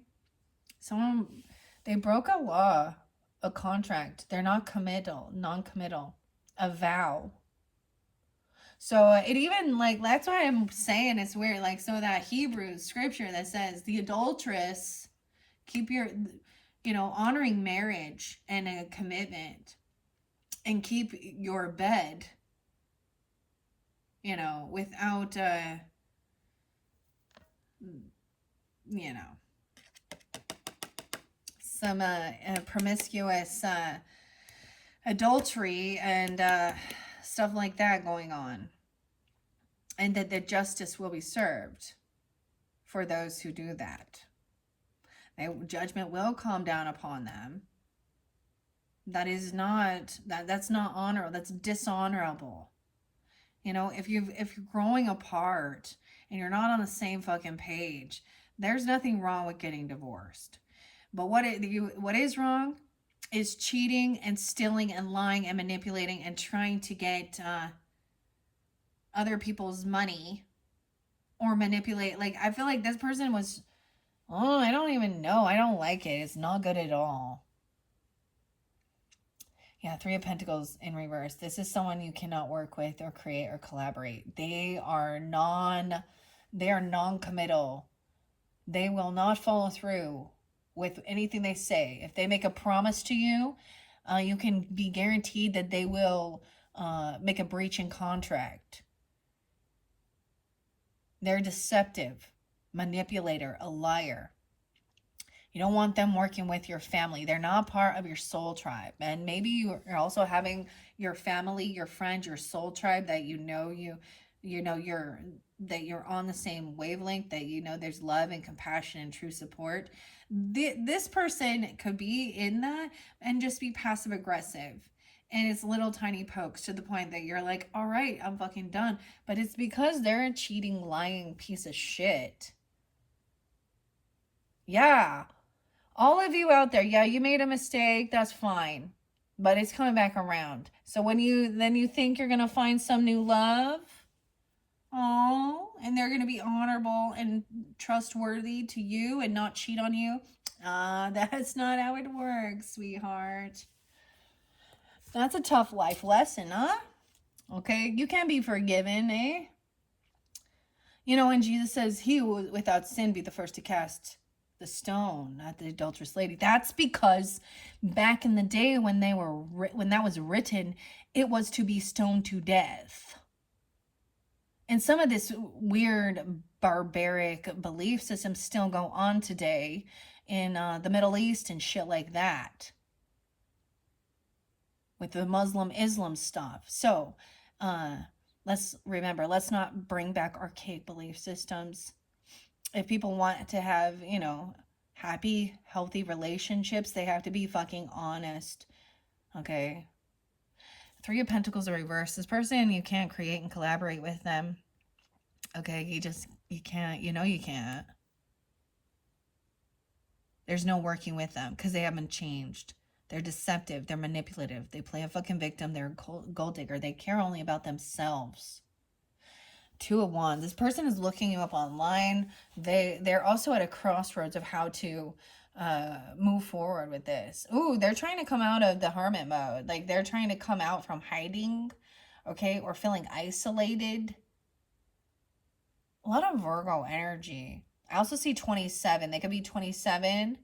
Someone, they broke a law, a contract. They're not committal, non-committal, a vow. So it even, like, that's why I'm saying it's weird. Like, so that Hebrew scripture that says the adulteress, keep your, honoring marriage and a commitment, and keep your bed, without, you know, some promiscuous adultery and stuff like that going on. And that the justice will be served for those who do that. Judgment will come down upon them. That's not honorable. That's dishonorable. If you're growing apart and you're not on the same fucking page, there's nothing wrong with getting divorced. But what is wrong is cheating and stealing and lying and manipulating and trying to get other people's money or manipulate. Like, I feel like this person was, oh, I don't even know. I don't like it. It's not good at all. Yeah, Three of Pentacles in reverse. This is someone you cannot work with or create or collaborate. They are non-committal. They will not follow through with anything they say. If they make a promise to you, you can be guaranteed that they will make a breach in contract. They're deceptive, manipulator, a liar. You don't want them working with your family. They're not part of your soul tribe. And maybe you're also having your family, your friends, your soul tribe that you're on the same wavelength, that there's love and compassion and true support. This person could be in that and just be passive aggressive. And it's little tiny pokes to the point that you're like, all right, I'm fucking done. But it's because they're a cheating, lying piece of shit. Yeah. All of you out there, yeah, you made a mistake. That's fine. But it's coming back around. So when you think you're going to find some new love, and they're going to be honorable and trustworthy to you and not cheat on you, that's not how it works, sweetheart. That's a tough life lesson, huh? Okay, you can be forgiven, eh? And Jesus says he will without sin be the first to cast the stone at the adulterous lady. That's because back in the day when that was written, it was to be stoned to death. And some of this weird barbaric belief systems still go on today in the Middle East and shit like that, with the Muslim Islam stuff. So let's remember, let's not bring back archaic belief systems. If people want to have, happy, healthy relationships, they have to be fucking honest. Okay. Three of Pentacles are reversed. This person, you can't create and collaborate with them. Okay, you can't, you can't. There's no working with them because they haven't changed. They're deceptive. They're manipulative. They play a fucking victim. They're a gold digger. They care only about themselves. Two of Wands. This person is looking you up online. They're also at a crossroads of how to move forward with this. Ooh, they're trying to come out of the hermit mode. Like, they're trying to come out from hiding, okay, or feeling isolated. A lot of Virgo energy. I also see 27. They could be 27,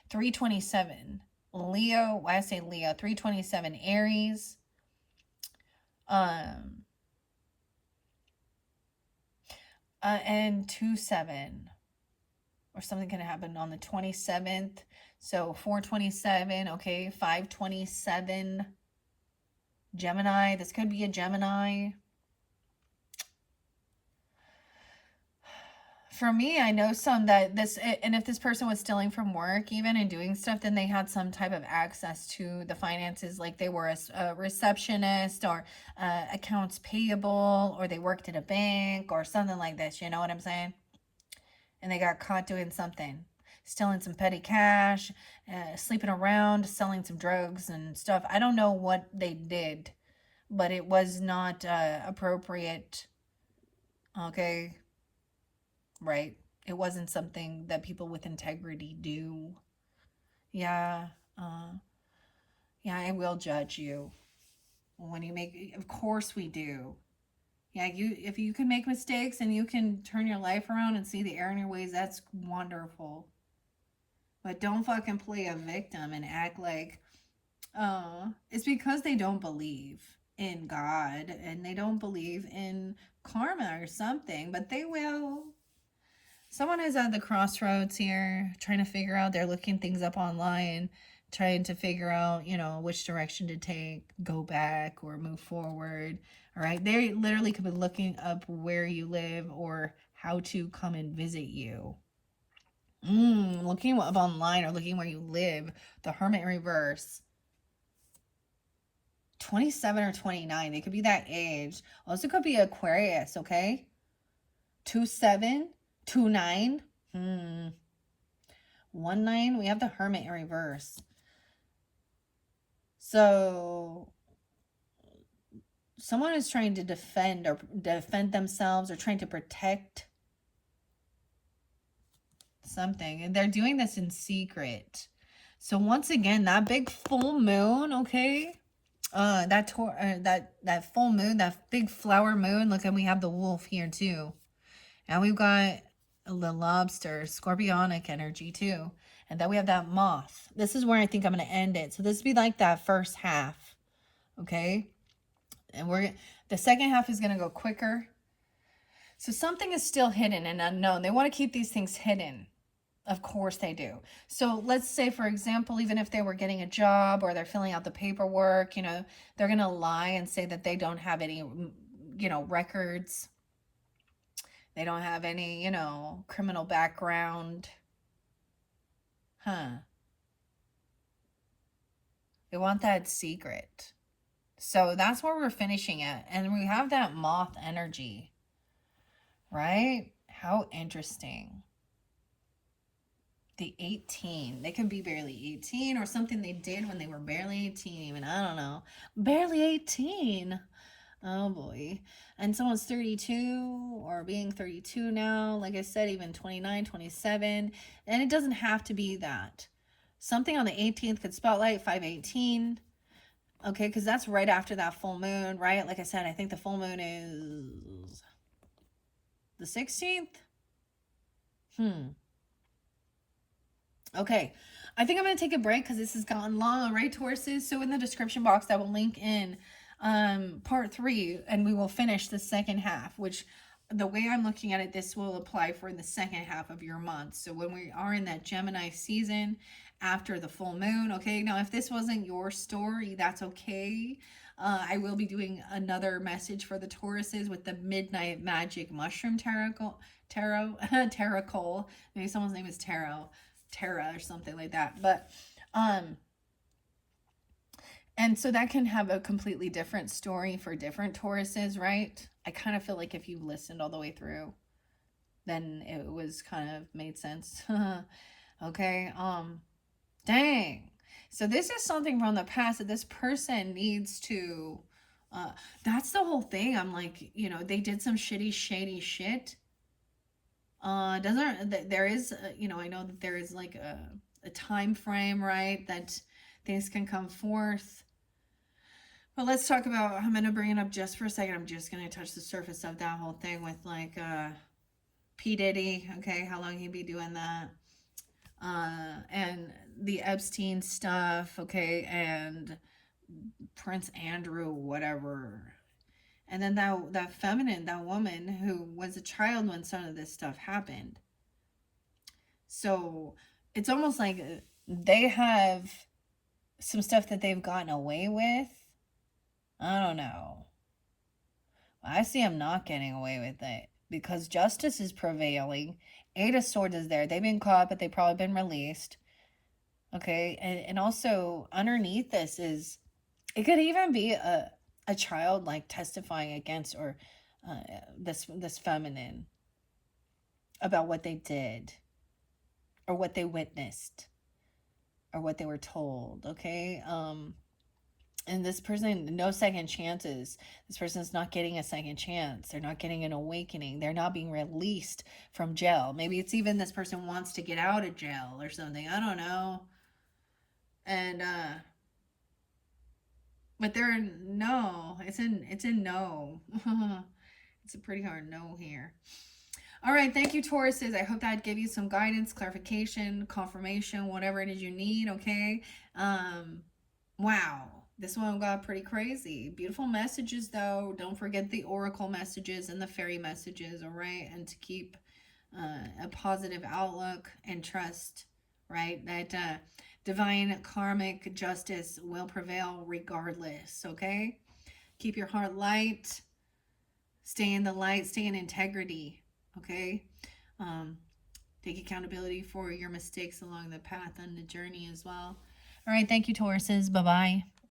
327. Leo, why I say Leo, 327 Aries. And 27. or something can happen on the 27th. So 427, okay, 527. Gemini, this could be a Gemini. For me, I know some that this, and if this person was stealing from work even and doing stuff, then they had some type of access to the finances, like they were a receptionist or accounts payable, or they worked at a bank or something like this. You know what I'm saying? And they got caught doing something, stealing some petty cash, sleeping around, selling some drugs and stuff. I don't know what they did, but it was not appropriate. Okay, right? It wasn't something that people with integrity do. Yeah, uh, yeah, I will judge you when you make. Of course, we do. Yeah, you if you can make mistakes and you can turn your life around and see the error in your ways, that's wonderful. But don't fucking play a victim and act like, oh, it's because they don't believe in God and they don't believe in karma or something, but they will. Someone is at the crossroads here trying to figure out, they're looking things up online, trying to figure out, which direction to take, go back or move forward. All right. They literally could be looking up where you live or how to come and visit you. Looking up online or looking where you live. The Hermit in reverse. 27 or 29. They could be that age. Also could be Aquarius, okay? 27, 29. 1-9. We have the Hermit in reverse. So someone is trying to defend themselves or trying to protect something, and they're doing this in secret. So once again, that big full moon, okay? That full moon, that big flower moon. Look, and we have the wolf here too. And we've got the lobster, scorpionic energy too. And then we have that moth. This is where I think I'm going to end it. So this would be like that first half. Okay? And the second half is going to go quicker. So something is still hidden and unknown. They want to keep these things hidden. Of course they do. So let's say, for example, even if they were getting a job or they're filling out the paperwork, they're going to lie and say that they don't have any, records. They don't have any, criminal background. Huh. They want that secret. So that's where we're finishing it. And we have that moth energy. Right? How interesting. The 18. They could be barely 18 or something they did when they were barely 18 even. I don't know. Barely 18. Oh boy. And someone's 32 or being 32 now. Like I said, even 29, 27. And it doesn't have to be that. Something on the 18th could spotlight 518. Okay, because that's right after that full moon, right? Like I said, I think the full moon is the 16th. Okay, I think I'm going to take a break because this has gotten long, all right, Tauruses? So in the description box, I will link in part 3, and we will finish the second half, which the way I'm looking at it, this will apply for the second half of your month. So when we are in that Gemini season after the full moon, okay? Now, if this wasn't your story, that's okay. I will be doing another message for the Tauruses with the Midnight Magic Mushroom Tarot. Maybe someone's name is Tarot. Terra or something like that. But and so that can have a completely different story for different Tauruses, right? I kind of feel like if you listened all the way through, then it was kind of made sense. Okay. Dang. So this is something from the past that this person needs to that's the whole thing. I'm like, they did some shady shit. There is, I know that there is like a time frame, right, that things can come forth. But let's talk about, I'm going to bring it up just for a second. I'm just going to touch the surface of that whole thing with like P. Diddy, okay, how long he'd be doing that. And the Epstein stuff, okay, and Prince Andrew, whatever. And then that woman who was a child when some of this stuff happened. So it's almost like they have some stuff that they've gotten away with. I don't know. I see them not getting away with it because justice is prevailing. Eight of Swords is there. They've been caught, but they've probably been released. Okay, and also underneath this is, it could even be a child like testifying against, or this feminine, about what they did or what they witnessed or what they were told. Okay, and this person, no second chances. This person's not getting a second chance. They're not getting an awakening. They're not being released from jail. Maybe it's even this person wants to get out of jail or something. I don't know. And but they're no. It's in no. It's a pretty hard no here. All right, thank you, Tauruses. I hope that gave you some guidance, clarification, confirmation, whatever it is you need. Okay. Wow, this one got pretty crazy. Beautiful messages, though. Don't forget the oracle messages and the fairy messages. All right, and to keep a positive outlook and trust. Right, that divine karmic justice will prevail regardless. Okay, keep your heart light. Stay in the light. Stay in integrity. Okay. Um, take accountability for your mistakes along the path and the journey as well. All right. Thank you, Tauruses. Bye bye.